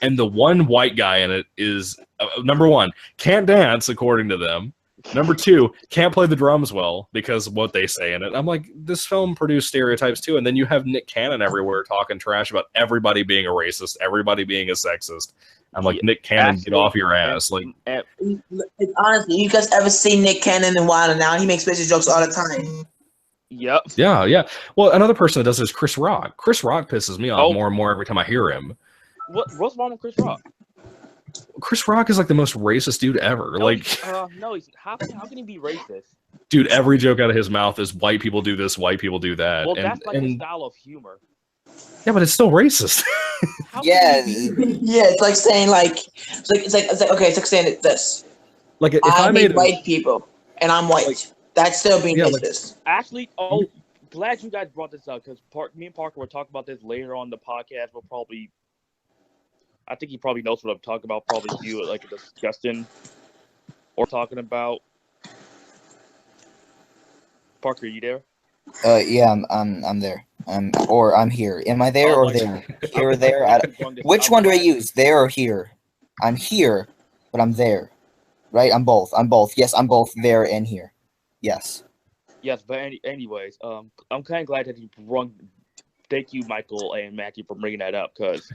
and the one white guy in it is number one, can't dance according to them. Number two, can't play the drums well because of what they say in it. I'm like, this film produced stereotypes too, and then you have Nick Cannon everywhere talking trash about everybody being a racist, everybody being a sexist. I'm like, Nick Cannon, get off your ass! Like, honestly, you guys ever seen Nick Cannon in Wild 'N Out? He makes racist jokes all the time. Yep. Yeah. Well, another person that does this is Chris Rock. Chris Rock pisses me off more and more every time I hear him. What's wrong with Chris Rock? Chris Rock is like the most racist dude ever. No, like, he's how can he be racist? Dude, every joke out of his mouth is white people do this, white people do that. Well, that's like his style of humor. Yeah, but it's still racist. Yeah. Yeah, it's like saying it's like okay, it's like saying this. Like if I made white people and I'm white, that's still being racist. Actually, glad you guys brought this up because me and Parker will talk about this later on the podcast. We'll probably. I think he probably knows what I'm talking about. Probably view it like a disgusting or talking about. Parker, are you there? Yeah, I'm there. I'm here. Am I there or there? Here or there? Which one do I use? There or here? I'm here, but I'm there. Right? I'm both. Yes, I'm both there and here. Yes. Yes, but anyways, I'm kind of glad that you brought. Thank you, Michael and Matthew, for bringing that up because.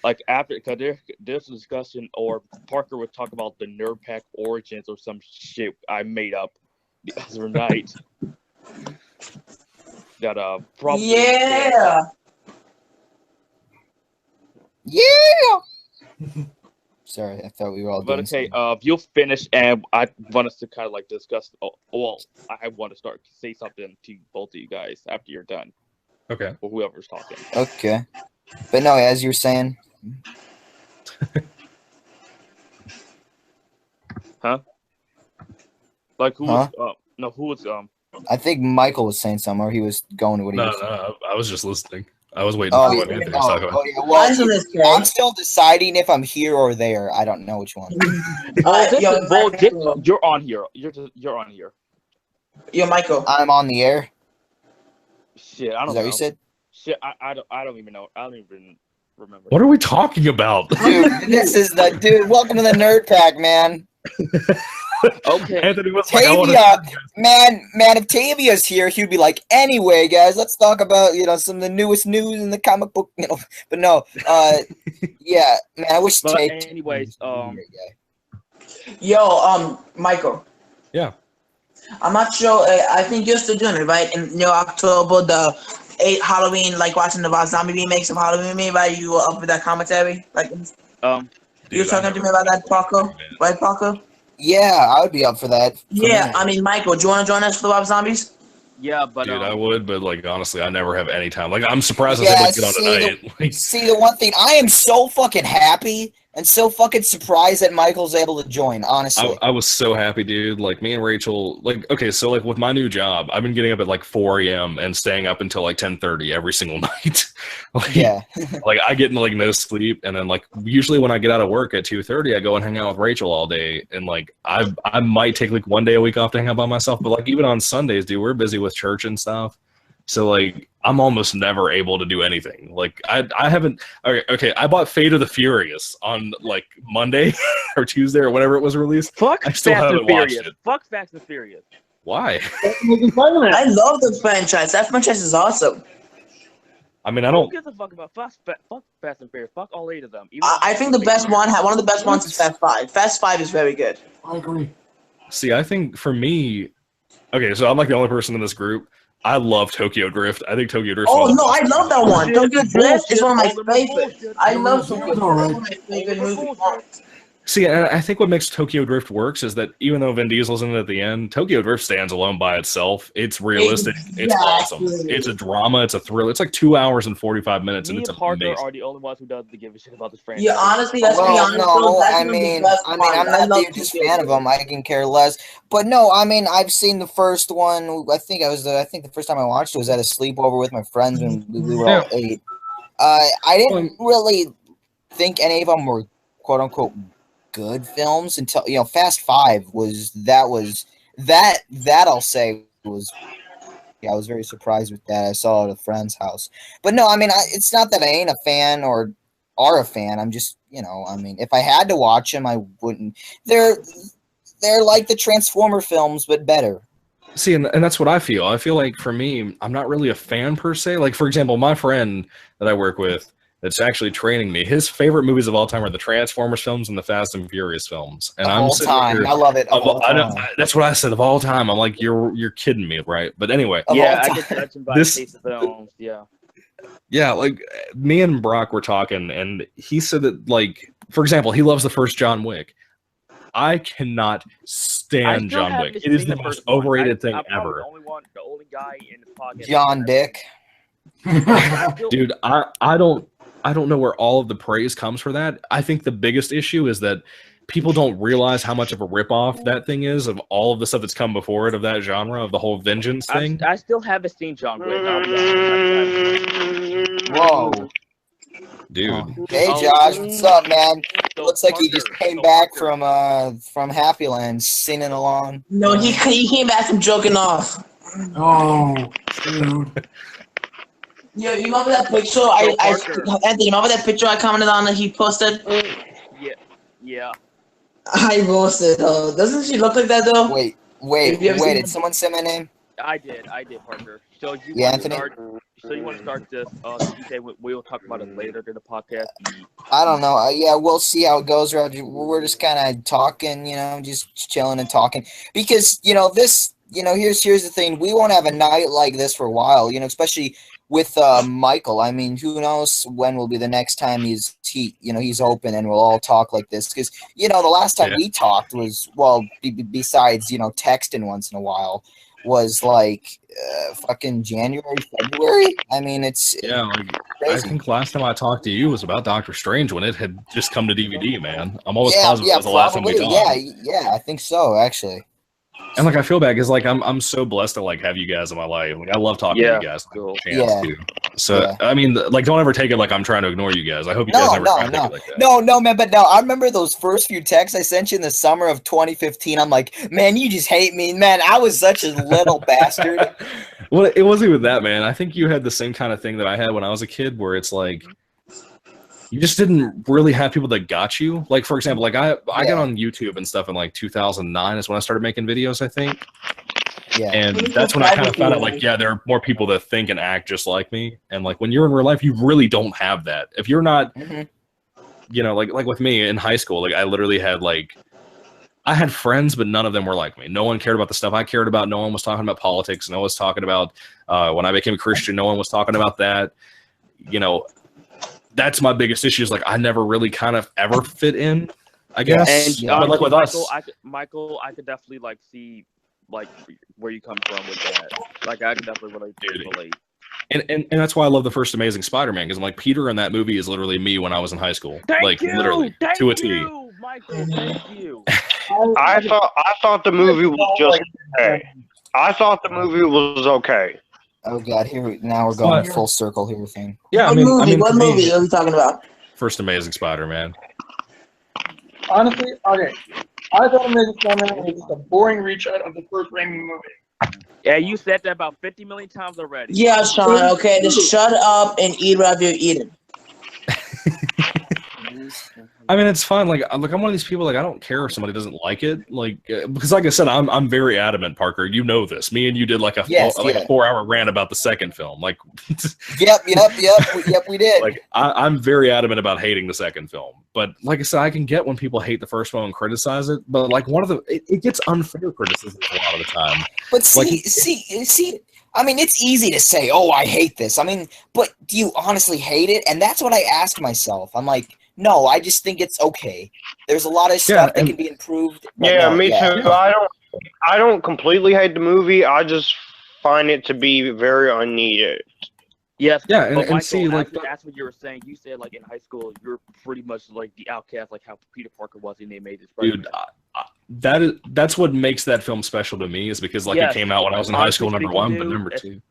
Like because there's a discussion, or Parker would talk about the Nerd Pack origins or some shit I made up the other night. That probably yeah. Sorry, I thought we were all. But okay, you'll finish, and I want us to kind of like discuss. Well, I want to say something to both of you guys after you're done. Okay. Or whoever's talking. Okay, but no, as you're saying. Huh? Like who? Huh? Who was I think Michael was saying something, or he was going to what he was saying. No, I was just listening. I was waiting for what Anthony was talking about. Yeah. Well, I'm still deciding if I'm here or there. I don't know which one. You're on here. You're on here. Yo, Michael. I'm on the air. Shit, I don't know. Is that what you said? Shit, I don't even know. I don't even remember. What are we talking about? Dude, this is the dude. Welcome to the Nerd Pack, man. Okay. Anthony was like, Tavia, man, if Tavia's here, he'd be like, anyway, guys, let's talk about, some of the newest news in the comic book, but no, yeah, man, I wish But Tavia anyways, Yo, Michael. Yeah. I'm not sure. I think you're still doing it, right? In October, the 8 Halloween, like watching the zombie remakes of Halloween, me, right? You were up with that commentary, like. You were talking to me about that, Parker, right, Parker? Yeah, I would be up for that. Yeah, I mean, Michael, do you want to join us for the Rob Zombies? Yeah, but dude, I would, but like honestly, I never have any time. Like, I'm surprised I Yeah, was able to get on tonight. See, the one thing, I am so fucking happy and so fucking surprised that Michael's able to join, honestly. I was so happy, dude. Like, me and Rachel, like, okay, so like with my new job, I've been getting up at like 4 a.m. and staying up until like 10:30 every single night. Like, yeah. Like, I get like no sleep, and then like usually when I get out of work at 2:30, I go and hang out with Rachel all day, and like I might take like one day a week off to hang out by myself, but like even on Sundays, dude, we're busy with church and stuff. So like I'm almost never able to do anything. Like I haven't. Okay, I bought Fate of the Furious on like Monday or Tuesday or whenever it was released. Fuck I still Fast haven't and Furious. watched it. Fuck Fast and Furious. Why? I love the franchise. That franchise is awesome. I mean, I don't. Who gives a fuck about fuck Fast and Furious? Fuck all 8 of them. I think the best one of the best ones is Fast 5. Fast 5 is very good. I agree. See, I think for me, okay, so I'm like the only person in this group. I love Tokyo Drift. I think Tokyo Drift. Oh no, I love that one. Tokyo Drift is one of my favorites. I love Tokyo Drift. All right. It's one of my favorite movies. See, and I think what makes Tokyo Drift works is that even though Vin Diesel's in it at the end, Tokyo Drift stands alone by itself. It's realistic. It's awesome. It's a drama. It's a thrill. It's like 2 hours and 45 minutes, and Me it's and Parker amazing. are the only ones who doesn't give a shit about this franchise. Yeah, honestly, let's be Well, honest. no, that's I one of the mean, best I'm ones. not love the biggest Tokyo fan of Drift. them. I can care less. But no, I mean, I've seen the first one. I think the first time I watched it was at a sleepover with my friends when we were all 8. I didn't really think any of them were quote unquote good films until Fast 5 was that I'll say was. Yeah, I was very surprised with that. I saw it at a friend's house. But no, I mean, it's not that I ain't a fan or are a fan. I'm just, I mean, if I had to watch them, I wouldn't. They're like the Transformer films, but better. See, and that's what I feel. I feel like for me, I'm not really a fan per se. Like, for example, my friend that I work with that's actually training me, his favorite movies of all time are the Transformers films and the Fast and Furious films. And I'm sitting here, I love it. That's what I said, of all time. I'm like, you're kidding me, right? But anyway. Yeah, I get judged by taste of films, yeah. Yeah, like, me and Brock were talking, and he said that, like, for example, he loves the first John Wick. I cannot stand John Wick. It is the most overrated thing ever. The only guy in the podcast. John Dick. Dude, I don't know where all of the praise comes for that. I think the biggest issue is that people don't realize how much of a ripoff that thing is of all of the stuff that's come before it, of that genre, of the whole vengeance thing. I still haven't seen John Wick. Whoa. Dude. Hey Josh, what's up, man? Looks like he just came back from Happy Land, singing along. No, he came back from joking off. Oh, dude. Yo, you remember that picture? Anthony, you remember that picture I commented on that he posted? Yeah. I roasted her. Doesn't she look like that though? Wait. Did someone say my name? I did, Parker. So Anthony? So you want to start this? You say we'll talk about it later in the podcast. I don't know. Yeah, we'll see how it goes, Roger. We're just kind of talking, just chilling and talking. Because, this, here's the thing. We won't have a night like this for a while, especially with Smykle. I mean, who knows when will be the next time he's open and we'll all talk like this. Because, the last time we talked was, well, besides, texting once in a while, was like fucking January, February. I mean, it's like, crazy. I think last time I talked to you was about Doctor Strange when it had just come to DVD, man. I'm almost positive that was the last time we talked. Yeah, I think so, actually. And like I feel bad because like I'm so blessed to like have you guys in my life. Like I love talking to you guys. Cool. Too. So I mean, like don't ever take it like I'm trying to ignore you guys. I hope you guys never try to take it like that. No, man. But no, I remember those first few texts I sent you in the summer of 2015. I'm like, man, you just hate me, man. I was such a little bastard. Well, it wasn't even that, man. I think you had the same kind of thing that I had when I was a kid, where it's like, you just didn't really have people that got you. Like, for example, like I got on YouTube and stuff in like 2009 is when I started making videos, I think. Yeah. And that's when I kind of found out, like, yeah, there are more people that think and act just like me. And like when you're in real life, you really don't have that. If you're not, you know, like with me in high school, like I literally had like, I had friends, but none of them were like me. No one cared about the stuff I cared about. No one was talking about politics. No one was talking about when I became a Christian. No one was talking about that. You know, that's my biggest issue. Is like I never really kind of ever fit in. I guess. And but like with Michael, I could definitely like see like where you come from with that. Like I could definitely relate. And that's why I love the first Amazing Spider-Man, because like Peter in that movie is literally me when I was in high school. Literally to a T. Michael, thank you. I thought the movie was just okay. I thought the movie was okay. Oh god, now we're going full circle here thing. Yeah, what movie are we talking about? First Amazing Spider-Man. Honestly, okay. I thought Amazing Spider-Man was just a boring retread of the first Raimi movie. Yeah, you said that about 50 million times already. Yeah, Sean, okay, just shut up and eat whatever you're eating. I mean, it's fine. Like I'm one of these people. Like, I don't care if somebody doesn't like it. Like, because, like I said, I'm very adamant, Parker. You know this. Me and you did like a 4-hour rant about the second film. Like, yep, we did. Like, I'm very adamant about hating the second film. But like I said, I can get when people hate the first one and criticize it. But like it gets unfair criticism a lot of the time. But see. I mean, it's easy to say, "Oh, I hate this." I mean, but do you honestly hate it? And that's what I ask myself. I'm like, no, I just think it's okay. There's a lot of stuff that can be improved. Yeah, me too. I don't completely hate the movie. I just find it to be very unneeded. Yes. Yeah, and Michael, see, like that's what you were saying. You said like in high school, you're pretty much like the outcast, like how Peter Parker was in the Amazing Spider-Man. Dude, that's what makes that film special to me, is because like it came out when I was in high school, number one, but number two.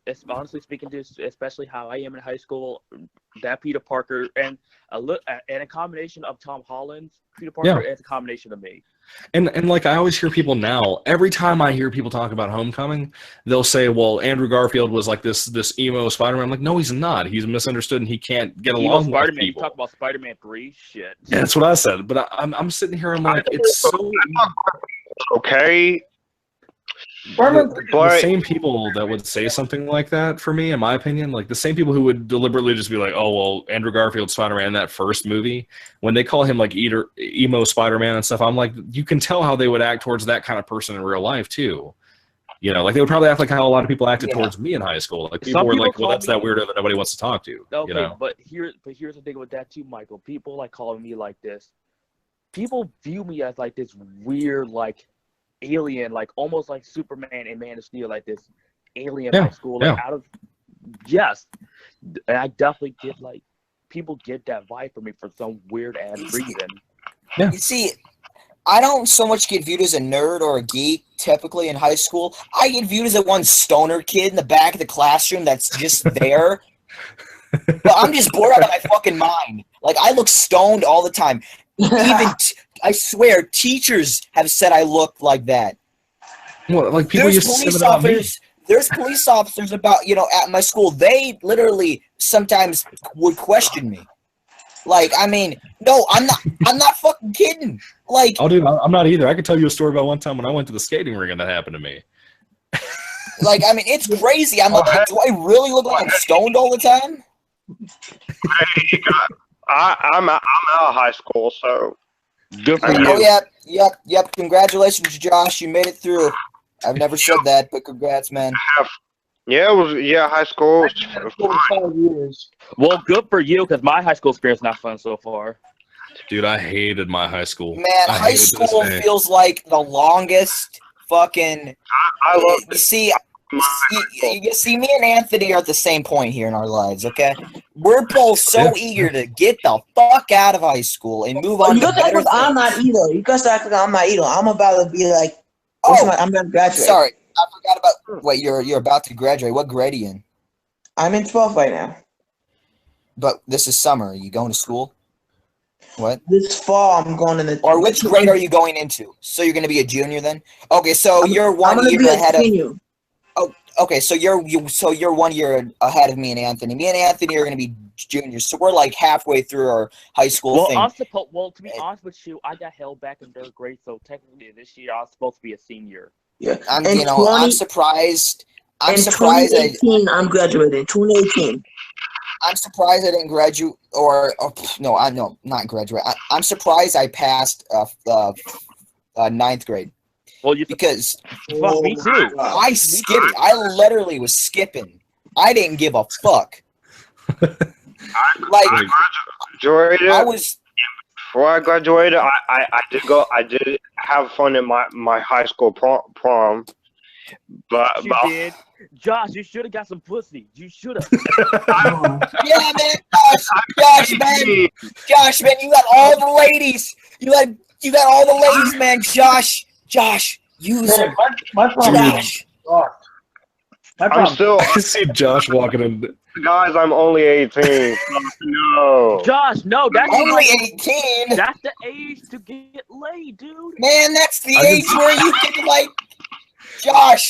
It's honestly speaking to, especially how I am in high school, that Peter Parker and a combination of Tom Holland's Peter Parker is a combination of me. And like I always hear people now, every time I hear people talk about Homecoming, they'll say, well, Andrew Garfield was like this emo Spider-Man. I'm like, no, he's not. He's misunderstood and he can't get along with people. You talk about Spider-Man 3, shit. Yeah, that's what I said. But I'm sitting here, I'm like, it's so okay. The same people that would say something like that, for me, in my opinion, like the same people who would deliberately just be like, oh, well, Andrew Garfield Spider-Man in that first movie, when they call him like emo Spider-Man and stuff, I'm like, you can tell how they would act towards that kind of person in real life too. You know, like they would probably act like how a lot of people acted towards me in high school. Like people were like, well, that's that weirdo that nobody wants to talk to. Okay, you know? but here's the thing with that too, Michael. People like calling me like this. People view me as like this weird, like alien, like almost like Superman and Man of Steel, like this alien high school, like out of and I definitely get like people get that vibe from me for some weird ass reason. You see, I don't so much get viewed as a nerd or a geek typically in high school. I get viewed as a one stoner kid in the back of the classroom that's just there. But I'm just bored out of my fucking mind. Like I look stoned all the time. Even I swear, teachers have said I look like that. What, like people used to say about me? There's police officers at my school. They literally sometimes would question me. Like, I mean, no, I'm not fucking kidding. Like, oh, dude, I'm not either. I could tell you a story about one time when I went to the skating rink and that happened to me. Like, I mean, it's crazy. I'm like, do I really look like I'm stoned all the time? I'm out of high school, so good for you. Oh yep. Congratulations, Josh. You made it through. I've never said that, but congrats, man. Yeah, it was high school. Over 5 years. Well, good for you, because my high school experience not fun so far. Dude, I hated my high school. Man, high school feels like the longest fucking. I love it. You see, me and Anthony are at the same point here in our lives, okay? We're both so eager to get the fuck out of high school and move on You to guys act better like I'm not either. You guys act like I'm not either. I'm about to be like, I'm about to graduate. Sorry, I forgot about. Wait, you're about to graduate. What grade are you in? I'm in 12th right now. But this is summer. Are you going to school? What? This fall, I'm going in the. Or which grade are you going into? So you're going to be a junior then? Okay, so you're 1 year ahead of. Oh, okay, so you're 1 year ahead of me and Anthony. Me and Anthony are going to be juniors, so we're like halfway through our high school thing. Well, to be honest with you, I got held back in 3rd grade, so technically this year I was supposed to be a senior. Yeah. I'm surprised. I'm in surprised. 2018, I'm graduating. 2018. I'm surprised I didn't graduate, not graduate. I'm surprised I passed 9th grade. Well, because me too. I skipped. I literally was skipping. I didn't give a fuck. Like graduated. I was. Before I graduated, I did go. I did have fun in my high school prom. But you did. Josh, you should have got some pussy. You should have. Yeah, man. Josh, man, you got all the ladies. You got all the ladies, man. Josh, use them. My problem is, I'm still. I see Josh walking in. Guys, I'm only 18. No. Josh, no, that's only 18. That's the age to get laid, dude. Man, that's the age where you can like. Josh,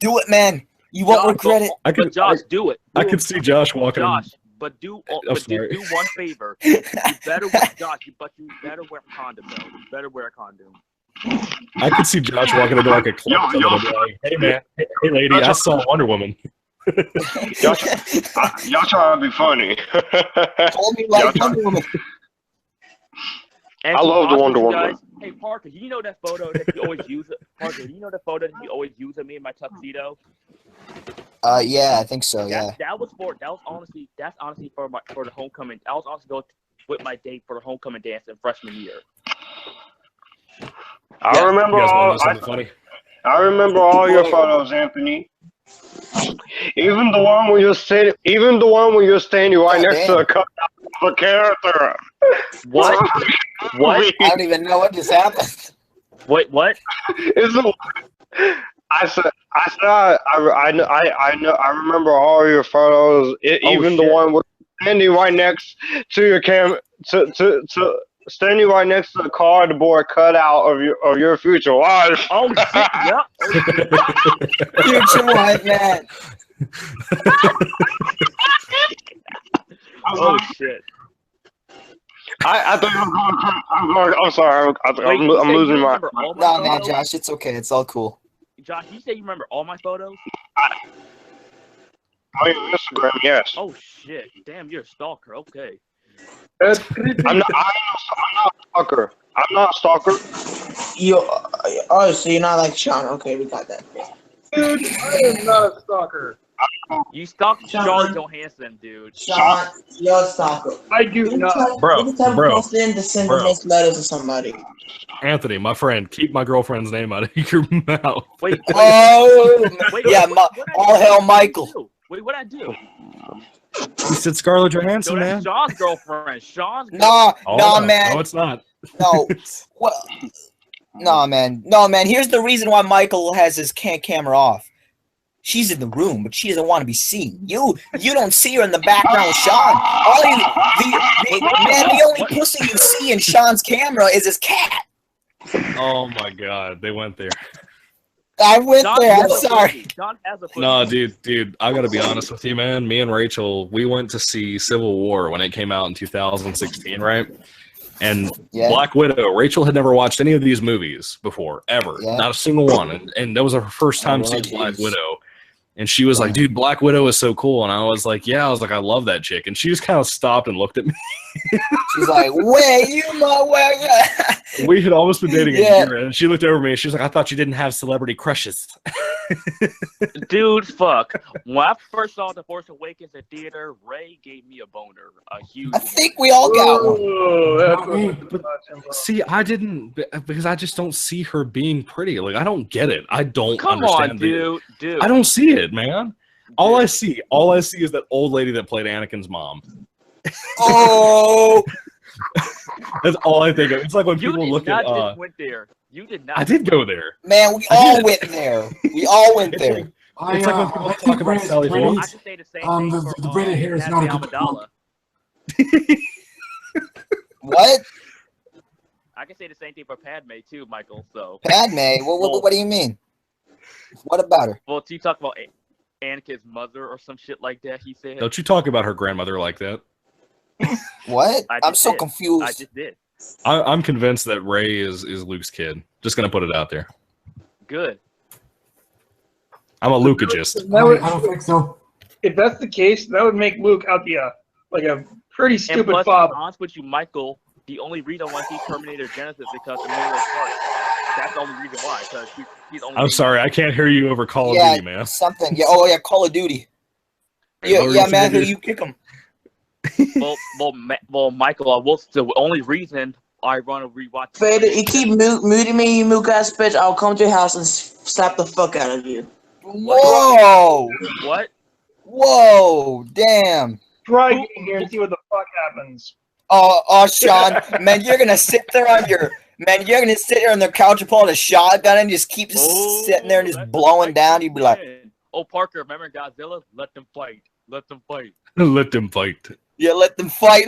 do it, man. You won't regret it. Josh, do it. I could see Josh walking. Josh, but do one favor. You better wear you better wear a condom though. You better wear a condom. I could see Josh walking into like a club and be like, "Hey man, hey lady, I saw Wonder Woman." y'all trying to be funny. Told me like Wonder Woman. I love the Wonder Woman. Hey Parker, you know that photo that you always use? Parker, you know that photo that you always use of me in my tuxedo? Yeah, I think so. Yeah. That's honestly for the homecoming. I was also going with my date for the homecoming dance in freshman year. I remember all your photos, Anthony. Even the one where you're standing right next to a character. What? What? I don't even know what just happened. Wait, what? I remember all your photos. Even the one where you're standing right next to your standing right next to the cardboard cutout of your future wife. Oh shit! Yep. Future wife, man. Oh shit! I think I'm sorry. I'm losing my. No, man, Josh, it's okay. It's all cool. Josh, you say you remember all my photos? On Instagram, yes. Oh shit! Damn, you're a stalker. Okay. I'm not a stalker. I'm not a stalker. So you're not like Sean. Okay, we got that. Dude, I am not a stalker. You stalked Sean Johansson, dude. Sean, you're a stalker. I do not. Bro. To send the next letter to somebody. Anthony, my friend, keep my girlfriend's name out of your mouth. Wait. Yeah, all hell, Michael. Wait, what'd I do? You said Scarlett Johansson, man. Sean's girlfriend. Nah, no, man. No, it's not. No. Well, no, man. Here's the reason why Michael has his camera off. She's in the room, but she doesn't want to be seen. You don't see her in the background with Sean. The only pussy you see in Sean's camera is his cat. Oh my God, they went there. I went there. I'm sorry. No, dude, I gotta be honest with you, man. Me and Rachel, we went to see Civil War when it came out in 2016, right? And Black Widow, Rachel had never watched any of these movies before, ever. Yeah. Not a single one. And that was her first time seeing Black Widow. And she was like, dude, Black Widow is so cool. And I was like, yeah. I was like, I love that chick. And she just kind of stopped and looked at me. She's like, wait, you motherfucker. We had almost been dating a year. And she looked over at me and she was like, I thought you didn't have celebrity crushes. Dude, fuck. When I first saw The Force Awakens at theater, Ray gave me a boner. A huge I think we all got one. See, I didn't, because I just don't see her being pretty. Like, I don't get it. I don't Come understand on, dude. I don't see it, man. All I see is that old lady that played Anakin's mom. Oh, that's all I think of. It's like when people look at. Just went there. You did not. I did go there. Man, we all went there. We all went there. It's like when people talk about Sally Fields. I can say the same thing the braided hair is not a good Amidala. What? I can say the same thing for Padme too, Michael. So Padme? What do you mean? What about her? Well, do you talk about Anakin's mother or some shit like that? He said. Don't you talk about her grandmother like that? What? I'm so did. confused. I just did. I'm convinced that Rey is Luke's kid. Just gonna put it out there. Good. I'm a Lukeagist. I don't think so. If that's the case, that would make Luke out the like a pretty stupid and plus, father. To be honest with you, Michael, the only reason why he terminated Genesis because the moon was part. That's the only reason why. Because he's only. I'm sorry, I can't hear you over Call of Duty, man. Something. Yeah. Oh yeah, Call of Duty. Yeah, Matthew, you kick him. well, Michael, the only reason I want to rewatch. Vader, you keep muting me, you mook ass bitch. I'll come to your house and slap the fuck out of you. Whoa! What? Whoa! Damn! Try getting here and see what the fuck happens. Oh, Sean, man, you're gonna sit there on the couch and pull out a shotgun and just keep sitting there and just blowing down. You'd be like, "Oh, Parker, remember Godzilla? Let them fight. Let them fight. Let them fight." Yeah, let them fight.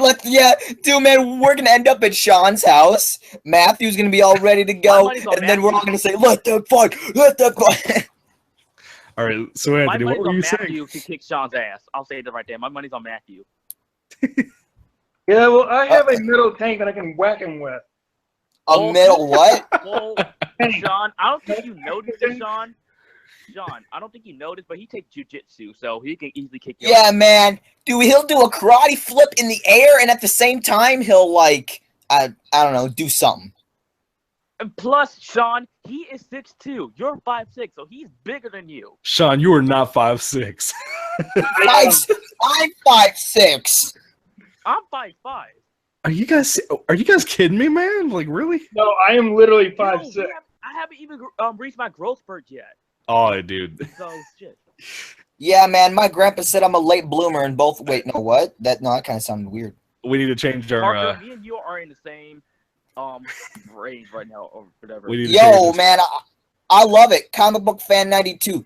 Dude, man, we're gonna end up at Sean's house. Matthew's gonna be all ready to go, and then we're all gonna say, "Let them fight. Let them fight." All right, so Anthony, what were you saying? Matthew to kick Sean's ass. I'll say that right there. My money's on Matthew. Yeah, well, I have a metal tank that I can whack him with. A metal what? Well, Sean, I don't think you noticed it, Sean. Sean, I don't think you noticed, but he takes jujitsu, so he can easily kick you. Yeah, man. Dude, he'll do a karate flip in the air, and at the same time, he'll, like, I don't know, do something. And plus, Sean, he is 6'2". You're 5'6", so he's bigger than you. Sean, you are not 5'6". I'm 5'6". I'm 5'5". Are you guys kidding me, man? Like, really? No, I am literally 5'6". I haven't even reached my growth spurt yet. Oh, dude. So shit. Yeah, man. My grandpa said I'm a late bloomer, and both. Wait, no, what? That kind of sounded weird. We need to change our. Parker, me and you are in the same range right now, or whatever. Yo, man, I love it. Comic Book Fan 92,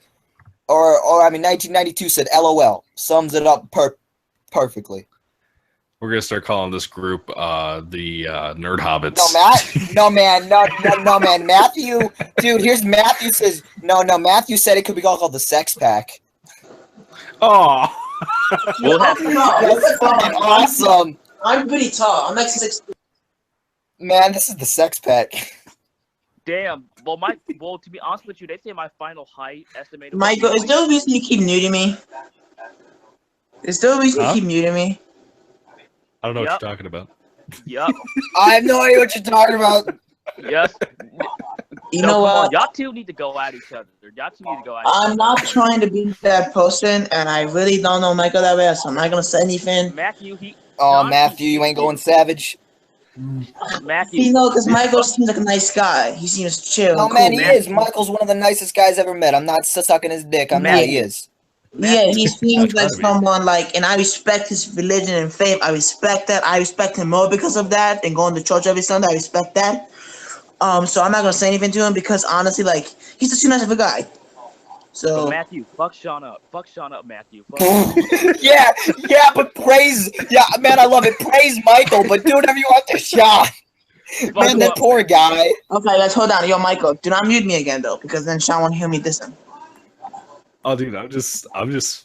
or I mean 1992 said LOL. Sums it up perfectly. We're gonna start calling this group the Nerd Hobbits. No, man. Matthew, dude, here's Matthew says no. Matthew said it could be called the Sex Pack. Oh, that's fucking awesome. I'm pretty tall. I'm like 6'. Man, this is the Sex Pack. Damn. Well, to be honest with you, they say my final height estimated. Michael, is there a reason you keep muting me? Is there a reason you keep muting me? I don't know what you're talking about. Yep. I have no idea what you're talking about. Yes. You know what? Y'all two need to go at each other. I'm not trying to be that person, and I really don't know Michael that well, so I'm not gonna say anything. Matthew, Matthew, you ain't going savage. Matthew. You know, because Michael seems like a nice guy. He seems chill. No, and man, cool. he is. Michael's one of the nicest guys ever met. I'm not sucking his dick. He is. Yeah, he seems like someone like, and I respect his religion and faith. I respect that. I respect him more because of that, and going to church every Sunday. I respect that. So I'm not gonna say anything to him because honestly, like, he's just too nice of a guy. So Matthew, fuck Sean up, Matthew. yeah, but man, I love it. Praise Michael, but do whatever you want to Sean. Man, that poor guy. Okay, let's hold on. Yo, Michael, do not mute me again though, because then Sean won't hear me dissing. Oh, dude, I'm just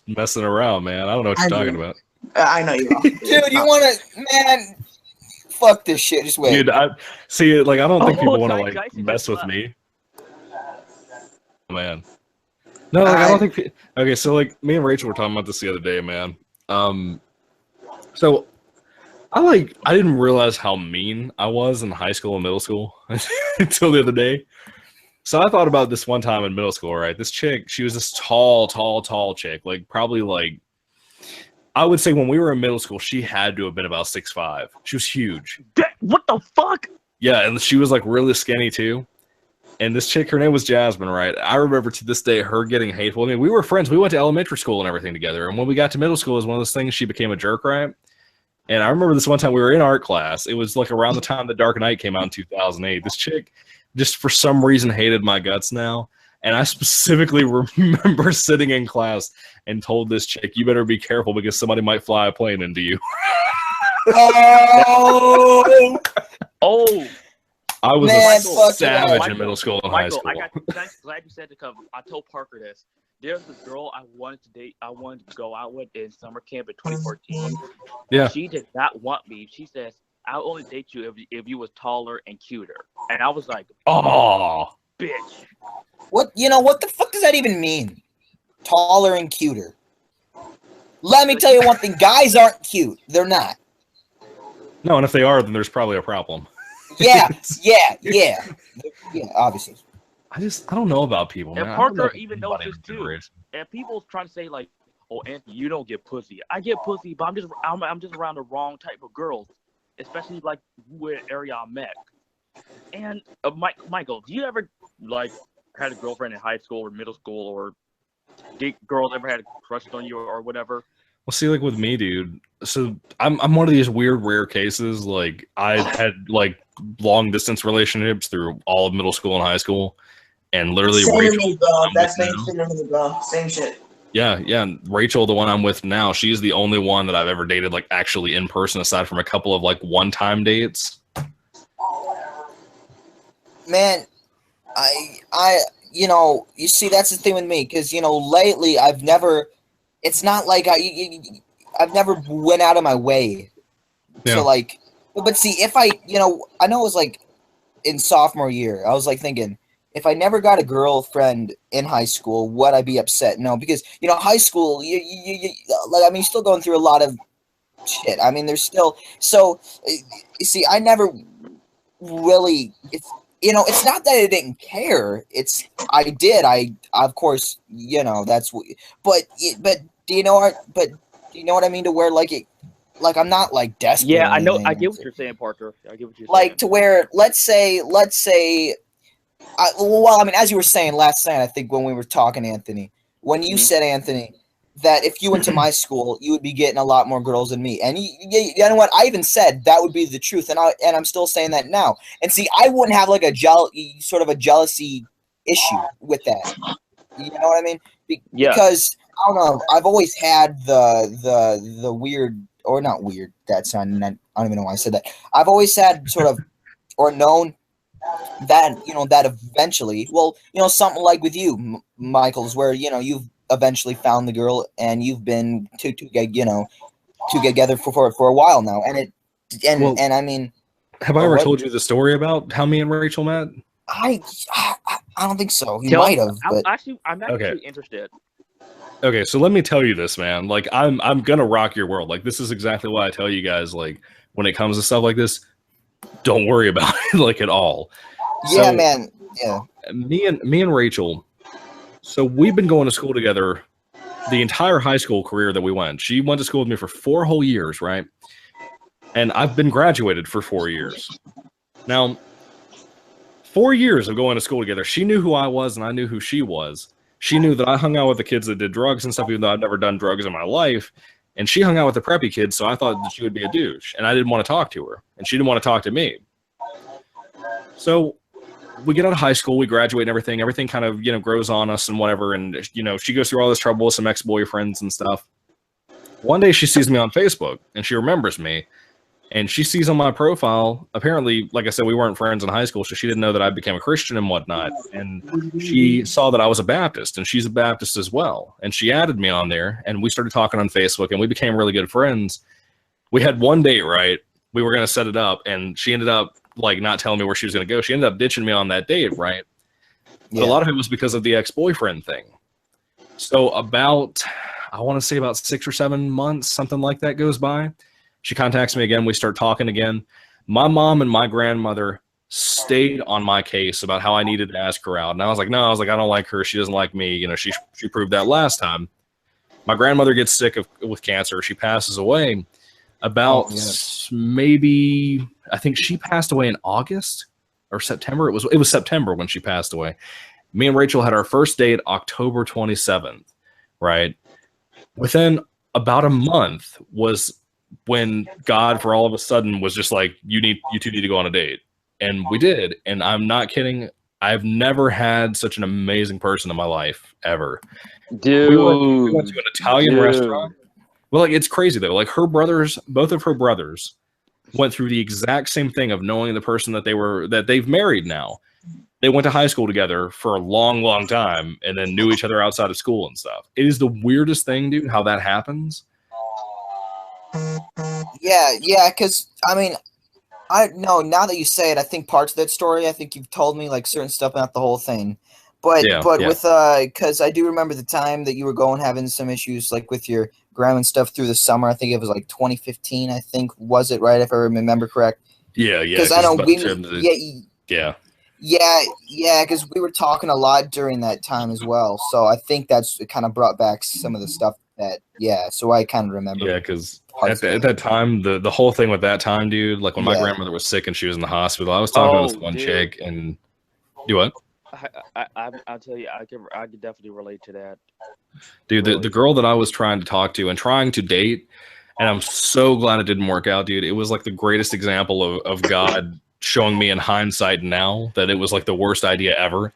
messing around, man. I don't know what you're talking about. I know you are. Dude, you wanna, man? Fuck this shit. Just wait. Dude, I don't think people want to like mess with me. Man. No, like, I don't think. Okay, so like me and Rachel were talking about this the other day, man. So I didn't realize how mean I was in high school and middle school until the other day. So I thought about this one time in middle school, right? This chick, she was this tall chick, like probably like, I would say when we were in middle school, she had to have been about 6'5". She was huge. What the fuck? Yeah, and she was like really skinny too. And this chick, her name was Jasmine, right? I remember to this day her getting hateful. I mean, we were friends. We went to elementary school and everything together. And when we got to middle school, it was one of those things, she became a jerk, right? And I remember this one time we were in art class. It was like around the time The Dark Knight came out in 2008. This chick just for some reason hated my guts now. And I specifically remember sitting in class and told this chick, you better be careful because somebody might fly a plane into you. Oh! I was Man, a fuck savage you. in middle school and Michael, high school. glad you said to come. I told Parker this. There's this girl I wanted to date. I wanted to go out with in summer camp in 2014. Yeah. She did not want me. She says, "I'll only date you if you was taller and cuter." And I was like, "Oh, bitch." What what the fuck does that even mean? Taller and cuter. Let me tell you one thing: guys aren't cute. They're not. No, and if they are, then there's probably a problem. Yeah, obviously. I don't know about people, And man. Parker even knows this too. And people trying to say like, "Oh, Anthony, you don't get pussy." I get pussy, but I'm just around the wrong type of girls, especially like where area I'm at. And Michael, do you ever like had a girlfriend in high school or middle school, or did girls ever had crushes on you or whatever? Well, see, like with me, dude. So I'm one of these weird, rare cases. Like I had like long distance relationships through all of middle school and high school, and literally Same Rachel. to me, bro. That's same shit to me, bro. Same shit. Yeah. Rachel, the one I'm with now, she's the only one that I've ever dated like actually in person, aside from a couple of like one-time dates. Man, you see, that's the thing with me, because lately I've never. It's not like I've never went out of my way to like. But see, if I know it was like in sophomore year, I was like thinking, if I never got a girlfriend in high school, would I be upset? No, because high school, you like, I mean, you're still going through a lot of shit. I mean, there's still you see, I never really. It's not that I didn't care. I did. Of course, that's but do you know what? But do you know what I mean? To where like I'm not like desperate. Yeah, I know. I get what you're saying, Parker. I get what you're saying. Like to where let's say. Well, I mean, as you were saying last night, I think when we were talking, Anthony, when you said, Anthony, that if you went to my school, you would be getting a lot more girls than me. And you know what? I even said that would be the truth, and I'm still saying that now. And see, I wouldn't have like a sort of a jealousy issue with that. You know what I mean? Because I don't know. I've always had the weird, or not weird. That's not. I don't even know why I said that. I've always had sort of, or known that that eventually, well, something like with you, Michael's, where you've eventually found the girl and you've been together for a while now, and I mean, have I ever told you the story about how me and Rachel met? I don't think so. You might have. I'm actually interested. Okay, so let me tell you this, man. Like, I'm gonna rock your world. Like, this is exactly why I tell you guys, like, when it comes to stuff like this, don't worry about it, like, at all. Yeah, so, man. Yeah. Me and Rachel. So we've been going to school together the entire high school career that we went. She went to school with me for 4 whole years, right? And I've been graduated for 4 years. Now, 4 years of going to school together, she knew who I was and I knew who she was. She knew that I hung out with the kids that did drugs and stuff, even though I've never done drugs in my life. And she hung out with the preppy kids, so I thought that she would be a douche. And I didn't want to talk to her. And she didn't want to talk to me. So we get out of high school, we graduate and everything. Everything kind of, grows on us and whatever. And, she goes through all this trouble with some ex-boyfriends and stuff. One day she sees me on Facebook and she remembers me. And she sees on my profile, apparently, like I said, we weren't friends in high school, so she didn't know that I became a Christian and whatnot. And she saw that I was a Baptist, and she's a Baptist as well. And she added me on there, and we started talking on Facebook, and we became really good friends. We had one date, right? We were going to set it up, and she ended up, not telling me where she was going to go. She ended up ditching me on that date, right? But a lot of it was because of the ex-boyfriend thing. So about, I want to say about 6 or 7 months, something like that goes by. She contacts me again. We start talking again. My mom and my grandmother stayed on my case about how I needed to ask her out. And I was like, no, I don't like her. She doesn't like me. She proved that last time. My grandmother gets sick with cancer. She passes away about maybe, I think she passed away in August or September. It was September when she passed away. Me and Rachel had our first date October 27th, right? Within about a month was when God, for all of a sudden, was just like, you two need to go on a date. And we did. And I'm not kidding. I've never had such an amazing person in my life, ever. Dude. We went to an Italian restaurant. Well, it's crazy, though. Both of her brothers went through the exact same thing of knowing the person that they've married now. They went to high school together for a long, long time and then knew each other outside of school and stuff. It is the weirdest thing, dude, how that happens. Yeah, because, I mean, I know now that you say it, I think parts of that story, I think you've told me, like, certain stuff about the whole thing. But with, because I do remember the time that you were having some issues, like, with your grandma and stuff through the summer. I think it was, like, 2015, I think, was it, right, if I remember correct? Yeah. Because I know because we were talking a lot during that time as well. So I think it kind of brought back some of the stuff so I kind of remember. Yeah, because at that time, the whole thing with that time, dude, like when my grandmother was sick and she was in the hospital, I was talking to this one chick and do what? I'll tell you, I can definitely relate to that. Dude, the girl that I was trying to talk to and trying to date, and I'm so glad it didn't work out, dude. It was like the greatest example of God showing me in hindsight now that it was like the worst idea ever.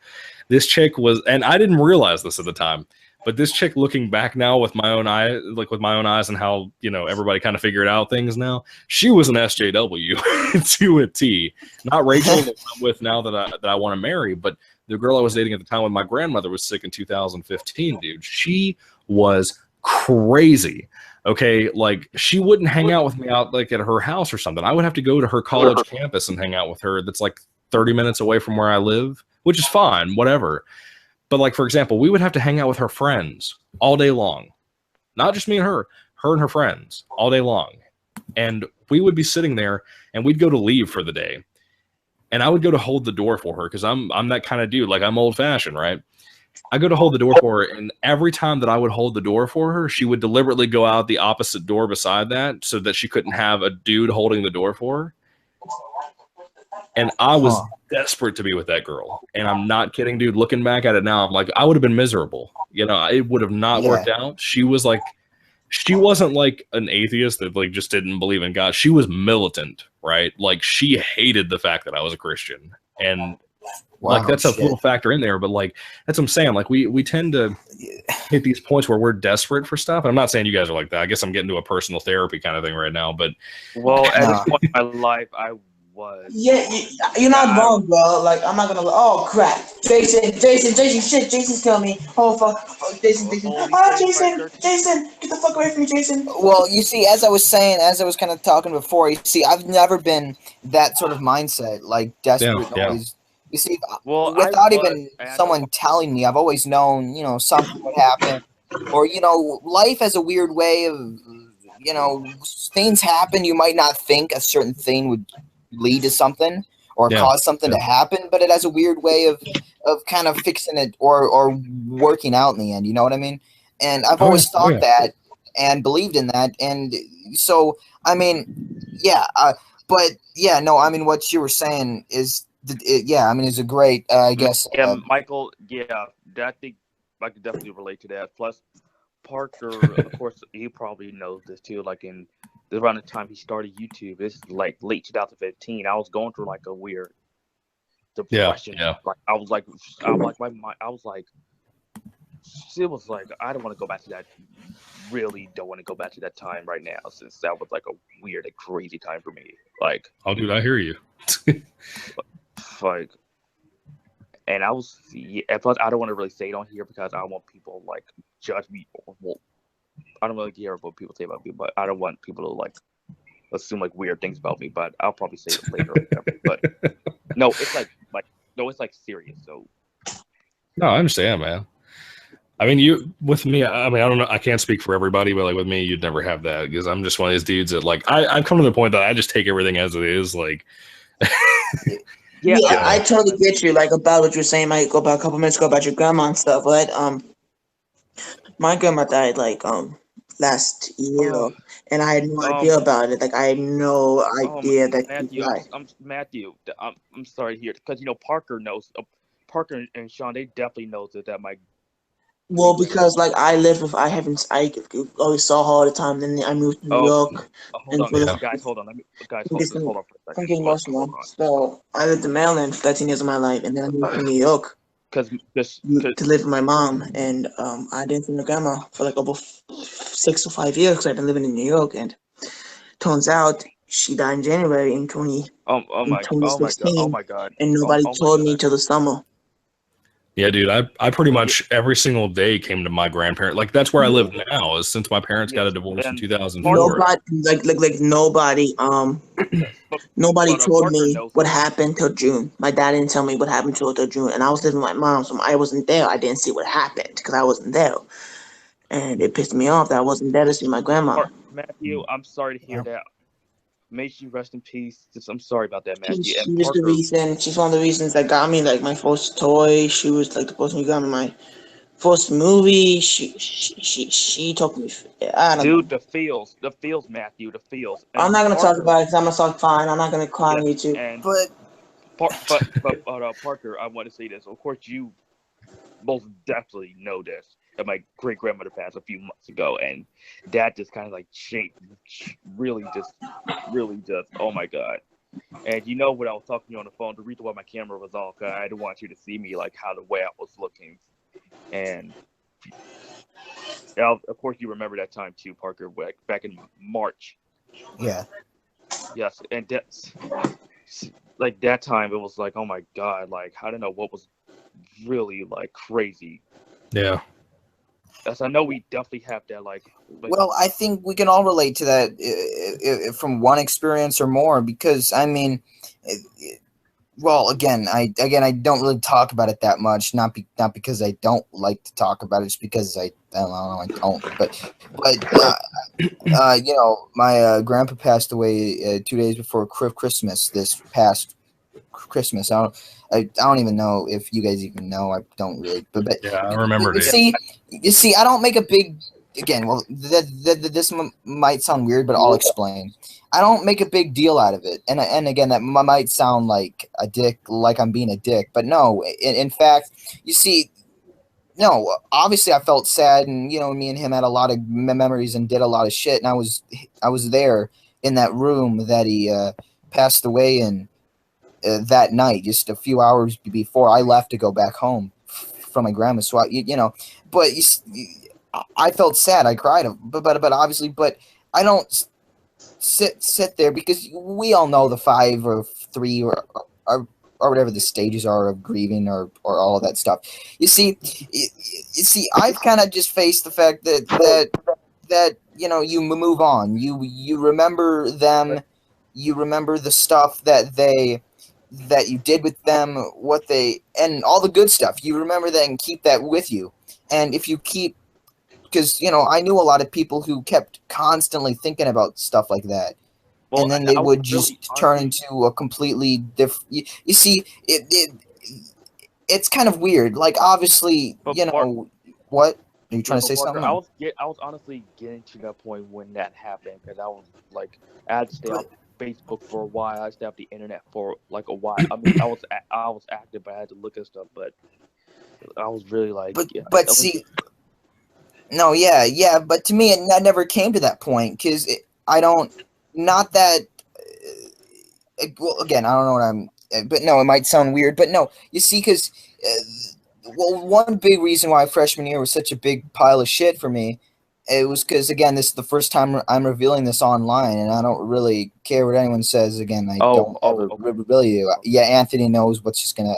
This chick was, and I didn't realize this at the time, but this chick, looking back now with my own eyes and how, you know, everybody kind of figured out things now, she was an SJW to a T. Not Rachel that I'm with now that I want to marry, but the girl I was dating at the time when my grandmother was sick in 2015, dude. She was crazy. Okay, like she wouldn't hang out with me out like at her house or something. I would have to go to her college campus and hang out with her. That's like 30 minutes away from where I live, which is fine, whatever. But like, for example, we would have to hang out with her friends all day long. Not just me and her and her friends all day long. And we would be sitting there and we'd go to leave for the day. And I would go to hold the door for her because I'm that kind of dude. Like, I'm old fashioned, right? I go to hold the door for her, and every time that I would hold the door for her, she would deliberately go out the opposite door beside that so that she couldn't have a dude holding the door for her. And I was desperate to be with that girl. And I'm not kidding, dude. Looking back at it now, I'm like, I would have been miserable. You know, it would have not worked out. She wasn't like an atheist that like just didn't believe in God. She was militant, right? Like she hated the fact that I was a Christian. And like that's a little factor in there, but like that's what I'm saying. Like we tend to hit these points where we're desperate for stuff. And I'm not saying you guys are like that. I guess I'm getting to a personal therapy kind of thing right now. But at this point in my life, I was. Yeah, you're not wrong, bro. Like I'm not gonna. Oh crap, Jason, shit, Jason's killing me. Oh fuck, Jason. Jason, get the fuck away from me, Jason. Well, you see, as I was kind of talking before, you see, I've never been that sort of mindset, like desperate. Always. You see, without even someone telling me, I've always known, you know, something would happen. Or, you know, life has a weird way of, you know, things happen. You might not think a certain thing would lead to something or cause something to happen, but it has a weird way of kind of fixing it or working out in the end. You know what I mean? And I've always thought that and believed in that. And so, I mean, but yeah, no, I mean, what you were saying is, it's a great, I guess. Michael, I think I could definitely relate to that. Plus, Parker, of course, he probably knows this too. Like around the time he started YouTube, it's like late 2015. I was going through like a weird depression. Like I was like, my mind. I was like, it was like I don't want to go back to that. Really don't want to go back to that time right now, since that was like a weird and crazy time for me. Like, oh, dude, I hear you. Like, and I was, plus I don't want to really say it on here because I don't want people like judge me or I don't really care what people say about me, but I don't want people to like assume like weird things about me. But I'll probably say it later. Or whatever. But no, it's like serious. So no, I understand, man. I mean, with me, I mean, I don't know. I can't speak for everybody, but like with me, you'd never have that because I'm just one of these dudes that like I've come to the point that I just take everything as it is. Like. Yeah, I totally get you. Like about what you're saying, like about a couple minutes ago about your grandma and stuff. Right? My grandma died like last year, and I had no idea about it. Like I had no idea that Matthew, Matthew, I'm sorry to hear because you know Parker knows. Parker and Sean, they definitely knows that my. Well, because like I always saw her all the time. Then I moved to New York. Guys, hold on. Hold on for a second. I'm getting emotional. So I lived in Maryland for 13 years of my life, and then I moved to New York to live with my mom. And I didn't see my grandma for like over 6 or 5 years because I've been living in New York. And turns out She died in January in 20 Oh in my god! Oh 2016, my god! and nobody Oh my told me god! till the summer. Yeah, dude, I pretty much every single day came to my grandparents. Like that's where I live now, is since my parents got a Yes, divorce in and 2004. Parker, Nobody nobody nobody but told Parker me knows what something. happened till June. My dad didn't tell me what happened till June, and I was living with my mom, so I wasn't there. I didn't see what happened because I wasn't there, and it pissed me off that I wasn't there to see my grandma. Matthew, I'm sorry to hear that. May she rest in peace. I'm sorry about that, Matthew. She And was the Parker, reason. She's one of the reasons that got me like my first toy. She was like the person who got me my first movie. She took me. I don't know. dude, the feels, Matthew, the feels, I'm and not gonna talk Parker. about it because I'm gonna start crying. I'm not gonna cry on Yes, YouTube. and But Parker, I want to say this. Of course, you both definitely know this. That my great grandmother passed a few months ago, and that just kind of like really just. Oh my god! And you know when I was talking to you on the phone, the reason why my camera was off, I didn't want you to see me like how the way I was looking, and of course you remember that time too, Parker, back in March. yeah. Yes, and that's like that time. It was like, oh my god, like I don't know what was really like crazy. Yeah. As I know we definitely have that like Well, I think we can all relate to that from one experience or more because I mean, well, again, I don't really talk about it that much. Not because I don't like to talk about it, just because I don't know, I don't. But you know, my grandpa passed away 2 days before Christmas. This past Christmas, I don't even know if you guys even know. I don't really, but Yeah, I remember you it. see, I don't make a big. Again, well, this might sound weird, but I'll explain. I don't make a big deal out of it, and again, that might sound like a dick, like I'm being a dick, but no. In fact, you see, no. Obviously, I felt sad, and you know, me and him had a lot of memories and did a lot of shit, and I was there in that room that he passed away in that night, just a few hours before I left to go back home from my grandma. So you know, but I felt sad. I cried, but obviously, but I don't sit there because we all know the 5 or 3 or whatever the stages are of grieving or all of that stuff. You see, I've kind of just faced the fact that you know you move on. You remember them. You remember the stuff that you did with them, what they and all the good stuff. You remember that and keep that with you. And if you keep because you know I knew a lot of people who kept constantly thinking about stuff like that, well, and then they I was would really just turn honestly, into a completely different. You see, it's kind of weird. Like obviously, but you know what are you yeah, trying to but say Parker, something? No. I was honestly getting to that point when that happened because I was like I had to stay off But, Facebook for a while. I had to stay off the internet for like a while. I mean, I was active, but I had to look at stuff. But I was really like, yeah, but see, no, yeah, but to me, it never came to that point because I don't. Not that. Well, again, I don't know what I'm. But no, it might sound weird, but no, you see, because well, one big reason why freshman year was such a big pile of shit for me, it was because again, this is the first time I'm revealing this online, and I don't really care what anyone says. Again, I don't ever okay. really do. Yeah, Anthony knows what's just gonna.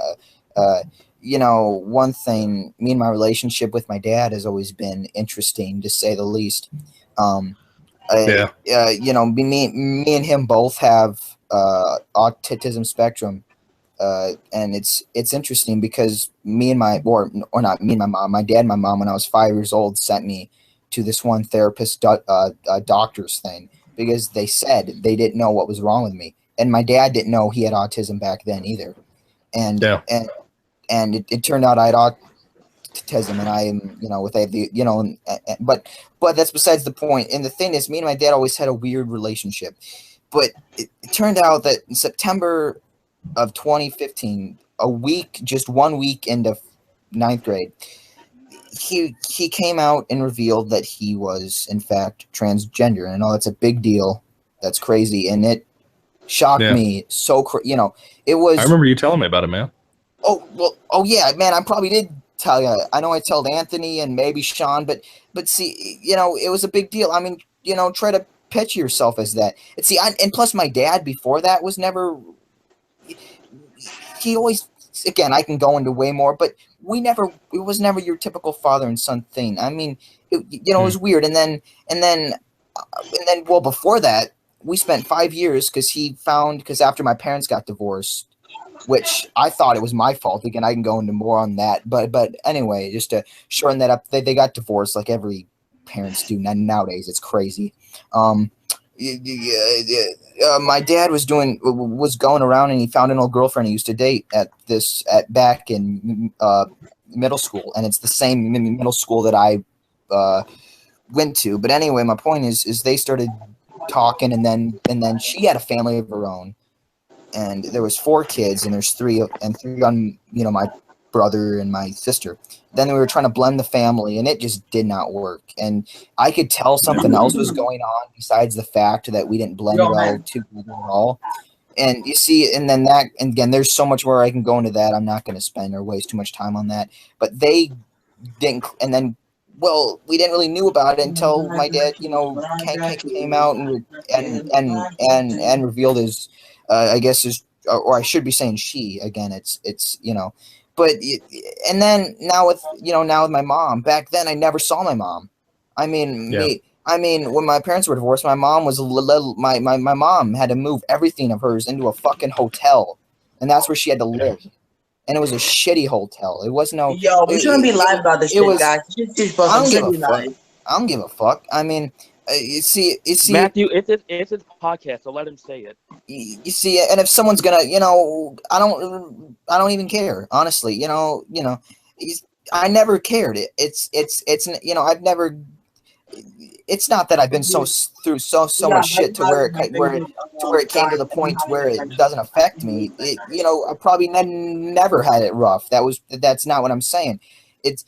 Uh, you know, one thing, me and my relationship with my dad has always been interesting, to say the least. Um, Yeah. you know, me and him both have autism spectrum, and it's interesting because me and my or not me and my mom, my dad and my mom, when I was 5 years old, sent me to this one therapist doctor's thing because they said they didn't know what was wrong with me, and my dad didn't know he had autism back then either, and Yeah. and it turned out I had autism, and I am, you know, with the, you know, but that's besides the point. And the thing is, me and my dad always had a weird relationship, but it turned out that in September of 2015, just 1 week into ninth grade, he came out and revealed that he was in fact transgender, and I know that's a big deal. That's crazy, and it shocked me so. You know, it was. I remember you telling me about it, man. Oh well. Oh yeah, man. I probably did tell you. I know I told Anthony and maybe Sean, but see, you know, it was a big deal. I mean, you know, try to picture yourself as that. And see, and plus my dad before that was never. He always, again, I can go into way more, but it was never your typical father and son thing. I mean, it was weird. And then, well, before that, we spent 5 years because after my parents got divorced, which I thought it was my fault. Again, I can go into more on that, but anyway, just to shorten that up, they got divorced like every parents do nowadays. It's crazy. My dad was going around and he found an old girlfriend he used to date back in middle school, and it's the same middle school that I went to. But anyway, my point is they started talking, and then she had a family of her own, and there was 4 kids, and there's 3 on my brother and my sister. Then we were trying to blend the family, and it just did not work. And I could tell something else was going on besides the fact that we didn't blend it all together at all. And you see, and then that, and again, there's so much more I can go into that. I'm not going to spend or waste too much time on that. But they didn't, and then, well, we didn't really knew about it until my dad, came out and revealed his, I guess his, or I should be saying she. Again, it's but and then now with my mom. Back then, I never saw my mom. I mean, when my parents were divorced, my mom was my mom had to move everything of hers into a fucking hotel, and that's where she had to live. And it was a shitty hotel. It was no. Yo, we shouldn't be live about this shit, guys. I don't give a fuck. I don't give a fuck. I mean, you see, Matthew, it's his podcast, so let him say it. You see, and if someone's gonna, I don't even care, honestly. I never cared. It's I've never. It's not that I've been through so much shit to where it came to the point where it doesn't affect me. I probably never had it rough. That's not what I'm saying. But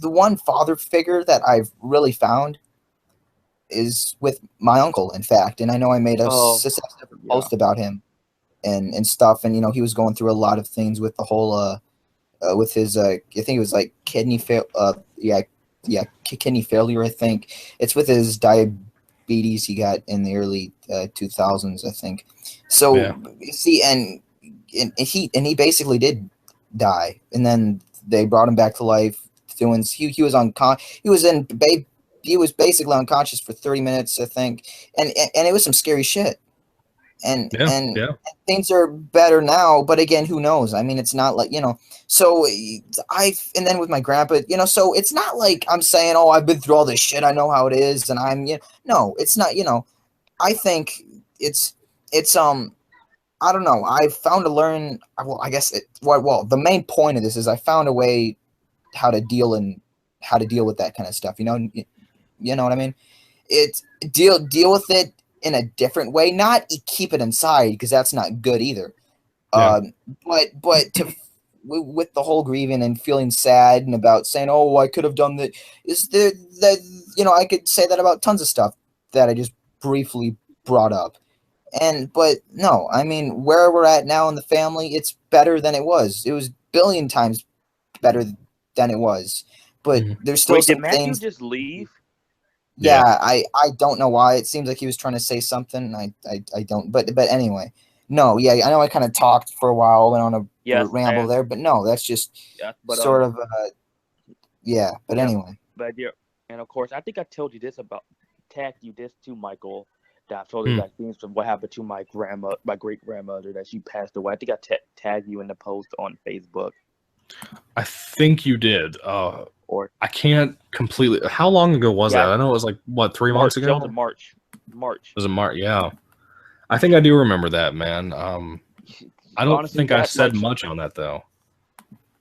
the one father figure that I've really found is with my uncle, in fact. And I know I made a post about him and stuff, and he was going through a lot of things with the whole with his I think it was like kidney kidney failure. I think it's with his diabetes he got in the early 2000s, I think. So see, and he basically did die, and then they brought him back to life. He was basically unconscious for 30 minutes, I think, and it was some scary shit. And things are better now, but again, who knows? I mean, it's not like So and then with my grandpa, so it's not like I'm saying, oh, I've been through all this shit, I know how it is, and I'm no, it's not. I think it's I don't know. I found to learn. Well, I guess the main point of this is I found a way how to deal with that kind of stuff. You know what I mean? It's deal with it in a different way, not keep it inside, because that's not good either. But with the whole grieving and feeling sad and about saying, oh, I could have done that, I could say that about tons of stuff that I just briefly brought up. But no, I mean, where we're at now in the family, it's better than it was. It was billion times better than it was. But there's still some things. Did Matthew just leave? Yeah, I don't know why. It seems like he was trying to say something. I don't. But anyway, no. Yeah, I know I kind of talked for a while, went on a ramble there, but no, that's just sort of. But anyway. But and of course, I think I told you this tagged you this too, Michael. That I told you like things from what happened to my great grandmother that she passed away. I think I tagged you in the post on Facebook. I think you did. Or I can't completely. How long ago was that? I know it was like 3 months ago. March. Was it March? Yeah, I think I do remember that, man. I don't think I said much on that though.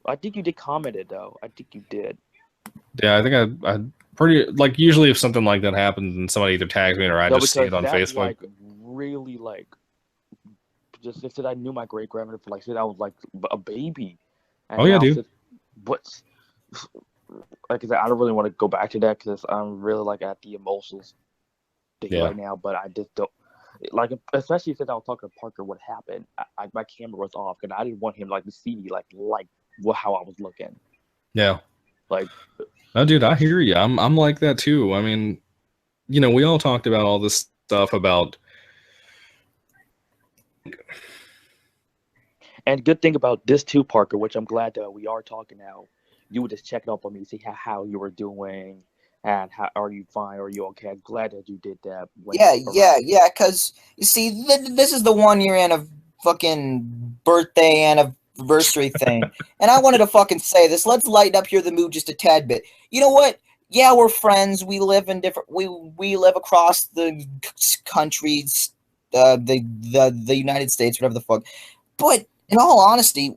I think you did comment it though. I think you did. Yeah, I think I pretty usually if something like that happens and somebody either tags me or I just see it on Facebook. Really just if I knew my great grandmother for since I was like a baby. And dude. But like I said, I don't really want to go back to that because I'm really at the emotions thing right now. But I just don't especially since I was talking to Parker, what happened. My camera was off because I didn't want him to see me how I was looking. Yeah. No, dude, I hear you. I'm like that too. I mean, we all talked about all this stuff about. And good thing about this too, Parker, which I'm glad that we are talking now. You were just checking up on me, see how you were doing, and how are you fine? Are you okay? I'm glad that you did that. Yeah. Because you see, this is the 1 year fucking birthday anniversary thing, and I wanted to fucking say this. Let's lighten up here the mood just a tad bit. You know what? Yeah, we're friends. We live in different. We live across the countries, the United States, whatever the fuck. But in all honesty,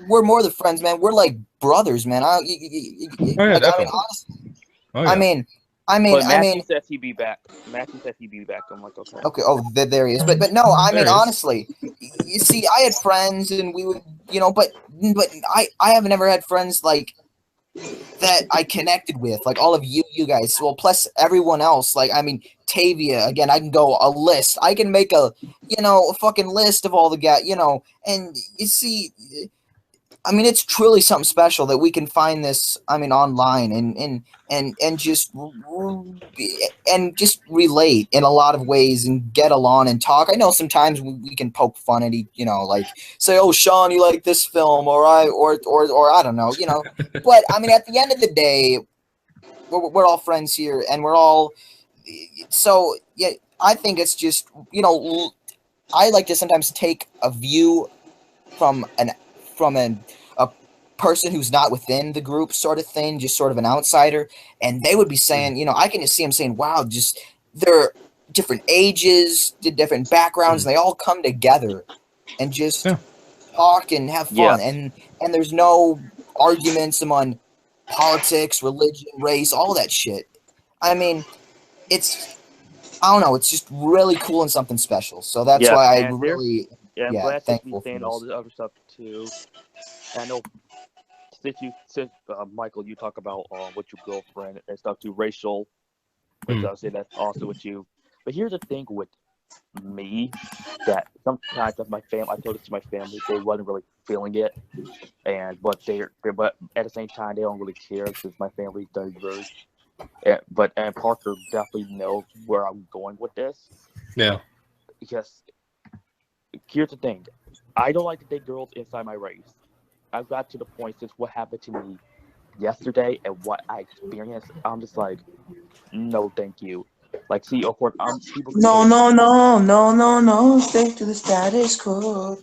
we're more than friends, man. We're like brothers, man. Definitely. Honestly, Oh, yeah. I mean, But Matthew says he'd be back. Matthew said he'd be back. I'm like, okay. Okay. Oh, there he is. But no, I mean, honestly, you see, I had friends, and we would, but I haven't ever had friends like that I connected with, like all of you guys. Well, plus everyone else. Like, I mean, Tavia. Again, I can go a list. I can make a fucking list of all the guys. And you see. I mean, it's truly something special that we can find this. I mean, online and just relate in a lot of ways and get along and talk. I know sometimes we can poke fun at like say, "Oh, Sean, you like this film?" or I don't know, But I mean, at the end of the day, we're all friends here, and we're all. So yeah, I think it's just I like to sometimes take a view from a person who's not within the group sort of thing, just sort of an outsider, and they would be saying, I can just see them saying, wow, just they're different ages, different backgrounds, and they all come together and just talk and have fun. And there's no arguments among politics, religion, race, all that shit. I mean, I don't know, it's just really cool and something special. So that's why I really I'm glad to be thankful saying all the other stuff too. I know since Michael, you talk about with your girlfriend and stuff too, racial, which I'll say that's also with you. But here's the thing with me, that sometimes with my family, I told this to my family, they wasn't really feeling it, but at the same time they don't really care since my family's diverse. And Parker definitely knows where I'm going with this. Yeah. Because here's the thing, I don't like to date girls inside my race. I've got to the point since what happened to me yesterday and what I experienced. I'm just like, no, thank you. Like, see, of course, people. No. Stick to the status quo.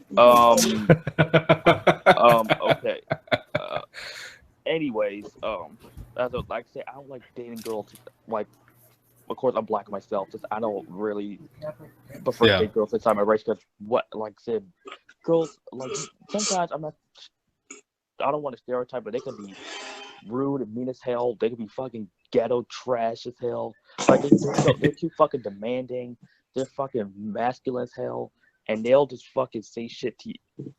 Okay. Anyways, like I said, I don't like dating girls. Like, of course, I'm black myself. Just I don't really prefer to date girls inside my race because like I said, girls like sometimes I don't want to stereotype, but they can be rude and mean as hell. They can be fucking ghetto trash as hell. Like they're too fucking demanding. They're fucking masculine as hell, and they'll just fucking say shit to you.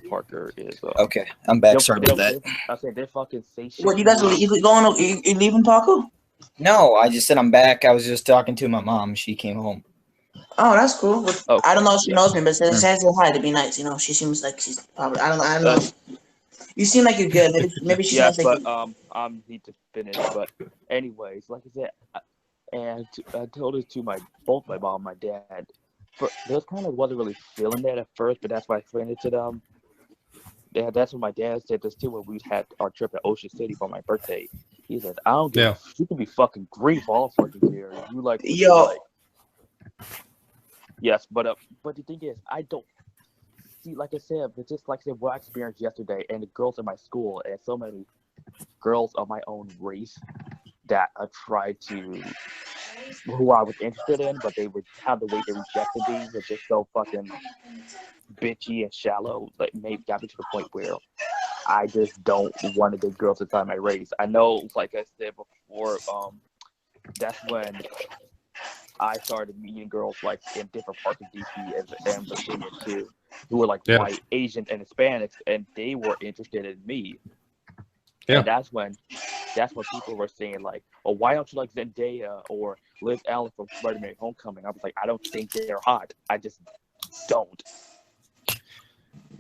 Parker is okay. I'm back. Sorry about that. I said they fucking say shit. What you guys you leaving, Parker? No, I just said I'm back. I was just talking to my mom. She came home. Oh, that's cool. I don't know if she knows me, but says hi to be nice. She seems like she's probably. I don't know. You seem like you're good. Maybe she sounds like. I need to finish. But anyways, like I said, and I told it to both my mom and my dad. They kind of wasn't really feeling that at first, but that's why I explained it to them. Yeah, that's what my dad said this too when we had our trip at Ocean City for my birthday. He said, "I don't give. You can be fucking grief all fucking here. You like yo." Yes, but the thing is, I don't see. Like I said, but just like I said, what I experienced yesterday, and the girls in my school, and so many girls of my own race that I tried to, who I was interested in, but they would have the way they rejected me was just so fucking bitchy and shallow. Like, maybe got me to the point where I just don't want to date girls inside my race. I know, like I said before, that's when I started meeting girls like in different parts of DC and Virginia too, who were like white, Asian, and Hispanics, and they were interested in me. Yeah. And that's when people were saying like, "Oh, why don't you like Zendaya or Liz Allen from Spider-Man: Homecoming?" I was like, "I don't think they're hot. I just don't."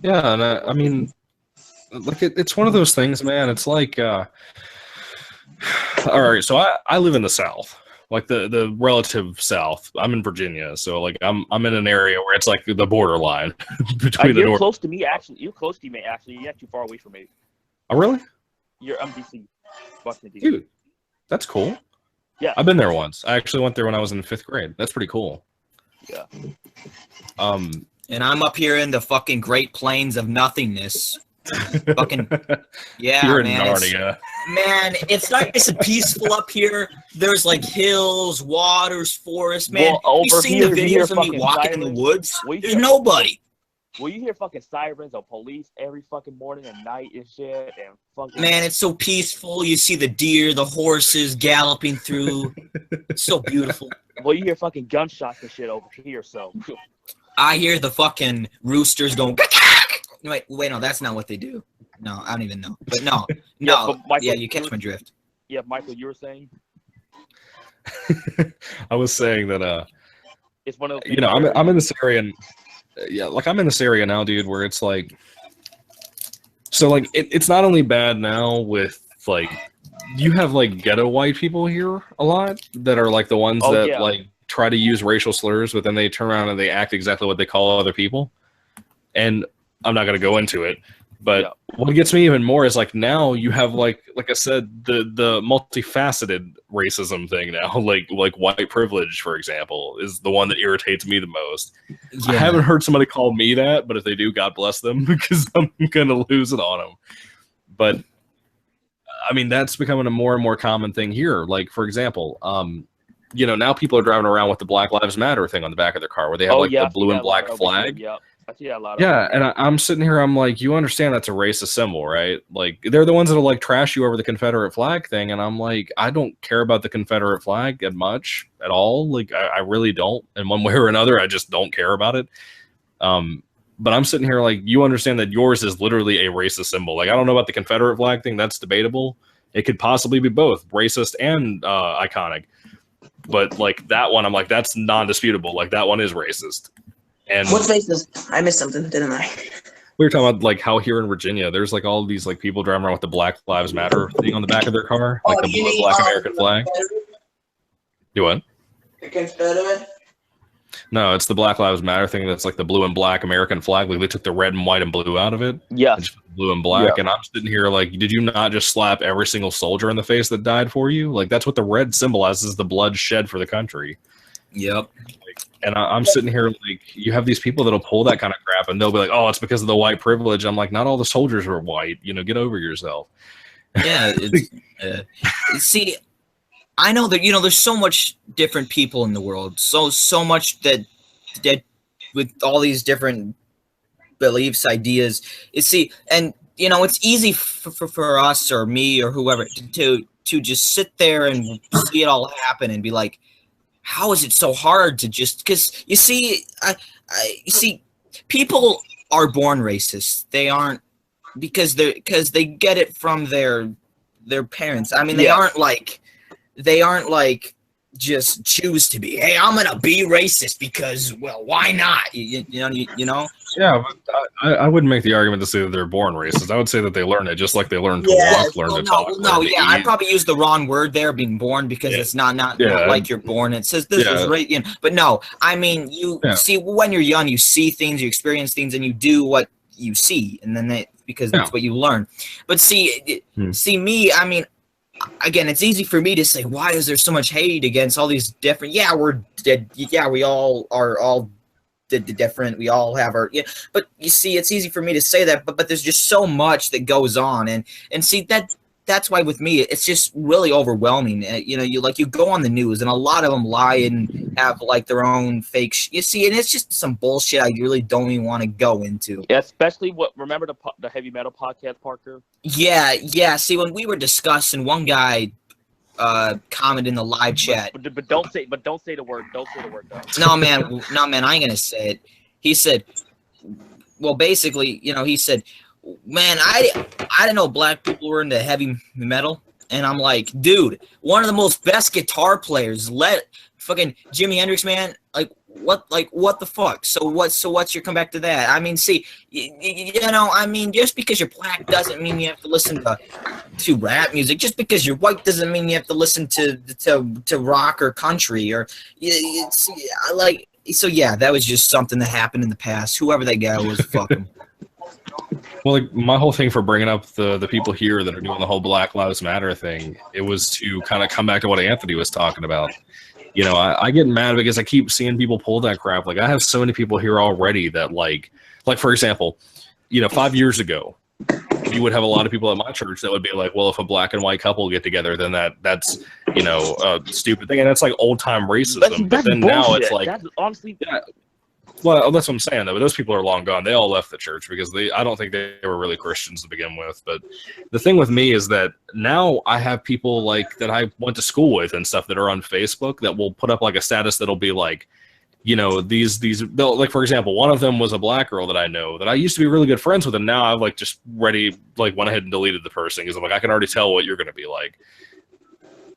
Yeah, and I mean, like it's one of those things, man. It's like All right, so I live in the South, like the relative South. I'm in Virginia, so like I'm in an area where it's like the borderline between the You're north. close to me, actually. You're close to me, actually. You're not too far away from me. Oh, really? I'm DC, Washington DC. Dude, that's cool. Yeah, I've been there once. I actually went there when I was in 5th grade. That's pretty cool. Yeah. And I'm up here in the fucking Great Plains of nothingness. Fucking yeah, You're man. in Narnia. Man, it's nice and peaceful up here. There's like hills, waters, forests. Man, Well, you seen the videos of me walking in the woods? There's nobody. Well, you hear fucking sirens of police every fucking morning and night and shit, and fucking. Man, it's so peaceful. You see the deer, the horses galloping through. It's so beautiful. Well, you hear fucking gunshots and shit over here, so. I hear the fucking roosters going. Wait, no, that's not what they do. No, I don't even know. But no, Yeah, but Michael, you catch my drift. Yeah, Michael, you were saying? I was saying that it's one of those. You know, I'm in this area, and yeah, like I'm in this area now, dude, where it's like, so like it's not only bad now with like you have like ghetto white people here a lot that are like the ones that like try to use racial slurs, but then they turn around and they act exactly what they call other people. And I'm not going to go into it, but what gets me even more is like now you have like I said, the multifaceted racism thing now, like white privilege, for example, is the one that irritates me the most. I haven't heard somebody call me that, but if they do, God bless them, because I'm going to lose it on them. But I mean, that's becoming a more and more common thing here. Like, for example, you know, now people are driving around with the Black Lives Matter thing on the back of their car where they have the blue and black flag. Yeah, I see that a lot. Yeah, and I'm sitting here, I'm like, you understand that's a racist symbol, right? Like, they're the ones that'll like trash you over the Confederate flag thing, and I'm like, I don't care about the Confederate flag that much at all. Like, I really don't. In one way or another, I just don't care about it. But I'm sitting here like, you understand that yours is literally a racist symbol. Like, I don't know about the Confederate flag thing. That's debatable. It could possibly be both racist and iconic. But like that one, I'm like, that's non-disputable. Like that one is racist. And what's racist? I missed something, didn't I? We were talking about like how here in Virginia, there's like all these like people driving around with the Black Lives Matter thing on the back of their car, like the blue and black American flag. Do what? The Confederate? No, it's the Black Lives Matter thing. That's like the blue and black American flag. Like they took the red and white and blue out of it. Yeah. Blue and black. Yeah. And I'm sitting here like, did you not just slap every single soldier in the face that died for you? Like that's what the red symbolizes, the blood shed for the country. Yep. And I'm sitting here like, you have these people that'll pull that kind of crap and they'll be like, oh, it's because of the white privilege. I'm like, not all the soldiers were white. You know, get over yourself. Yeah. It's, see, I know that, you know, there's so much different people in the world. So much that with all these different beliefs, ideas. You see, and, you know, it's easy for us or me or whoever to just sit there and see it all happen and be like, how is it so hard to just, because you see, you see, people are born racist. They aren't because they get it from their parents. I mean, they aren't like just choose to be. Hey, I'm gonna be racist because, well, why not? You know. Yeah, but I wouldn't make the argument to say that they're born racist. I would say that they learn it just like they learn to walk, learn to talk. No, I probably used the wrong word there, being born, because it's not like you're born. It says this is right, you know, but no, I mean you see when you're young, you see things, you experience things, and you do what you see, and then because that's what you learn. But see me, I mean. Again, it's easy for me to say, why is there so much hate against all these different? Yeah, we all are all different. We all have our but you see, it's easy for me to say that, but there's just so much that goes on, and see that's why with me it's just really overwhelming. You know, you go on the news and a lot of them lie and have like their own fake. You see, and it's just some bullshit I really don't even want to go into. Yeah, especially remember the heavy metal podcast, Parker? Yeah. See, when we were discussing, one guy commented in the live chat. But don't say the word. Don't say the word though. No, man, I ain't gonna say it. He said, well, basically, you know, he said, man, I didn't know black people were into heavy metal. And I'm like, dude, one of the most best guitar players fucking Jimi Hendrix, man. Like what the fuck? So what's your comeback to that? I mean, see, you know, I mean, just because you're black doesn't mean you have to listen to rap music. Just because you're white doesn't mean you have to listen to rock or country or it's like. So yeah, that was just something that happened in the past. Whoever that guy was, fuck him. Well, like my whole thing for bringing up the people here that are doing the whole Black Lives Matter thing, it was to kind of come back to what Anthony was talking about. You know, I get mad because I keep seeing people pull that crap. Like I have so many people here already that like for example, you know, 5 years ago, you would have a lot of people at my church that would be like, well, if a black and white couple get together, then that's you know a stupid thing, and that's like old time racism. But then now it's like, that's honestly. Yeah, well, that's what I'm saying though. But those people are long gone. They all left the church because I don't think they were really Christians to begin with. But the thing with me is that now I have people like that I went to school with and stuff that are on Facebook that will put up like a status that'll be like, you know, they'll, like for example, one of them was a black girl that I know that I used to be really good friends with, and now I've like just went ahead and deleted the person because I'm like, I can already tell what you're gonna be like.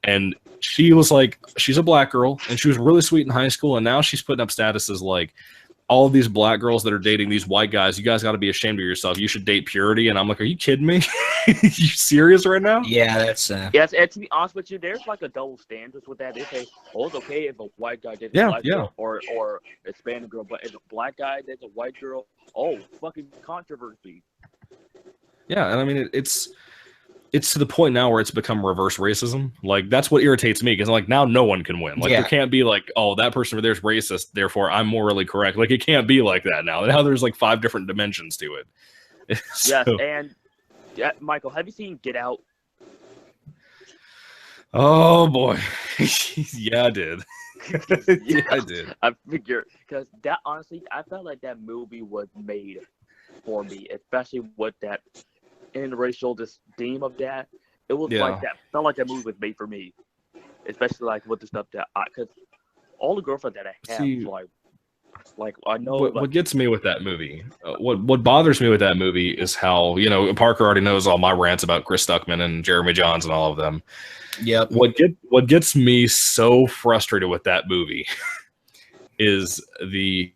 And she was like, she's a black girl and she was really sweet in high school, and now she's putting up statuses like, all of these black girls that are dating these white guys, you guys got to be ashamed of yourself. You should date purity. And I'm like, are you kidding me? You serious right now? Yeah, that's yes. And to be honest with you, there's like a double standard with that. They say, oh, it's okay if a white guy dates a black girl or a Hispanic girl, but if a black guy dates a white girl, oh, fucking controversy. Yeah, and I mean it's to the point now where it's become reverse racism. Like that's what irritates me because like now no one can win. Like there can't be like, oh, that person over there's racist, therefore I'm morally correct. Like it can't be like that now. Now there's like 5 different dimensions to it. Yes, and Michael, have you seen Get Out? Oh boy, yeah, I did. Yeah, I did. I figured because that honestly, I felt like that movie was made for me, especially with that interracial this theme of that. It was like that. Felt like that movie was made for me, especially like with the stuff that because all the girlfriends that I have, like I know. What gets me with that movie, what bothers me with that movie is how, you know, Parker already knows all my rants about Chris Stuckman and Jeremy Johns and all of them. Yep. What gets me so frustrated with that movie is the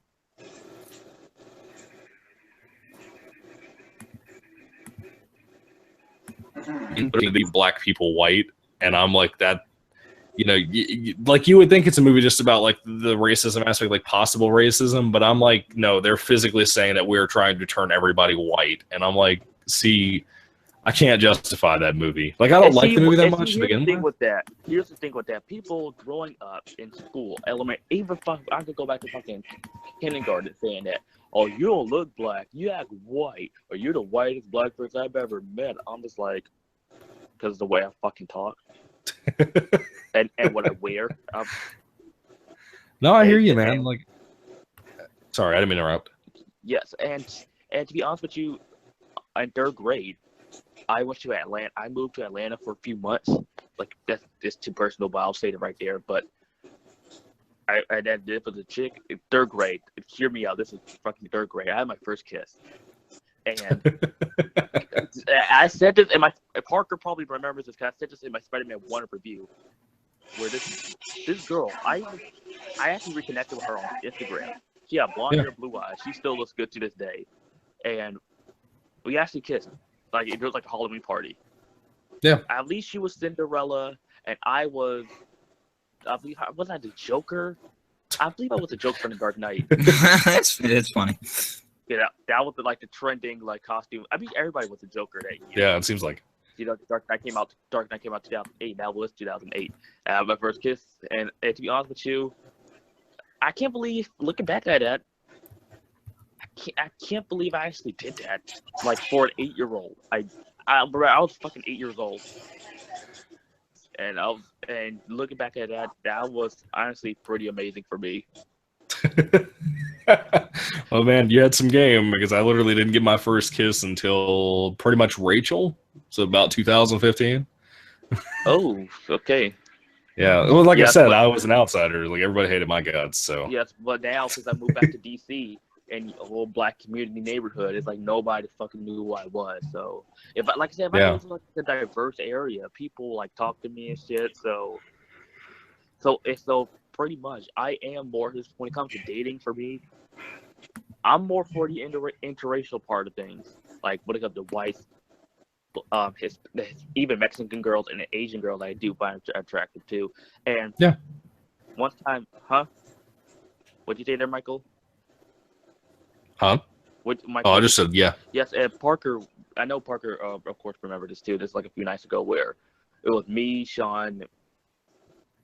black people white, and I'm like that, you know, like you would think it's a movie just about like the racism aspect, like possible racism, but I'm like, no, they're physically saying that we're trying to turn everybody white, and I'm like, see, I can't justify that movie. Like I don't like the movie that much to begin with. Here's the thing with that: people growing up in school, even I could go back to fucking kindergarten saying that, oh, you don't look black, you act white, or you're the whitest black person I've ever met. I'm just like, because of the way I fucking talk and what I wear. No, I hear you, man. Like, sorry, I didn't mean to interrupt. Yes, and to be honest with you, in 3rd grade, I went to Atlanta. I moved to Atlanta for a few months. Like that's too personal, but I'll say it right there. But I did with a chick in 3rd grade. Hear me out. This is fucking 3rd grade. I had my first kiss, and I said this. And Parker probably remembers this because I said this in my Spider-Man 1 review, where this girl, I actually reconnected with her on Instagram. She had blonde hair, blue eyes. She still looks good to this day, and we actually kissed. Like it was like a Halloween party. Yeah. At least she was Cinderella, and I believe was I the Joker? I believe I was the Joker from the Dark Knight. It's funny. Yeah, that was like the trending like costume. I mean, everybody was the Joker that year. Yeah, it seems like. You know, Dark Knight came out 2008. That was 2008. I had my first kiss, and to be honest with you, I can't believe looking back at that. I can't believe I actually did that. Like for an 8-year-old, I was fucking 8 years old, and looking back at that was honestly pretty amazing for me. Oh man, you had some game because I literally didn't get my first kiss until pretty much Rachel, so about 2015. Oh, okay. Yeah, well, like I said, I was an outsider. Like everybody hated my guts. So yes, but now since I moved back to DC. And a whole black community neighborhood, it's like nobody fucking knew who I was. So if I go to like a diverse area, people like talk to me and shit. So pretty much. I am more when it comes to dating. For me, I'm more for the interracial part of things. Like when it comes to whites, even Mexican girls and Asian girls, I do find attractive too. And yeah, one time, huh? What'd you say there, Michael? Huh? What, Michael? Oh, I just said yeah. Yes, and Parker. I know Parker, of course, remember this too. This like a few nights ago, where it was me, Sean,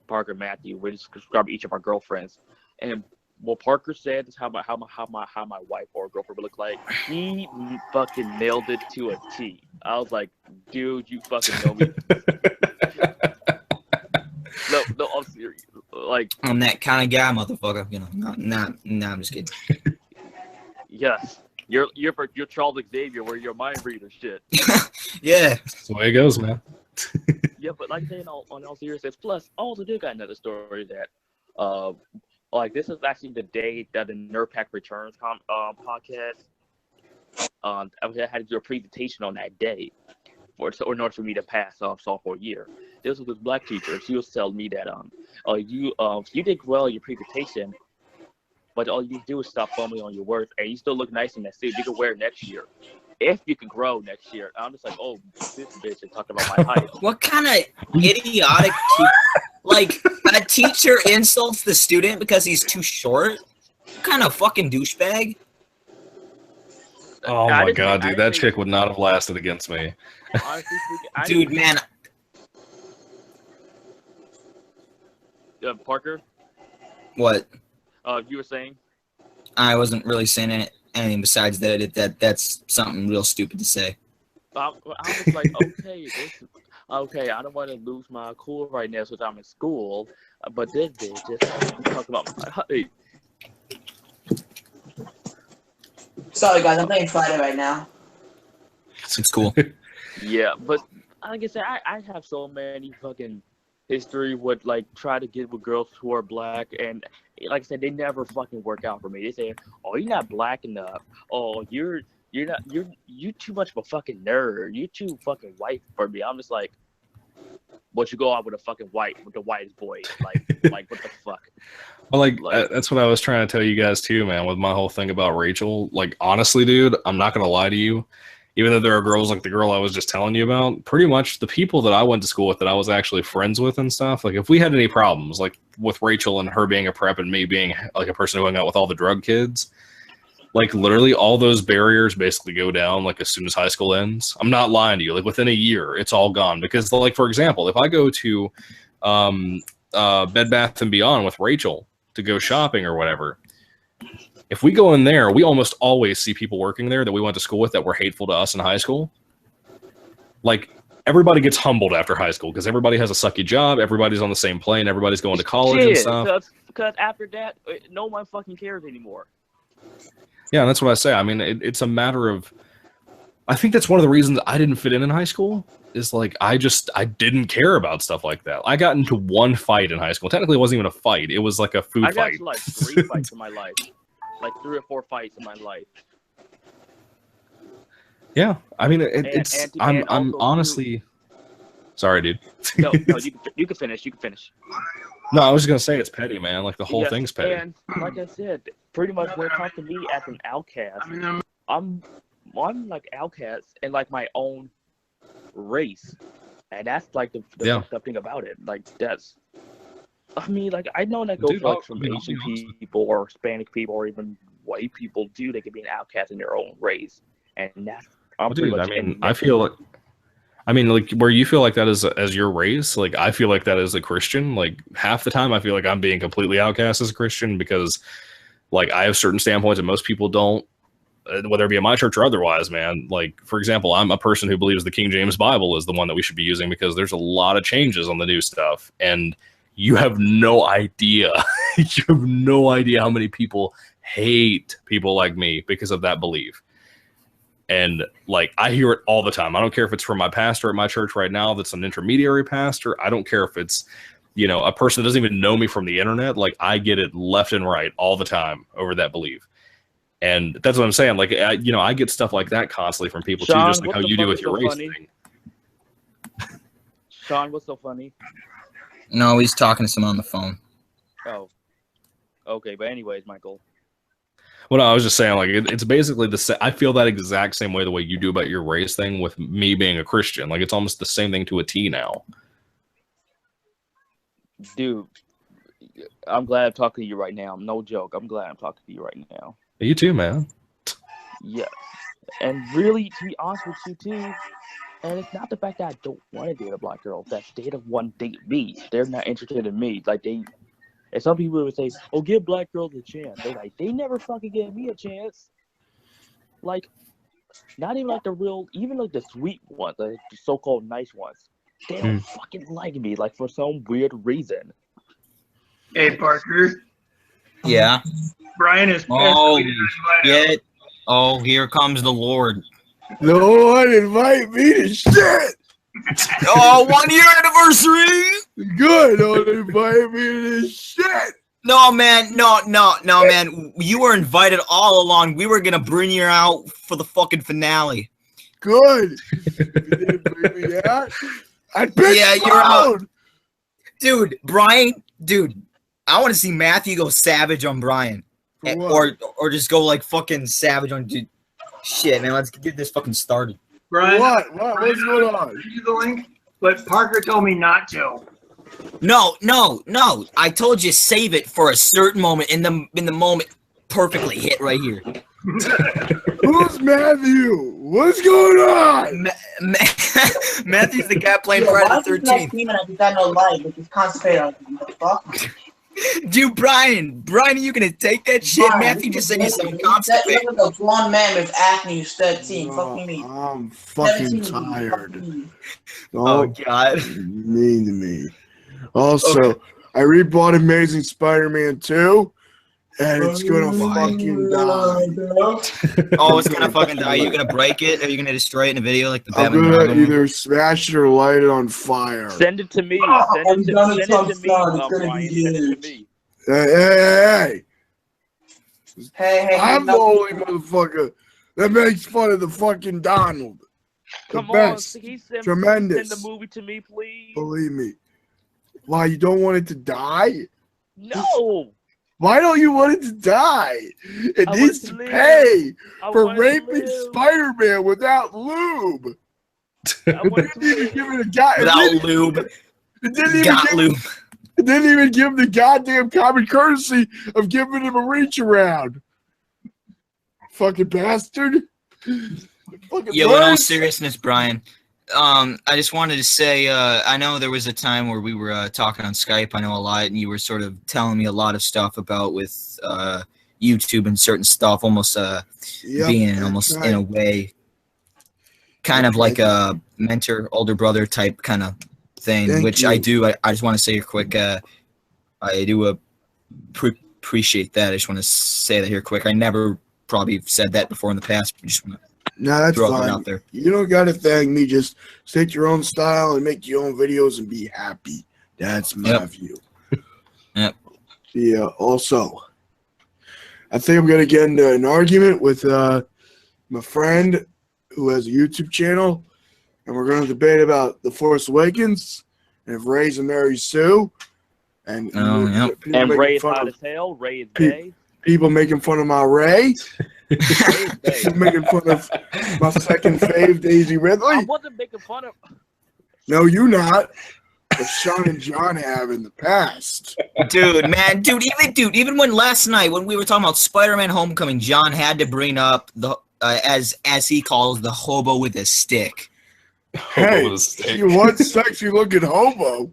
Parker, Matthew. We just described each of our girlfriends, and what Parker said is how my wife or girlfriend would look like. He fucking nailed it to a T. I was like, dude, you fucking know me. No, I'm serious. Like, I'm that kind of guy, motherfucker. You know, nah, I'm just kidding. Yes, you're Charles Xavier, where you're a mind reader, shit. Yeah, that's the way it goes, man. Yeah, but like I say, on all seriousness, plus I also do got another story that, like this is actually the day that the Nerd Pack Returns podcast. I had to do a presentation on that day, in order for me to pass sophomore year. This was this black teacher. She was telling me that you did well in your presentation, but all you need to do is stop fumbling on your words, and you still look nice in that suit. You can wear it next year, if you can grow next year. I'm just like, oh, this bitch is talking about my height. What kind of idiotic, like a teacher insults the student because he's too short? What kind of fucking douchebag? Oh my god, dude, that chick would not have lasted against me. Honestly speaking, Dude, man. Parker, What? you were saying? I wasn't really saying anything besides that. That's something real stupid to say. I was like, okay, I don't want to lose my cool right now since I'm in school, but this bitch just talk about my height. Sorry, guys, I'm playing Friday right now. It's cool. Yeah, but like I said, I have so many fucking history with like try to get with girls who are black, and like I said, they never fucking work out for me. They say, "Oh, you're not black enough. Oh, you're too much of a fucking nerd. You're too fucking white for me." I'm just like, "But you go out with the whitest boy, like what the fuck?" Well, like that's what I was trying to tell you guys too, man. With my whole thing about Rachel, like honestly, dude, I'm not gonna lie to you. Even though there are girls like the girl I was just telling you about, pretty much the people that I went to school with that I was actually friends with and stuff, like if we had any problems, like with Rachel and her being a prep and me being like a person who hung out with all the drug kids, like literally all those barriers basically go down like as soon as high school ends. I'm not lying to you. Like within a year, it's all gone. Because like, for example, if I go to Bed Bath & Beyond with Rachel to go shopping or whatever, if we go in there, we almost always see people working there that we went to school with that were hateful to us in high school. Like, everybody gets humbled after high school because everybody has a sucky job, everybody's on the same plane, everybody's going to college and stuff. Because after that, no one fucking cares anymore. Yeah, and that's what I say. I mean, it's a matter of... I think that's one of the reasons I didn't fit in high school, is like, I didn't care about stuff like that. I got into one fight in high school. Technically, it wasn't even a fight. It was like a food fight. I got into like 3 fights in my life. Like 3 or 4 fights in my life. Yeah, I mean, I'm honestly... Sorry, dude. No, you can finish. You can finish. No, I was just gonna say it's petty, man. Like the whole thing's petty. And like I said, pretty much when it comes to me as an outcast, I'm like outcast in like my own race, and that's like the fucked up thing about it. Like that's... I mean, like, I know that goes for like some Asian people or Hispanic people or even white people too. They can be an outcast in their own race, and that's. I feel like, like where you feel like that is as your race. Like I feel like that as a Christian. Like half the time, I feel like I'm being completely outcast as a Christian because, like, I have certain standpoints and most people don't. Whether it be in my church or otherwise, man. Like, for example, I'm a person who believes the King James Bible is the one that we should be using because there's a lot of changes on the new stuff and. You have no idea. You have no idea how many people hate people like me because of that belief. And like, I hear it all the time. I don't care if it's from my pastor at my church right now that's an intermediary pastor. I don't care if it's, you know, a person that doesn't even know me from the internet. Like, I get it left and right all the time over that belief. And that's what I'm saying. Like, I get stuff like that constantly from people too, just like how you do with your race thing. Sean, what's so funny? No, he's talking to someone on the phone. Oh, okay. But anyways, Michael. Well, no, I was just saying, like, it's basically the same. I feel that exact same way the way you do about your race thing with me being a Christian. Like, it's almost the same thing to a T now. Dude, I'm glad I'm talking to you right now. No joke. I'm glad I'm talking to you right now. You too, man. Yeah. And really, to be honest with you, too, and it's not the fact that I don't want to date a black girl. That they don't want to date me. They're not interested in me. Like, they... And some people would say, oh, give black girls a chance. They're like, they never fucking gave me a chance. Like, not even like the real, even like the sweet ones, the so-called nice ones. They don't fucking like me, like, for some weird reason. Hey, Parker. Yeah. Brian is pissed. Oh, yeah. Oh, here comes the Lord. No one invite me to shit. Oh, 1 year anniversary. Good. Don't invite me to this shit. No, man. No, man. You were invited all along. We were going to bring you out for the fucking finale. Good. If you didn't bring me out, I'd be you're out. Dude, Brian, I want to see Matthew go savage on Brian. Or just go like fucking savage on dude. Shit, man, let's get this fucking started. Brian, what's going on? Give you the link, but Parker told me not to. No. I told you save it for a certain moment. In the moment, perfectly hit right here. Who's Matthew? What's going on? Matthew's the guy playing Friday the 13th. I got no light, but just concentrate on the fuck. Dude, Brian, are you gonna take that shit? Brian, Matthew just said he's something constipated. You're like a grown man with acne. You're 13. Fuck me. I'm fucking tired. Oh God, mean to me. Also, I rebought Amazing Spider-Man 2, and it's gonna fucking die. Oh, it's gonna fucking die. Are you gonna break it? Are you gonna destroy it in a video like the I'm Batman? gonna either smash it or light it on fire. Send it to me. Send it to me, Brian. Send it to me. Hey. Hey, I'm the only motherfucker that makes fun of the fucking Donald. Come on, tremendous. Send the movie to me, please. Believe me. Why, you don't want it to die? No. Why don't you want it to die? It needs to pay for raping Spider-Man without lube. It didn't even give it a guy. Without lube. It didn't even give the goddamn common courtesy of giving him a reach around. Fucking bastard. Yo, in all seriousness, Brian, I just wanted to say, I know there was a time where we were talking on Skype, I know a lot, and you were sort of telling me a lot of stuff about with YouTube and certain stuff, almost being almost in a way kind of like a mentor, older brother type kind of thing, which I do. I just want to say quick, I do appreciate that. I just want to say that here quick. I never probably said that before in the past, but just want to that's throw fine. it out there. You don't got to thank me. Just stick your own style and make your own videos and be happy. That's my view. Yep. Yeah. Also, I think I'm gonna get into an argument with my friend who has a YouTube channel, and we're gonna debate about The Force Awakens and if Rey's and Mary Sue, and Rey is hot as hell. Rey is gay. People making fun of my Rey. Making fun of my second fave, Daisy Ridley. I wasn't making fun of. No, you not. But Sean and John have in the past. Even when last night when we were talking about Spider-Man: Homecoming, John had to bring up the as he calls the hobo with a stick. Hey, you want sexy looking hobo?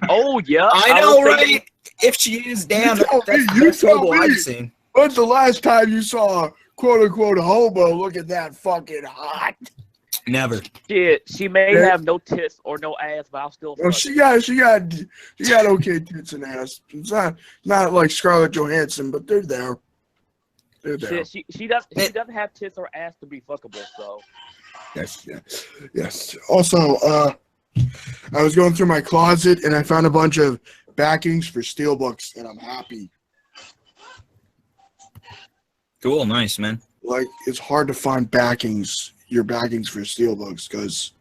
Oh yeah, I know, right? If she is, damn, that's hobo I've seen. When's the last time you saw a quote-unquote hobo looking that fucking hot? Never. She may have no tits or no ass, but I'll still. Well, she got okay tits and ass. It's not like Scarlett Johansson, but they're there. They're there. She doesn't have tits or ass to be fuckable, so. Yes. Also, I was going through my closet and I found a bunch of backings for steelbooks, and I'm happy. Cool, nice, man. Like, it's hard to find your backings for steelbooks, because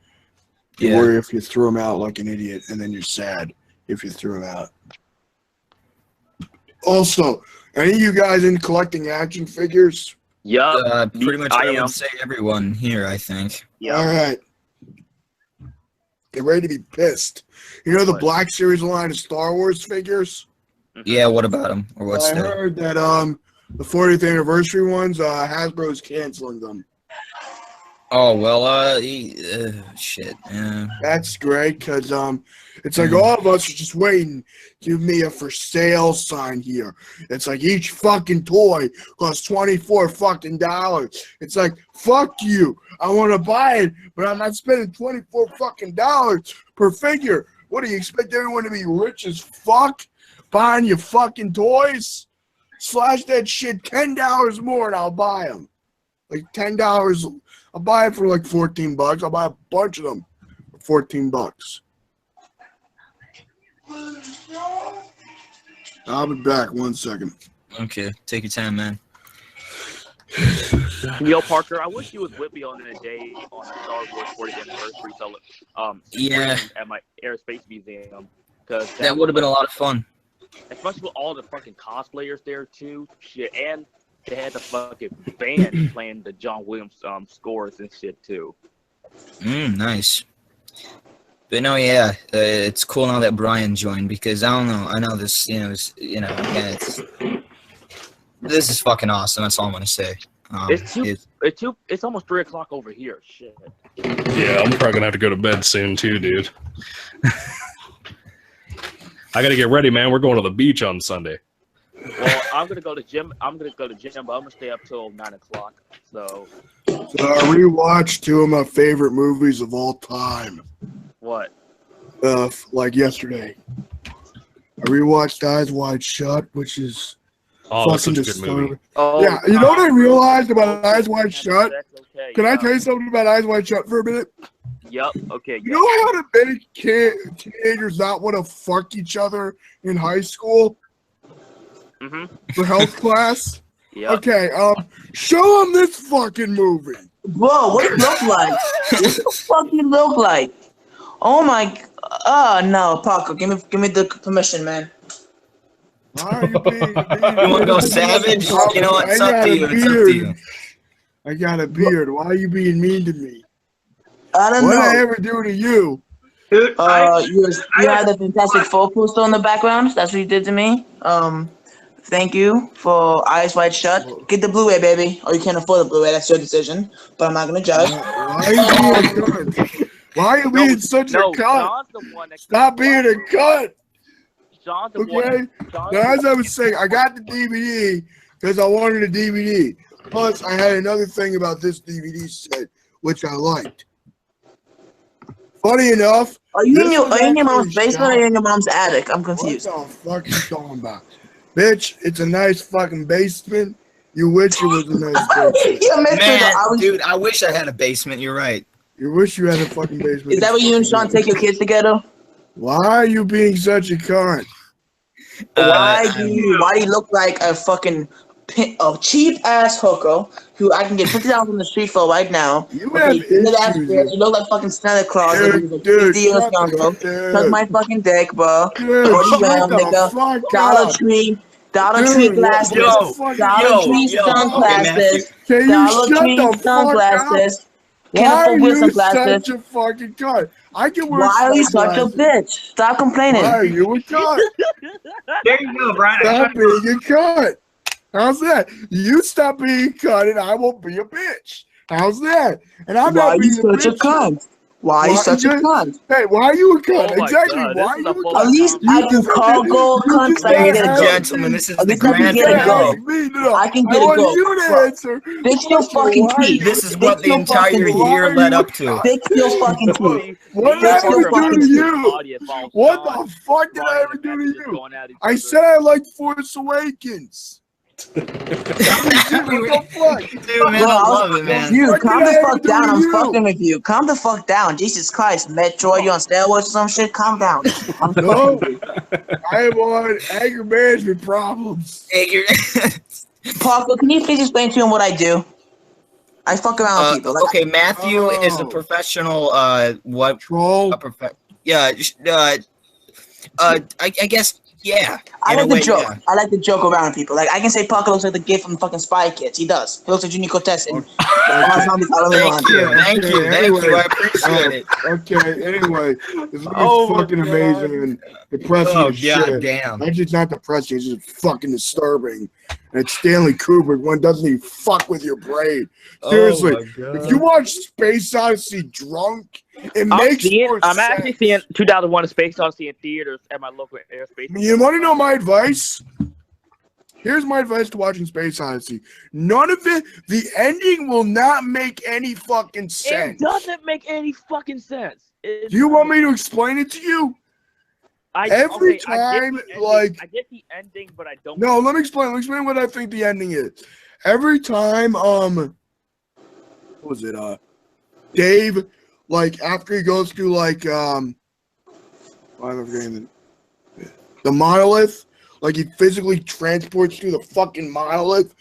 you worry if you threw them out like an idiot, and then you're sad if you threw them out. Also, any of you guys in collecting action figures? Yup. Pretty much I I am. would say everyone here, I think. Yeah. All right. Get ready to be pissed. You know the What? Black Series line of Star Wars figures? Yeah, what about them? Or what's I the... heard that the 40th anniversary ones, Hasbro's canceling them. Oh, well, shit. That's great, because it's like all of us are just waiting. Give me a for sale sign here. It's like each fucking toy costs $24 fucking dollars. It's like, fuck you. I want to buy it, but I'm not spending $24 fucking dollars per figure. What do you expect everyone to be rich as fuck? Buying your fucking toys? Slash that shit $10 more and I'll buy them. Like $10. I'll buy it for like $14. I'll buy a bunch of them for $14. I'll be back 1 second. Okay, take your time, man. Yo, Parker, I wish you was with me on the day on the Star Wars 40th anniversary Yeah. at my Airspace Museum. Cause That would have been a lot of fun. Especially with all the fucking cosplayers there too. Shit, and they had the fucking band playing the John Williams scores and shit too. Nice. But no, yeah, it's cool now that Brian joined because I don't know. I know this, yeah, this is fucking awesome. That's all I'm gonna say. It's almost 3 o'clock over here. Shit. Yeah, I'm probably gonna have to go to bed soon too, dude. I gotta get ready, man. We're going to the beach on Sunday. Well, I'm gonna go to gym. But I'm gonna stay up till 9 o'clock. So I rewatched 2 of my favorite movies of all time. what? Like yesterday. I rewatched Eyes Wide Shut, which is that's fucking such a good movie. disturbing. Oh, Yeah, you know what I realized about Eyes Wide Shut? Okay, Can I tell you something about Eyes Wide Shut for a minute? Yep. Okay. You know how to make teenagers not want to fuck each other in high school for health class? Yep. Okay, show them this fucking movie. Bro, what it look like? What the fuck it look like? Oh my! Oh no, Parker, give me the permission, man. Why are you being You want to go savage? You know what? It's up to you. It's up to you. I got a beard. Why are you being mean to me? I don't What did I know. ever do to you? Dude, You had the Fantastic Four poster in the background. That's what you did to me. Thank you for Eyes Wide Shut. Get the Blu-ray, baby. Or you can't afford the Blu-ray. That's your decision. But I'm not gonna judge. Why are you being a cunt? Why are you being such a cunt? John's the one that Stop being a cunt. John's the Okay? one. Now, as I was saying, I got the DVD because I wanted a DVD. Plus, I had another thing about this DVD set, which I liked. Funny enough, Are you in this your was mom's actually basement or shot- are you in your mom's attic? I'm confused. What the fuck you talking about? Bitch, it's a nice fucking basement. You wish it was a nice basement. You missed it. Man, dude, I wish I had a basement. You're right. You wish you had a fucking basement. Is that where you and Sean take your kids together? Why are you being such a cunt? Why do you look like a fucking cheap ass hooker who I can get $50 on the street for right now? You Okay, have you issues. look like fucking Santa Claus. Dude, Suck my fucking dick, bro. Dude, shut the fuck Dollar up. Tree Dude, glasses. yo, Dollar Tree sunglasses. Can you Dollar shut Tree the fuck up? sunglasses. Why Can't are afford you sunglasses. such a fucking cunt? I can wear Why are you such a sunglasses. bitch? Stop complaining. Why are you a cunt? there you go, Brian. Stop being a cunt. How's that? You stop being a cunt and I won't be a bitch. How's that? And I'm Why not are you being such a cunt? Why are you such a cunt? Hey, why are you a cunt? Oh my Exactly. God, Why are this you is a a cunt? At least You I can just- call gold you cunt. just I can Ladies get and a go. gentlemen, this is At the least I can grand get a finale. go. I can I get a want go. you to answer. Fix your fucking teeth. This is what Fix the your entire fucking teeth. year led up to. Fix your fucking teeth. What did Fix I your ever do fucking to teeth. you? What the fuck did I ever do to you? I said I liked Force Awakens. What the fuck? Dude, man, Bro, I love it, man. You What calm did the I ever fuck do down. to I'm you? fucking with you. Calm the fuck down. Jesus Christ, Metroid, you on steroids or some shit? Calm down. I'm No, fucking with you. I am on anger management problems. Parker, can you please explain to him what I do? I fuck around with people. Like, Okay, Matthew is a Oh. professional. What? Troll. Yeah. I guess, yeah. I In a like the way, joke. yeah. I like the joke around people. Like, I can say Parker looks like the kid from fucking Spy Kids. He does. He looks like Junior Cortez and zombies all over Thank you, London. thank you, thank you. I appreciate it. Okay, anyway, this movie's Oh my fucking God. amazing and depressing Oh, as shit. god damn. Actually, it's not depressing, it's just fucking disturbing. And it's Stanley Kubrick. One doesn't even fuck with your brain. Seriously, Oh my God. if you watch Space Odyssey drunk, it makes more I'm sense. actually seeing 2001: A Space Odyssey in theaters at my local airspace. You want to know my advice? Here's my advice to watching Space Odyssey. None of it, the ending will not make any fucking sense. It doesn't make any fucking sense. Do you want me to explain it to you? Every time, like, I get the ending, but I don't. No, let me explain. Let me explain what I think the ending is. Every time, what was it? Dave, like, after he goes through, like, I'm forgetting the monolith, like, he physically transports through the fucking monolith.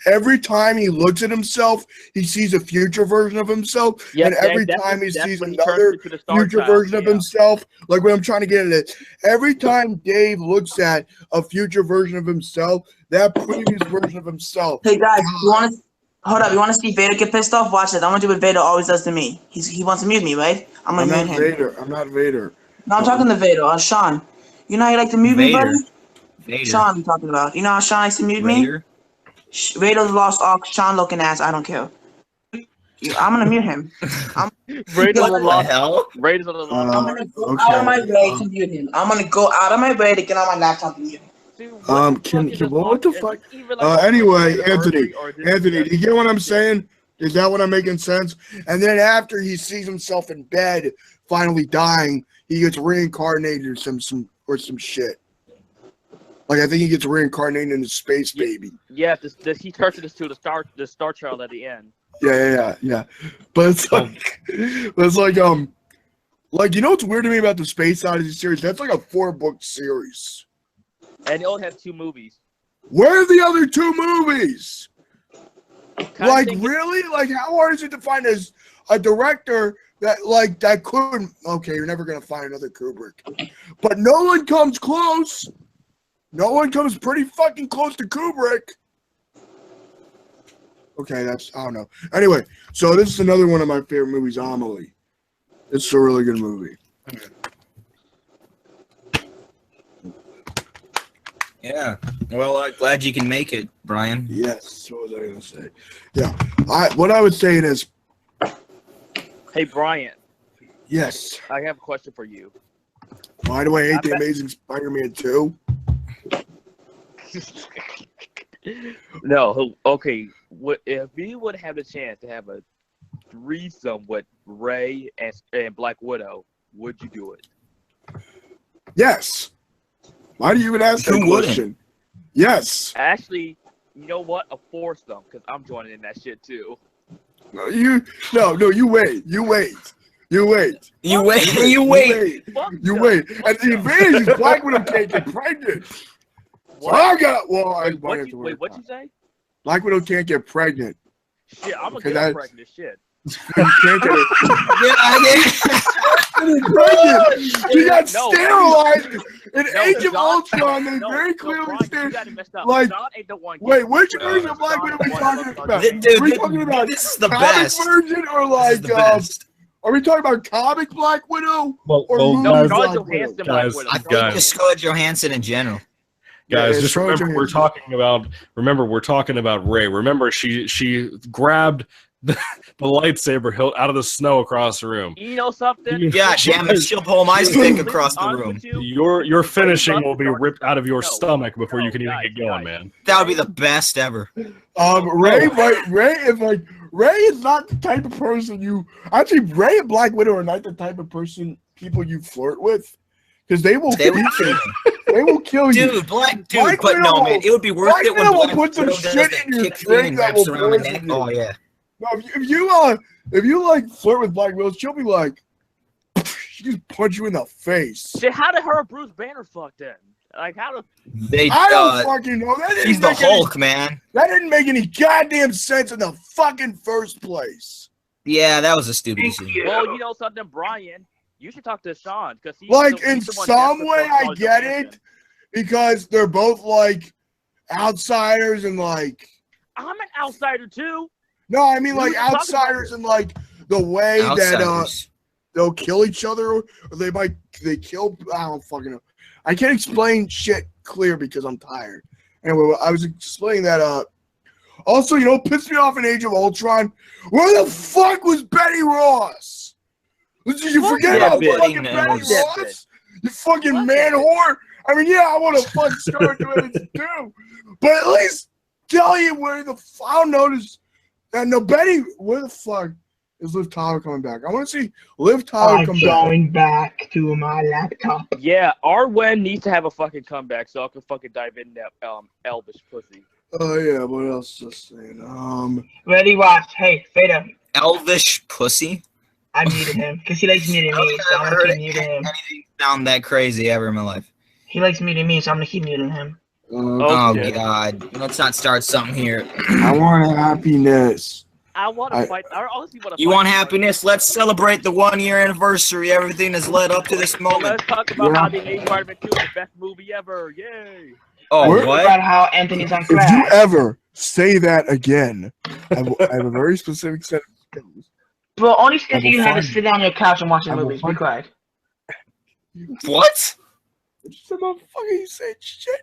Every time he looks at himself, he sees a future version of himself. Yeah, and every time he sees when he another turns into the Star future Child, version of yeah. himself, like what I'm trying to get at it. Every time Dave looks at a future version of himself, that previous version of himself. Hey guys, you want to hold up? You want to see Vader get pissed off? Watch it. I'm gonna do what Vader always does to me. He wants to mute me, right? I'm I'm gonna not mute him. Vader. I'm not Vader. No, I'm talking to Vader. Sean. You know how you like to mute me, Vader. buddy? Vader. Sean, I'm talking about. You know how Sean likes to mute me? Vader. Vader's lost all Sean looking ass. I don't care. I'm gonna mute him. Raiders What are the lost. hell? Raiders are lost. I'm gonna go Okay. out of my way to mute him. I'm gonna go out of my way to get on my laptop and mute him. Dude, What the fuck? Anyway, Anthony, do you get what I'm saying? Is that what I'm making sense? And then after he sees himself in bed, finally dying, he gets reincarnated or some shit. Like I think he gets reincarnated into Space Baby. Yeah, he turns this to the Star Child at the end. Yeah. But it's like, like you know what's weird to me about the Space Odyssey series? That's like a 4-book series. And it only has 2 movies. Where are the other 2 movies? Like thinking- really? Like how hard is it to find a director that couldn't? Okay, you're never gonna find another Kubrick, but Nolan comes close. Nolan comes pretty fucking close to Kubrick. Okay, I don't know. Anyway, so this is another one of my favorite movies, Amelie. It's a really good movie. Yeah. Well, I'm glad you can make it, Brian. Yes. What was I gonna say? Yeah. What I would say is. Hey, Brian. Yes. I have a question for you. Why do I hate The Amazing Spider-Man 2? No. Okay. If you would have the chance to have a threesome with Ray and Black Widow, would you do it? Yes. Why do you even ask that question? Yes. Actually, you know what? A foursome, because I'm joining in that shit too. No, you wait. You wait. You wait. You wait. And the advantage is Black Widow can't get pregnant. What? Wait, what'd you say? Black Widow can't get pregnant. Shit, I'm gonna get pregnant. Shit. You can't get it. Pregnant. She got sterilized in Age of Ultron. They very clearly stated. Like, wait, which version of Black Widow are we talking about? Are we talking about this is the comic best version or like are we talking about comic Black Widow or movie Black Widow? I think just Scarlett Johansson in general. Guys, just remember we're talking about Ray. Remember she grabbed the lightsaber hilt out of the snow across the room. You know something? Yeah, damn it, she'll pull my stick across the room. Your finishing will be ripped out of your stomach before you can even get going, man. That would be the best ever. Ray is not the type of person Ray and Black Widow are not the type of people you flirt with. Because they will kill you. They will kill you. Dude, but no, man. It would be worth it when Black put some Widow shit in your drink that will around my neck. Oh, yeah. No, if you like flirt with Black Widow, she'll be like, she just punch you in the face. Shit, how did her and Bruce Banner fuck then? Like, how do I don't fucking know. She's the Hulk, man. That didn't make any goddamn sense in the fucking first place. Yeah, that was a stupid scene. Well, you know something, Brian. You should talk to Sean because he's Like, the, in he's the one some desperate way, for I Charles get Manson. it because they're both like outsiders and like. I'm an outsider too. No, I mean We like were talking outsiders in like the way that Outsiders. they'll kill each other or they kill. I don't fucking know. I can't explain shit clear because I'm tired. Anyway, I was explaining that. Also, you know, what pissed me off in Age of Ultron. Where the fuck was Betty Ross? Did you forget about fucking Betty Ross? You fucking man whore. I mean, yeah, I want to fuck Scarlett Johansson too, but at least tell you where the I don't notice. And no, Betty, where the fuck is Liv Tyler coming back? I want to see Liv Tyler come back. I'm going back to my laptop. Yeah, Arwen needs to have a fucking comeback so I can fucking dive in that Elvish pussy. Oh yeah, what else is saying? Ready, watch. Hey, Feta. Elvish pussy. I muted him because he likes muting me, so I'm gonna keep muting him. Anything sound that crazy ever in my life. He likes muting me, so I'm gonna keep muting him. Oh God! Let's not start something here. I want happiness. I want to fight. I honestly want to. You want happiness? Let's celebrate the 1-year anniversary. Everything has led up to this moment. Let's talk about how they made Spider-Man 2 the best movie ever. Yay! Oh, what? About how Anthony's on If crack. you ever say that again, I have a very specific set of skills. Bro, only skills I will you have to find sit down on your couch and watch the I will movies. Be find- quiet. What? Some motherfucker, you said shit.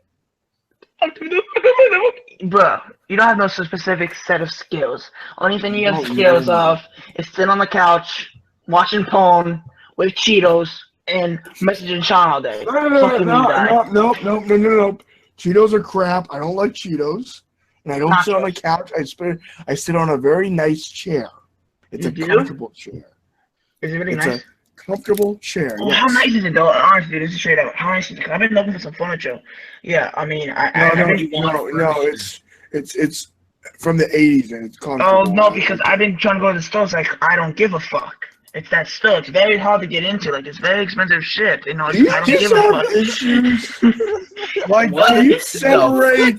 Bro, you don't have no specific set of skills. Only thing you have Oh, skills no. of is sitting on the couch, watching porn with Cheetos, and messaging Sean all day. Fucking me, guy. No. Cheetos are crap. I don't like Cheetos. And I don't sit on a couch. I sit on a very nice chair. It's You a do? comfortable chair. Is it really It's nice? a comfortable chair. Oh, yes. how nice is it though? Honestly, this is straight up. How nice is it? I've been looking for some furniture. Yeah, I mean, No, it's from the 80s and it's comfortable. Oh no, because I've been trying to go to the stores. Like, I don't give a fuck. It's that store. It's very hard to get into. Like, it's very expensive shit. You know, I don't give a fuck. Issues. Like, What? can you separate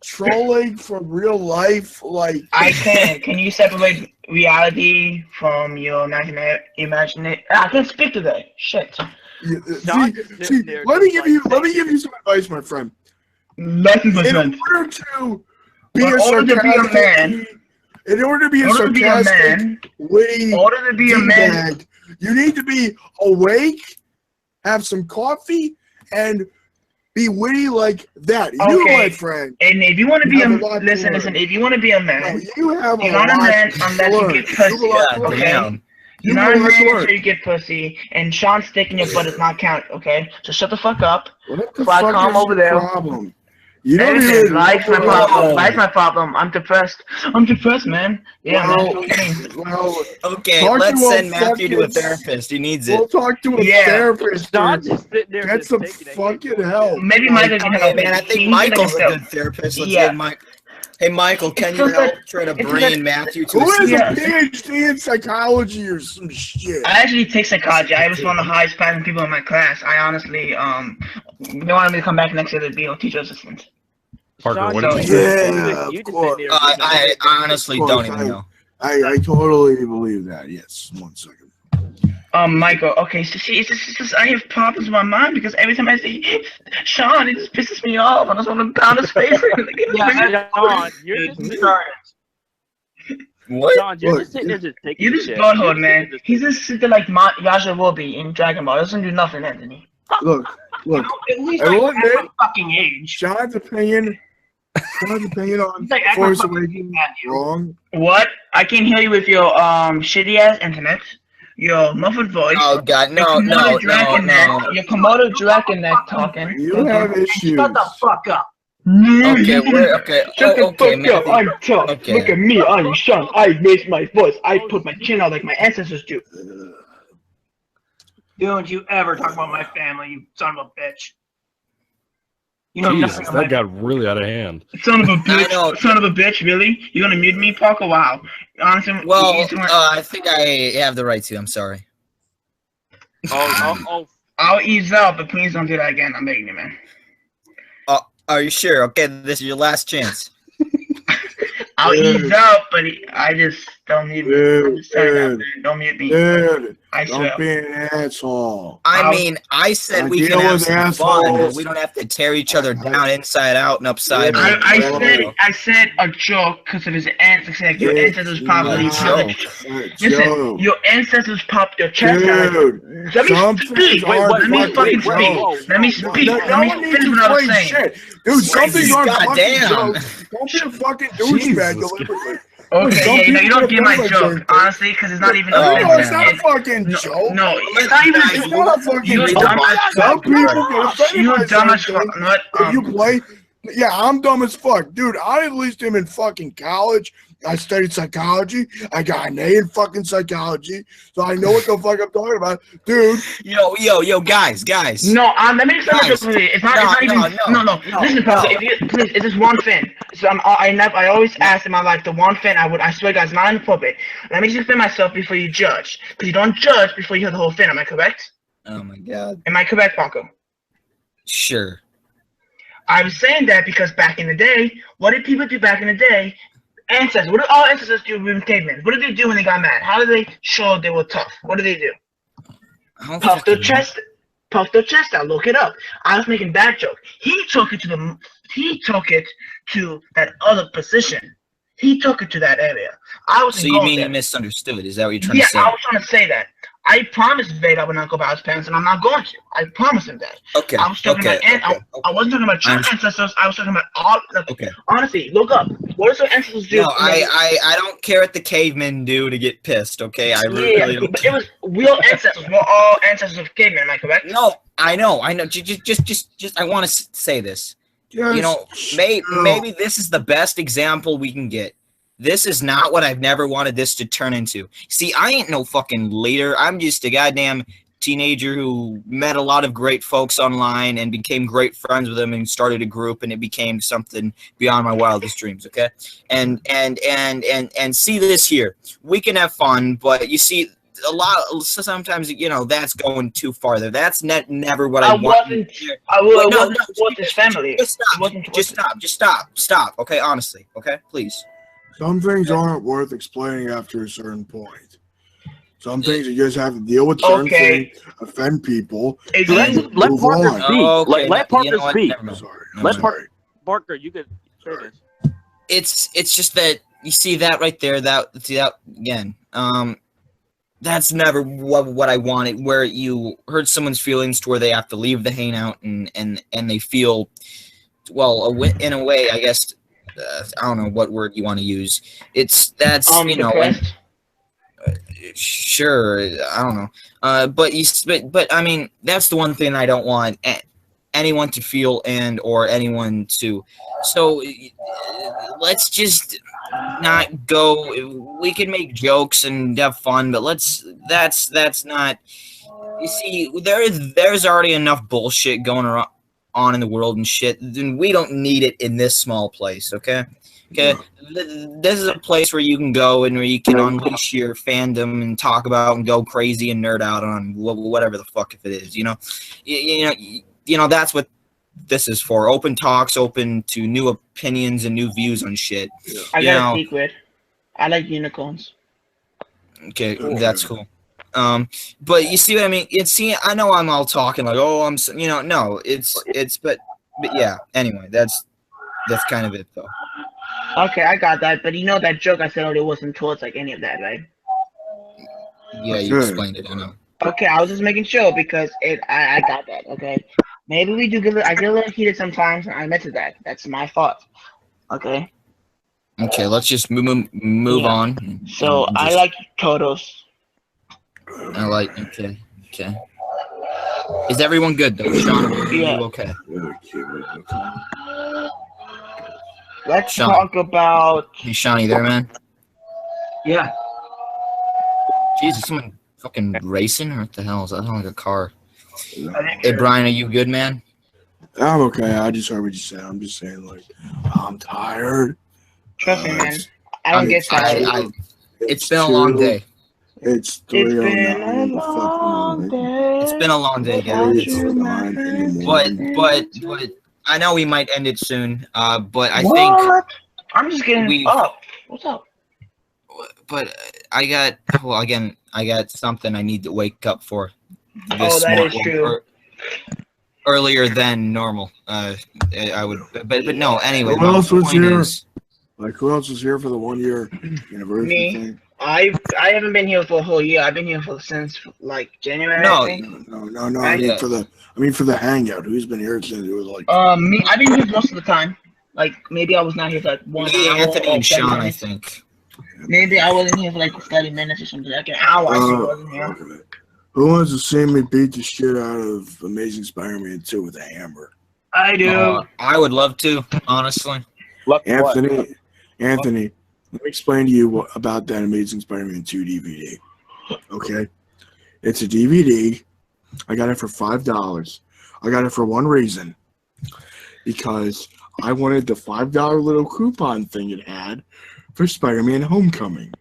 trolling from real life? Like, I can. Can you separate reality from your imagination? I can't speak today. Shit. See, let me give you some advice, my friend. Lessons In friend. order to be In a order to be a man, sarcastic, in order to be a in order to be a sarcastic, man, witty, in order to be a man, D-bag, you need to be awake, have some coffee, and be witty like that. You, Okay. my friend. and if you want to be a have a lot to listen, learn. if you want to be a No, man, you have you're a not a lot man to unless you learn. get pussy. You have a lot to God learn. damn. You're You not a have a lot to man learn. until you get pussy, and Sean's sticking your butt does not count. Okay, so shut the fuck up. What the If I fuck come is over your there. problem? You don't Listen, even life's my know problem. Life's my problem. I'm depressed. I'm depressed, man. Yeah, Well, man. well, Okay, Talk let's to a send Matthew to a fucking- therapist. He needs we'll it. talk to a Yeah. therapist. Sean Dude. just sitting there Get just some taking it. fucking help. Maybe Like, Michael can Hey help. man, I me. think He's Michael's a himself. good therapist. Let's Yeah. get Mike. Hey Michael, can It's you just help that- try to it's bring that- Matthew to Who a has Yeah. a PhD in psychology or some shit? I actually take psychology. I was one of the highest passing people in my class. I honestly, they wanted me to come back next year to be a teacher assistant. Parker, Sean, what so did you say? Yeah, you of just course. sitting there. I honestly Of don't course, even know. I totally believe that. Yes, 1 second. Michael. Okay, so see, it's just I have problems in my mind because every time I see Sean, it just pisses me off. I just want to pound his face. Yeah, Sean, you're just sitting What? Sean, you're Look, just sitting there just taking You the just shit. butthole, man. He's just sitting like Yasha will be in Dragon Ball. Doesn't do nothing, Anthony. Look. At least I I will have admit- my fucking age. Sean's opinion on It's like act Force like fucking Awakens Matthew. wrong. What? I can hear you with your shitty ass internet, your muffled voice. Oh God, no, your no, Komodo no, dragon no. neck, your Komodo dragon neck talking. You have issues. Shut the fuck up. Okay, we're okay. Shut the Okay, fuck up! Matthew. I'm tough. Okay. Look at me, I'm Sean. I raised my voice. I put my chin out like my ancestors do. Don't you ever talk about my family, you son of a bitch. You know Jesus, nothing that about got really out of hand. Son of a I know. bitch! Son of a bitch! Really? You gonna mute me, Parker? Wow. Honestly, Well, you doing- I think I have the right to. I'm sorry. Oh, I'll ease up, but please don't do that again. I'm begging you, man. Are you sure? Okay, this is your last chance. I'll ease up, but I just Don't mute me. I'm just saying that, man. Don't mute me. Dude, I swear. don't be an asshole. I mean, I said we can have some fun, but we don't have to tear each other down inside out and upside down. I said a joke because of his ancestors. Like your ancestors probably. Listen, your ancestors popped your chest out. Let me speak. Let me fucking speak. Let me speak. Let me finish what I was saying. Dude, some things aren't fucking goddamn. jokes. Don't be a fucking douchebag deliberately. Okay, yeah, you don't get my joke, honestly, because it's not even offensive. No, it's not a fucking joke. No, it's not even a joke. You're dumb as fuck. You're dumb as fuck. If you play, yeah, I'm dumb as fuck. Dude, I at least am in fucking college. I studied psychology. I got an A in fucking psychology, so I know what the fuck I'm talking about, dude. Yo, guys. No, let me explain my joke. It's not even. No. Listen, Pastor, please, it's just one fin. So I always ask in my life the one fin. I swear, guys, not in the pulpit. Let me just explain myself before you judge, because you don't judge before you hear the whole fin. Am I correct? Oh my god. Am I correct, Paco? Sure. I was saying that because back in the day, what did people do back in the day? Ancestors. What did all ancestors do with cavemen? What did they do when they got mad? How did they show they were tough? What did they do? Puff their chest out. Look it up. I was making that joke. He took it to that other position. He took it to that area. I was. So you mean you misunderstood? Is that what you're trying to say? Yeah, I was trying to say that. I promised Vade I would not go by his parents, and I'm not going to. I promised him that. Okay. I was talking about. I wasn't talking about your ancestors. I was talking about all. Honestly, look up. What does your ancestors do? No, I don't care what the cavemen do to get pissed. Okay, I really don't. But it was real ancestors. We're all ancestors of cavemen. Am I correct? No, I know. Just I want to say this. You know, maybe this is the best example we can get. This is not what I've never wanted this to turn into. See, I ain't no fucking leader. I'm just a goddamn teenager who met a lot of great folks online and became great friends with them and started a group, and it became something beyond my wildest dreams, okay? And see this here. We can have fun, but you see sometimes, you know, that's going too far there. That's never what I want. I wasn't towards his family. Just stop. Okay, honestly, okay, please. Some things aren't worth explaining after a certain point. Some things you just have to deal with certain things, offend people. Let Parker speak. Let Parker speak. Let Parker, you could say this. It's just that you see that right there. That again. That's never what I wanted. Where you hurt someone's feelings to where they have to leave the hangout and they feel, well, in a way, I guess. I don't know what word you want to use. That's you know, sure, I don't know. But I mean, that's the one thing I don't want anyone to feel or anyone to. So let's just not go. We can make jokes and have fun, but that's not. You see, there's already enough bullshit going around on in the world and shit, then we don't need it in this small place, okay? This is a place where you can go and where you can unleash your fandom and talk about and go crazy and nerd out on whatever the fuck if it is, you know? You know, that's what this is for. Open talks, open to new opinions and new views on shit. I got a secret. I like unicorns. Okay, that's cool. But you see what I mean? I know I'm all talking like, oh, no, but yeah. Anyway, that's kind of it though. Okay, I got that. But you know that joke I said earlier wasn't towards like any of that, right? Yeah, you explained it. I know. Okay, I was just making sure because I got that. Okay, maybe we do I get a little heated sometimes. And I admit to that. That's my fault. Okay. Okay, let's just move on. So I like turtles. I like okay. Is everyone good though, Sean? Are you okay? Let's talk about. Hey, Sean, you there, man? Yeah. Jesus, someone fucking racing, or what the hell is that? I sound like a car. Hey, Brian, are you good, man? I'm okay. I just heard what you said. I'm just saying, like, I'm tired. Trust me, man. I don't get tired. It's been a long day. It's 3:09 in the fucking morning. It's been a long day, guys. But I know we might end it soon. But I think I'm just getting up. What's up? but I got I got something I need to wake up for. That is true. Earlier than normal. I would, but no. Anyway, Who else was here? Is, who else was here for the 1 year anniversary thing? I haven't been here for a whole year. I've been here since like January. No, I think. no. I mean for the hangout. Who's been here since it was like? Me. I've been here most of the time. Like maybe I was not here for like 1 hour. Anthony and Sean, I think. Maybe I wasn't here for like 30 minutes or something. Like an hour. I wasn't here. Okay. Who wants to see me beat the shit out of Amazing Spider-Man 2 with a hammer? I do. I would love to, honestly. Anthony, let me explain to you about that Amazing Spider-Man 2 DVD. Okay? It's a DVD. I got it for $5. I got it for one reason. Because I wanted the $5 little coupon thing it had for Spider-Man Homecoming.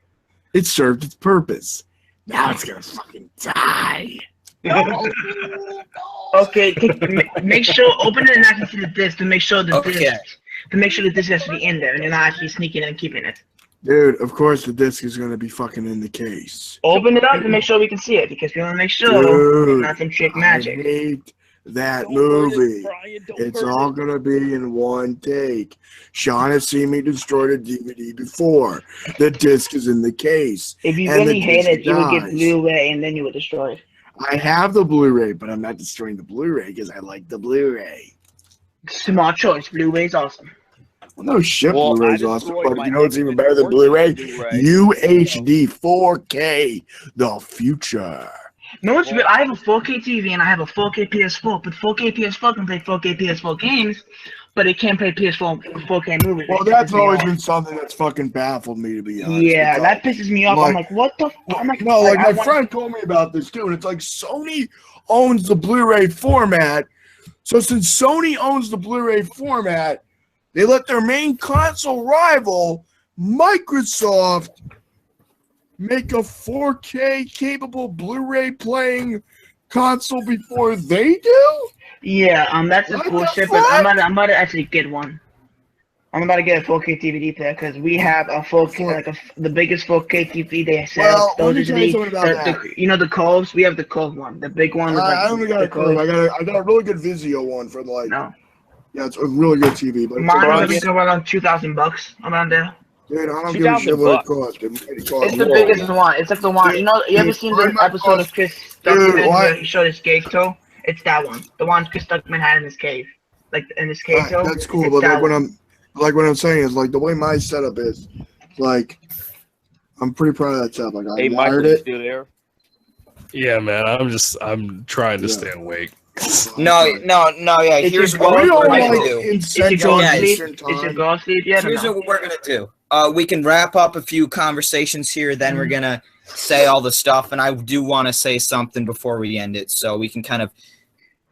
It served its purpose. Now it's gonna fucking die. Okay, make sure open it and I can see the disc to make sure the disc has to be in there and you're not actually sneaking and keeping it. Dude, of course the disc is gonna be fucking in the case. Open it up to make sure we can see it because we want to make sure it's not some trick magic. I hate that movie. It's all gonna be in one take. Sean has seen me destroy the DVD before. The disc is in the case. If you really hate it, you would get Blu-ray and then you would destroy it. I have the Blu-ray, but I'm not destroying the Blu-ray because I like the Blu-ray. Smart choice. Blu-ray's awesome. Well, no shit, Blu-ray's awesome, but you know what's even better than Blu-ray? UHD 4K, the future. No, it's real. I have a 4K TV and I have a 4K PS4, but 4K PS4 can play 4K PS4 games, but it can't play PS4 4K movies. Well, that's always been something that's fucking baffled me, to be honest. Yeah, that pisses me off. I'm like, what the? I'm like, no, like my friend told me about this too, and it's like Sony owns the Blu-ray format. So since Sony owns the Blu-ray format, they let their main console rival, Microsoft, make a 4K capable Blu-ray playing console before they do? Yeah, that's just bullshit. But I'm about to actually get one. I'm about to get a 4K DVD player because we have a 4K, the biggest 4K TV they sell. Well, let me tell you something about that. You know the Coves? We have the Cove one. The big one. I only got a Cove. I got a really good Vizio one for like. No. Yeah, it's a really good TV. But mine is around $2,000 around there. Dude, I don't give a shit what it costs. It's the biggest one. It's like the one. You know, you ever seen the episode of Chris Stuckman where he showed his cave toe? It's that one. The one Chris Stuckman had in his cave, like in his cave toe. That's cool, but like what I'm saying is like the way my setup is, like I'm pretty proud of that setup. Like I wired it. Still there? Yeah, man. I'm trying to stay awake. No, yeah. Here's what we're going to do. Is your girl asleep yet? Here's what we're going to do. We can wrap up a few conversations here, then we're going to say all the stuff, and I do want to say something before we end it, so we can kind of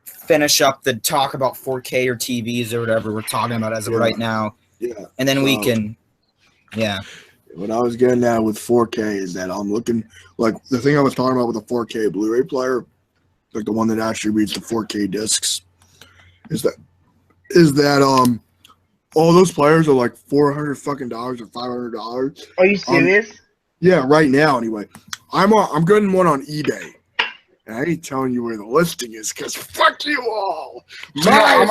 finish up the talk about 4K or TVs or whatever we're talking about as of right now. Yeah. And then we can, What I was getting at with 4K is that I'm looking, like the thing I was talking about with a 4K Blu-ray player, like the one that actually reads the 4K discs, is that all those players are like $400 fucking dollars or $500. Are you serious? Yeah, right now anyway. I'm getting one on eBay. And I ain't telling you where the listing is because fuck you all. I'm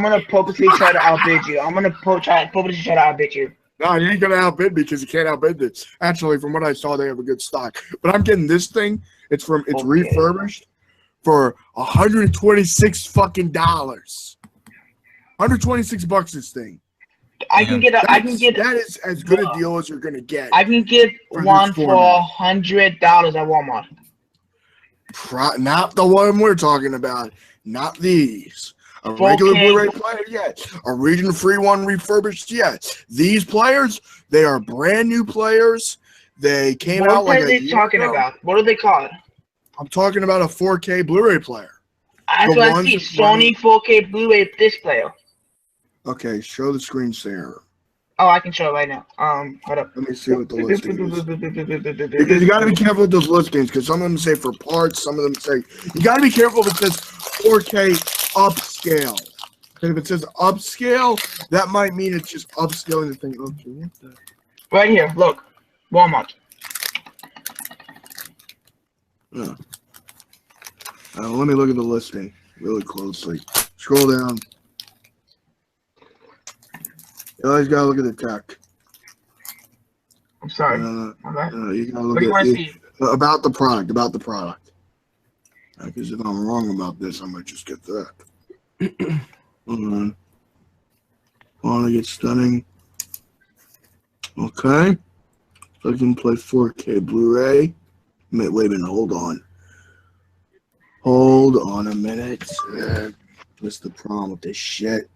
gonna purposely try to outbid you. I'm gonna purposely try to outbid you. No, you ain't gonna outbid me because you can't outbid this. Actually, from what I saw, they have a good stock. But I'm getting this thing. It's refurbished for $126 fucking dollars. $126 this thing. That is as good a deal as you're gonna get. I can get one for $100 at Walmart. Not the one we're talking about. Not these. A regular Blu-ray player, yes. A region-free one refurbished, yes. These players, they are brand new players. They came out like a year ago. What are they talking about? What are they called? I'm talking about a 4K Blu-ray player. That's what I see. Sony 4K Blu-ray disc player. Okay, show the screensaver. Oh, I can show it right now. Hold up. Let me see what the listing is. Because you got to be careful with those listings, because some of them say for parts, some of them say you got to be careful if it says 4K upscale. And if it says upscale, that might mean it's just upscaling the thing. Okay, what the? Right here, look. Walmart. Yeah. Let me look at the listing really closely. Scroll down. You always gotta look at the tech. I'm sorry. You gotta look at about the product. Because if I'm wrong about this, I might just get that. Hold on. Want to get stunning. Okay. So I can play 4K Blu-ray. Wait a minute. Hold on. Hold on a minute. What's the problem with this shit?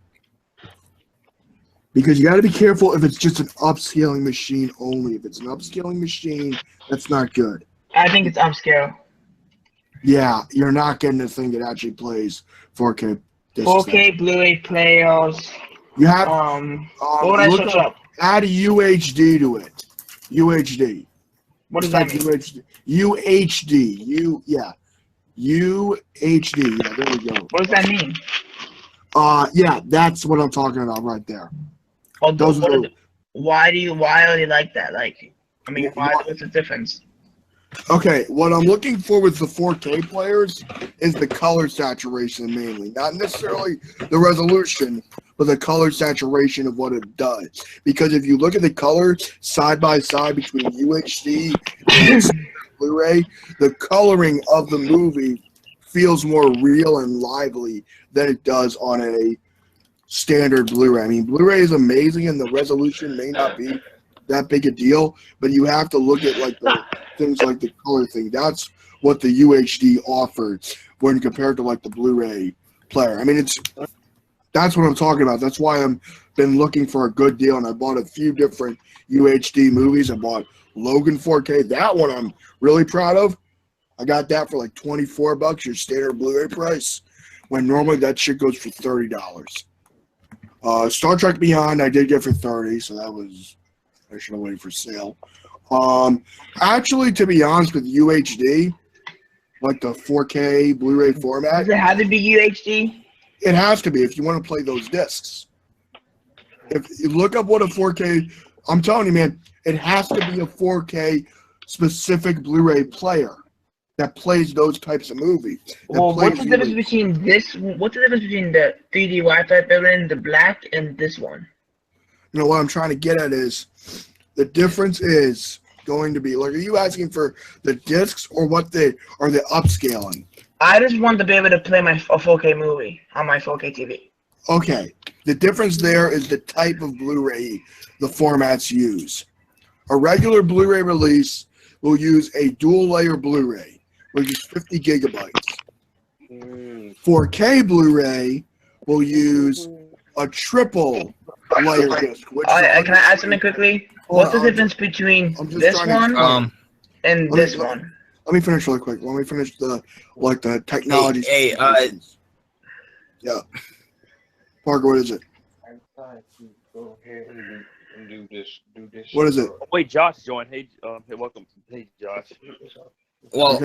Because you got to be careful if it's just an upscaling machine only. If it's an upscaling machine, that's not good. I think it's upscale. Yeah, you're not getting a thing that actually plays 4K. 4K Blu-ray players. You have what would I search up? Add a UHD to it. UHD. What does that mean? UHD. UHD. Yeah, there we go. What does that mean? Yeah, that's what I'm talking about right there. Oh, why are they like that? Like, I mean, what's the difference? Okay, what I'm looking for with the 4K players is the color saturation mainly. Not necessarily the resolution, but the color saturation of what it does. Because if you look at the color side by side between UHD and Blu-ray, the coloring of the movie feels more real and lively than it does on a standard Blu-ray. I mean, Blu-ray is amazing and the resolution may not be that big a deal, but you have to look at like the things like the color thing. That's what the UHD offers when compared to like the Blu-ray player. I mean, that's what I'm talking about. That's why I'm been looking for a good deal, and I bought a few different UHD movies. I bought Logan 4K. That one I'm really proud of. I got that for like $24, your standard Blu-ray price, when normally that shit goes for $30. Star Trek Beyond I did get for $30, so that was, I should have waited for sale. Actually, to be honest with UHD, like the 4K Blu-ray format. Does it have to be UHD? It has to be if you want to play those discs. If you look up what a 4K, I'm telling you, man, it has to be a 4K specific Blu-ray player that plays those types of movies. Well, what's the difference between this? What's the difference between the 3D Wi-Fi built-in, the black, and this one? You know what I'm trying to get at is the difference is going to be like, are you asking for the discs or what the upscaling? I just want to be able to play a 4K movie on my 4K TV. Okay, the difference there is the type of Blu-ray the formats use. A regular Blu-ray release will use a dual-layer Blu-ray, which is 50 gigabytes. 4K Blu-ray will use a triple layer disc. Can I add something quickly? What's the difference between this one and this one? Let me finish really quick. Let me finish the technology. Yeah. Parker, what is it? Go ahead and do this. What is it? Oh, wait, Josh joined. Hey, welcome. Hey, Josh. Well,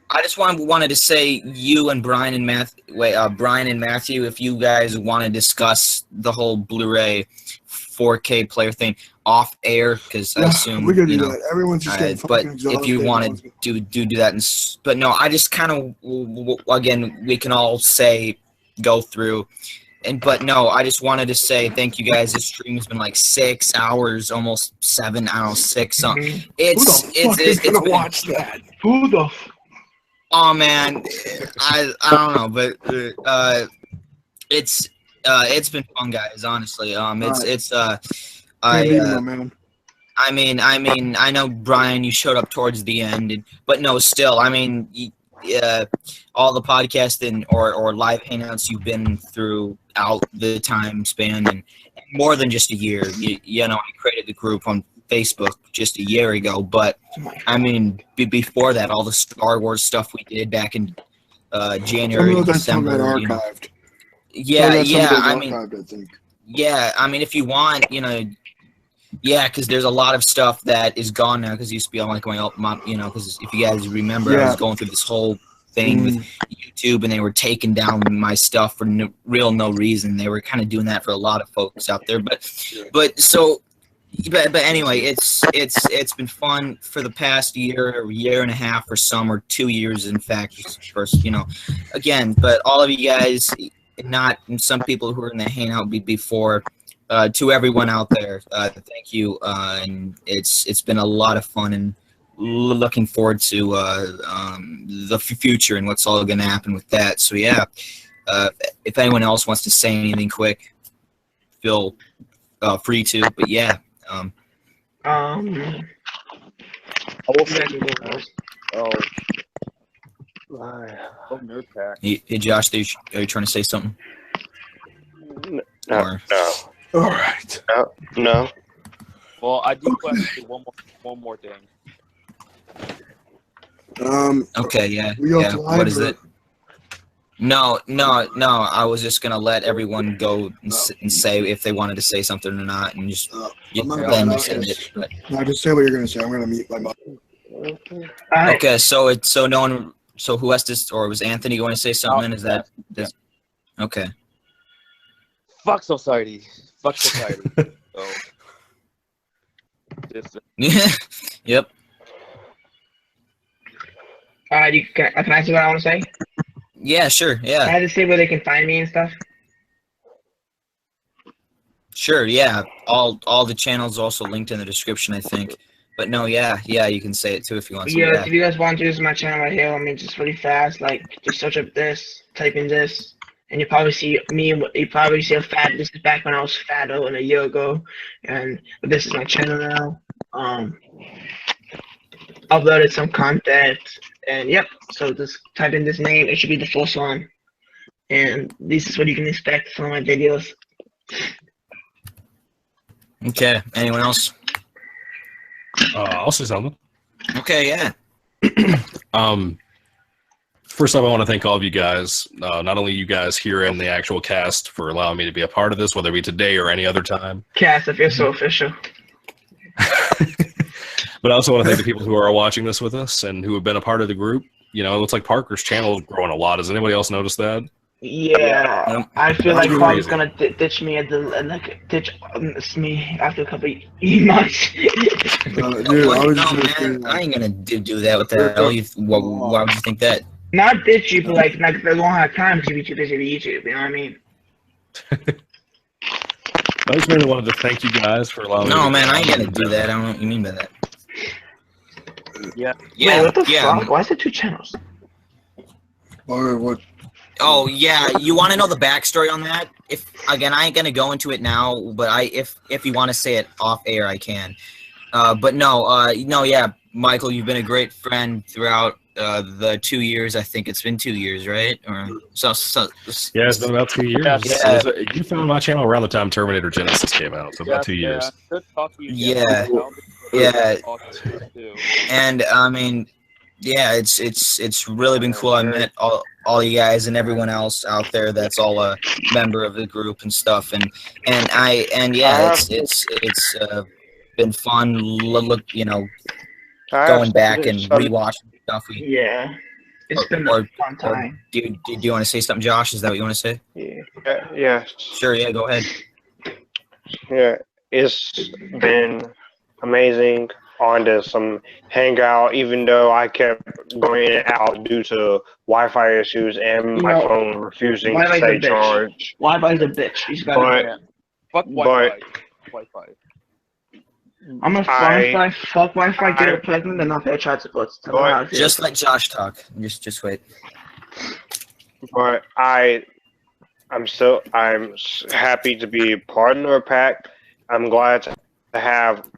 I just wanted to say you and Brian and Matthew, if you guys want to discuss the whole Blu-ray 4K player thing off air, because I assume we could do that. Everyone's just getting but exhausted. if you want to do that, but no, I just kind of again we can all say go through. But no, I just wanted to say thank you guys. This stream has been like 6 hours, almost 7. I don't know, 6 something. It's gonna watch that. Who the? Oh man, I don't know, but it's been fun, guys. Honestly, I mean, I know Brian, you showed up towards the end, but no, still, I mean, all the podcasting or live hangouts you've been throughout the time span, and more than just a year. You know, I created the group on Facebook just a year ago, but I mean, before that, all the Star Wars stuff we did back in January, December. Archived. I mean, if you want, because there's a lot of stuff that is gone now, because it used to be all like going up, because if you guys remember, I was going through this whole thing with YouTube, and they were taking down my stuff for no reason. They were kind of doing that for a lot of folks out there, but so But anyway, it's been fun for the past year and a half for some, or 2 years in fact. First, again, but all of you guys, not some people who were in the hangout before. To everyone out there, thank you, and it's been a lot of fun, and looking forward to the future and what's all going to happen with that. So yeah, if anyone else wants to say anything quick, feel free to. But yeah. I will say Nerd Pack. Hey Josh, are you trying to say something? No. All right. No. Well, I do want to do one more thing. Okay, yeah. We off Yeah. live, What is or- it? No. I was just gonna let everyone go and say if they wanted to say something or not, and just I'm not then gonna- you send it. But. No, just say what you're gonna say. I'm gonna mute my mic. Okay, so no one. So who has to? Or was Anthony going to say something? Is that? Okay. Fuck society. Fuck society. So, just, Yep. can I say what I want to say? Yeah, sure. Can Yeah, I just say where they can find me and stuff? sure. Yeah, all the channels also linked in the description, I think. But no, yeah, you can say it too if you want to. Yeah, Yeah. if you guys want to, this is my channel right here. I mean, just really fast. Like, just search up this, type in this, and you probably see me. You probably see a fat. This is back when I was fatter than a year ago, and this is my channel now. Uploaded some content, and yep. So just type in this name. It should be the first one, and this is what you can expect from my videos. Okay. Anyone else? I'll say something. Okay. Yeah. First off, I want to thank all of you guys, not only you guys here in the actual cast for allowing me to be a part of this, whether it be today or any other time. Cast, if you're so official. But I also want to thank the people who are watching this with us and who have been a part of the group. It looks like Parker's channel is growing a lot. Has anybody else noticed that? Yeah, I feel like That's Parker's crazy. gonna ditch me ditch me after a couple of months. Dude, I was just No, gonna say, man, I ain't gonna do that with that. Why would you think that? Not ditch you, but like they won't have time because you'll be too busy with YouTube. You know what I mean? I just really wanted to thank you guys for allowing me No, to man, be I ain't on. gonna do that. I don't know what you mean by that. yeah. Yeah. Wait, what the yeah. fuck? Why is there two channels? or what? Oh yeah, you want to know the backstory on that? If again, I ain't gonna go into it now, but if you want to say it off air, I can. But no, yeah, Michael, you've been a great friend throughout the 2 years. I think it's been 2 years, right? Or so. Yeah, it's been about 2 years. Yeah. You found my channel around the time Terminator Genesis came out, so about 2 years. Good talk to you. Yeah. Yeah. And I mean, yeah, it's really been cool. I met all you guys and everyone else out there that's all a member of the group and stuff, and yeah, it's been fun. Look, going back and rewatching stuff. Yeah, it's been a fun time. Do you want to say something, Josh? Is that what you want to say? Yeah. Sure. Yeah. Go ahead. Yeah. It's been amazing on to some hangout, even though I kept going in and out due to Wi-Fi issues and my phone refusing to say charge. Wi-Fi's a bitch. He's got Fuck Wi-Fi. I'm a Wi-Fi. Fuck Wi-Fi. Get it pregnant and not pay child support. Just let Josh talk. Just wait. But I'm happy to be a partner pack. I'm glad to have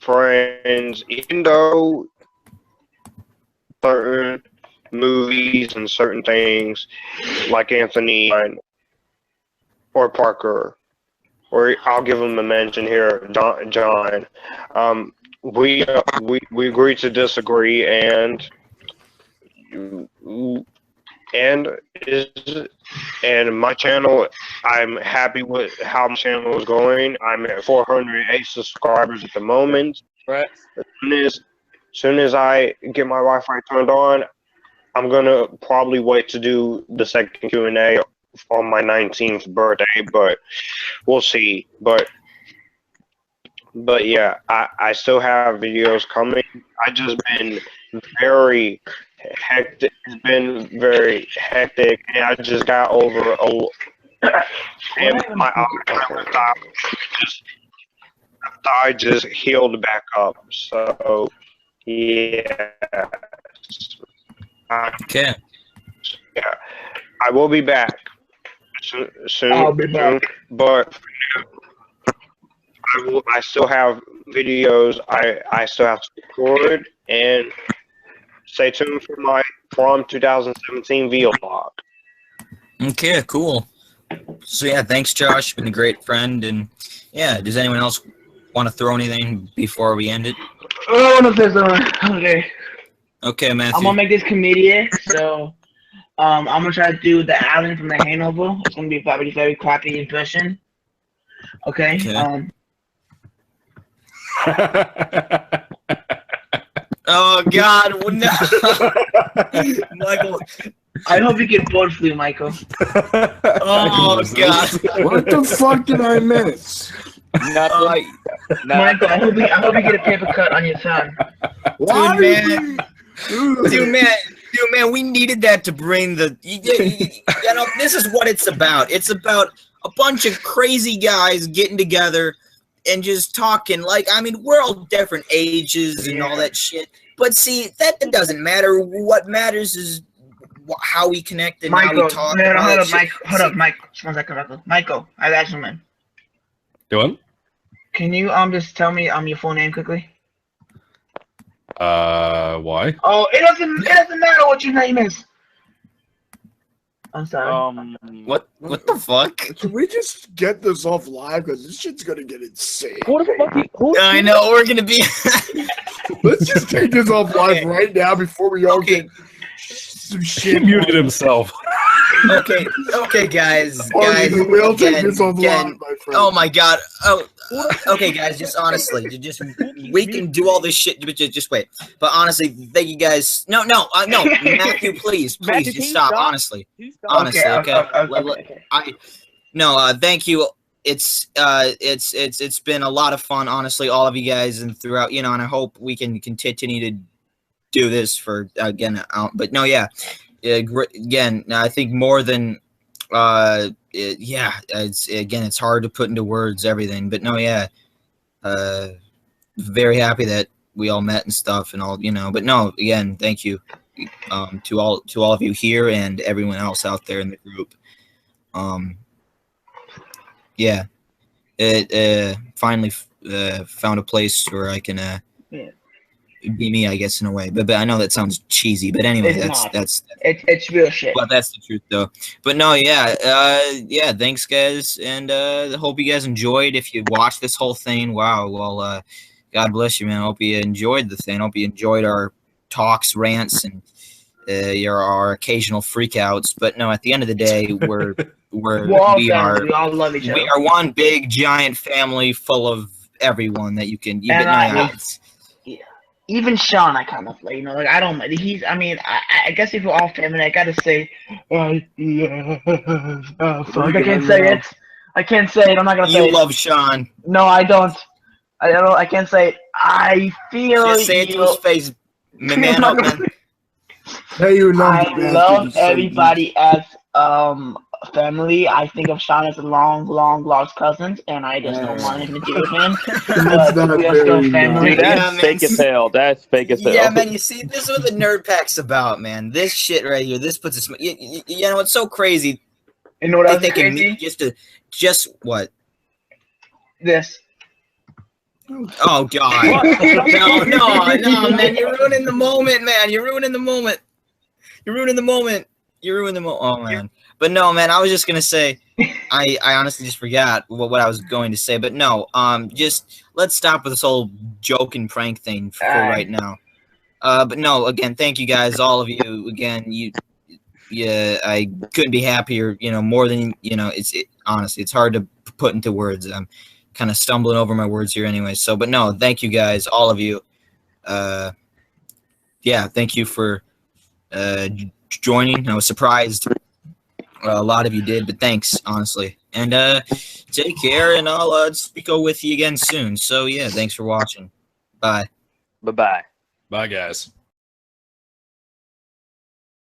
friends, even though certain movies and certain things like Anthony or Parker, or I'll give him a mention here, John. We agree to disagree, and my channel, I'm happy with how my channel is going. I'm at 408 subscribers at the moment. Right. As soon as I get my Wi-Fi turned on, I'm gonna probably wait to do the second Q&A on my 19th birthday, but we'll see. But But yeah, I still have videos coming. I just been very hectic. It's been very hectic, and I just got over and my thigh just healed back up. So yeah, Okay. yeah, I will be back soon. I'll be back. But I still have videos. I still have to record, and stay tuned for my prom 2017 vlog. Okay, cool. So yeah, thanks, Josh. Been a great friend, and yeah, does anyone else want to throw anything before we end it? Oh, no, there's okay. Okay, Matthew. I'm gonna make this comedian, so I'm gonna try to do the Alan from The Hangover. It's gonna be a very, very crappy impression. Okay. Oh God, no. Michael. I hope you get bored flu, Michael. Oh God. What the fuck did I miss? Nothing. Michael, I hope you get a paper cut on your tongue. Dude, man, we needed that to bring the. You know, this is what it's about. It's about a bunch of crazy guys getting together and just talking. Like, I mean, we're all different ages and all that shit. But see, that doesn't matter. What matters is how we connect and how we talk. No, hold up, Mike. Just 1 second, Michael. Michael, I got you, man. Doing? Can you just tell me your full name quickly? Why? Oh, it doesn't matter what your name is. I'm sorry. What the fuck? Can we just get this off live? Because this shit's gonna get insane. Who the fuck? I know we're gonna be. Let's just take this off live right now before we all get some shit. He muted himself. Okay, guys. We'll take this off live, my friend. Oh my God. Oh, okay, guys. Just honestly, we can do all this shit. But just wait. But honestly, thank you guys. No, Matthew, please, Matthew, just stop. Honestly, okay. Thank you. It's been a lot of fun, honestly, all of you guys, and throughout, and I hope we can continue to do this for again. But no, yeah. Again, I think more than it's hard to put into words everything, but no, yeah, very happy that we all met and stuff and all, but no, again, thank you to all of you here and everyone else out there in the group. It finally found a place where I can be me, I guess, in a way, but I know that sounds cheesy, but anyway, it's real shit. Well, that's the truth, though. But no, thanks, guys, and hope you guys enjoyed. If you watched this whole thing, wow, well, God bless you, man. I hope you enjoyed the thing. I hope you enjoyed our talks, rants, and our occasional freakouts. But no, at the end of the day, we all love each other. We are one big giant family full of everyone that you can. Even Sean, I kind of like, I don't. I guess if we're all family, I gotta say, I can't say it. I can't say it. I'm not gonna say it. You love Sean. No, I don't. I can't say it. I feel. Just say it to his face, man. Up, man. Hey, I love everybody as family. I think of Sean as a long lost cousins, and I just don't want anything to do with him. But we are still family. That's fake as hell. That's fake as hell. Yeah, man. You see, this is what the nerd pack's about, man. This shit right here. This puts a. You know, it's so crazy. You know what else is crazy? Just what? This. Oh God! No, man! You're ruining the moment, man. You're ruining the moment. Oh man! But no, man. I was just gonna say, I honestly just forgot what I was going to say. But no, just let's stop with this whole joke and prank thing for right now. But no, again, thank you guys, all of you. Again, I couldn't be happier. More than honestly, it's hard to put into words. I'm kind of stumbling over my words here anyway. So, but no, thank you guys, all of you. Thank you for joining. I was surprised A lot of you did, but thanks, honestly. And take care, and I'll speak with you again soon. So yeah, thanks for watching. Bye. Bye-bye. Bye, guys.